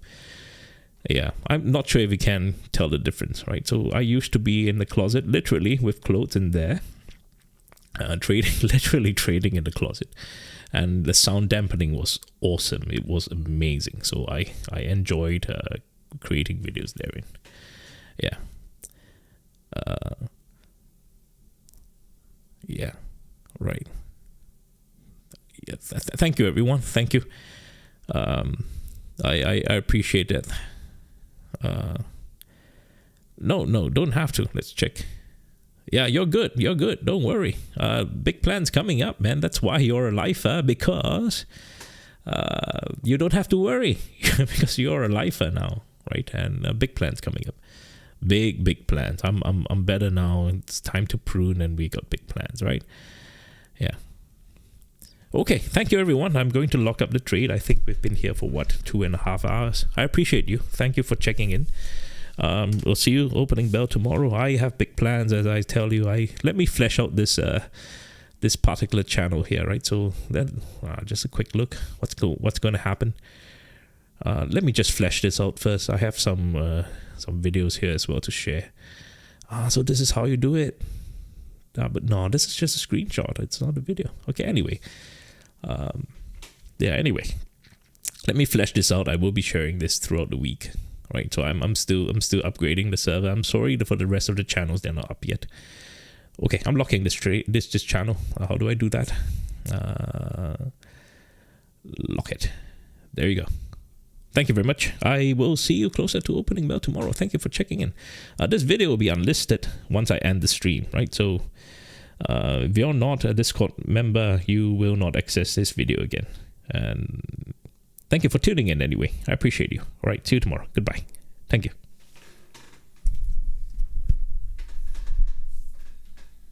Yeah, I'm not sure if you can tell the difference, right? So I used to be in the closet, literally, with clothes in there, literally trading in the closet. And the sound dampening was awesome. It was amazing. So I enjoyed creating videos therein. Yeah. Yeah, right. Yeah, thank you, everyone. Thank you. I appreciate that. No, don't have to. Let's check. Yeah, you're good. Don't worry. Big plans coming up, man. That's why you're a lifer, because you don't have to worry because you're a lifer now, right? And big plans coming up. Big plans. I'm better now. It's time to prune, and we got big plans, right? Yeah. Okay, thank you, everyone. I'm going to lock up the trade. I think we've been here for 2.5 hours. I appreciate you. Thank you for checking in. We'll see you opening bell tomorrow. I have big plans, as I tell you. Let me flesh out this particular channel here, right? So then, just a quick look. What's going to happen? Let me just flesh this out first. I have some videos here as well to share. So this is how you do it. But no, this is just a screenshot. It's not a video. Okay, anyway. Anyway. Let me flesh this out. I will be sharing this throughout the week. Right, so I'm still upgrading the server. I'm sorry for the rest of the channels, they're not up yet. Okay, I'm locking this channel. How do I do that? Lock it. There you go. Thank you very much. I will see you closer to opening bell tomorrow. Thank you for checking in. This video will be unlisted once I end the stream, right? So if you're not a Discord member, you will not access this video again. And thank you for tuning in anyway. I appreciate you. All right, see you tomorrow. Goodbye. Thank you.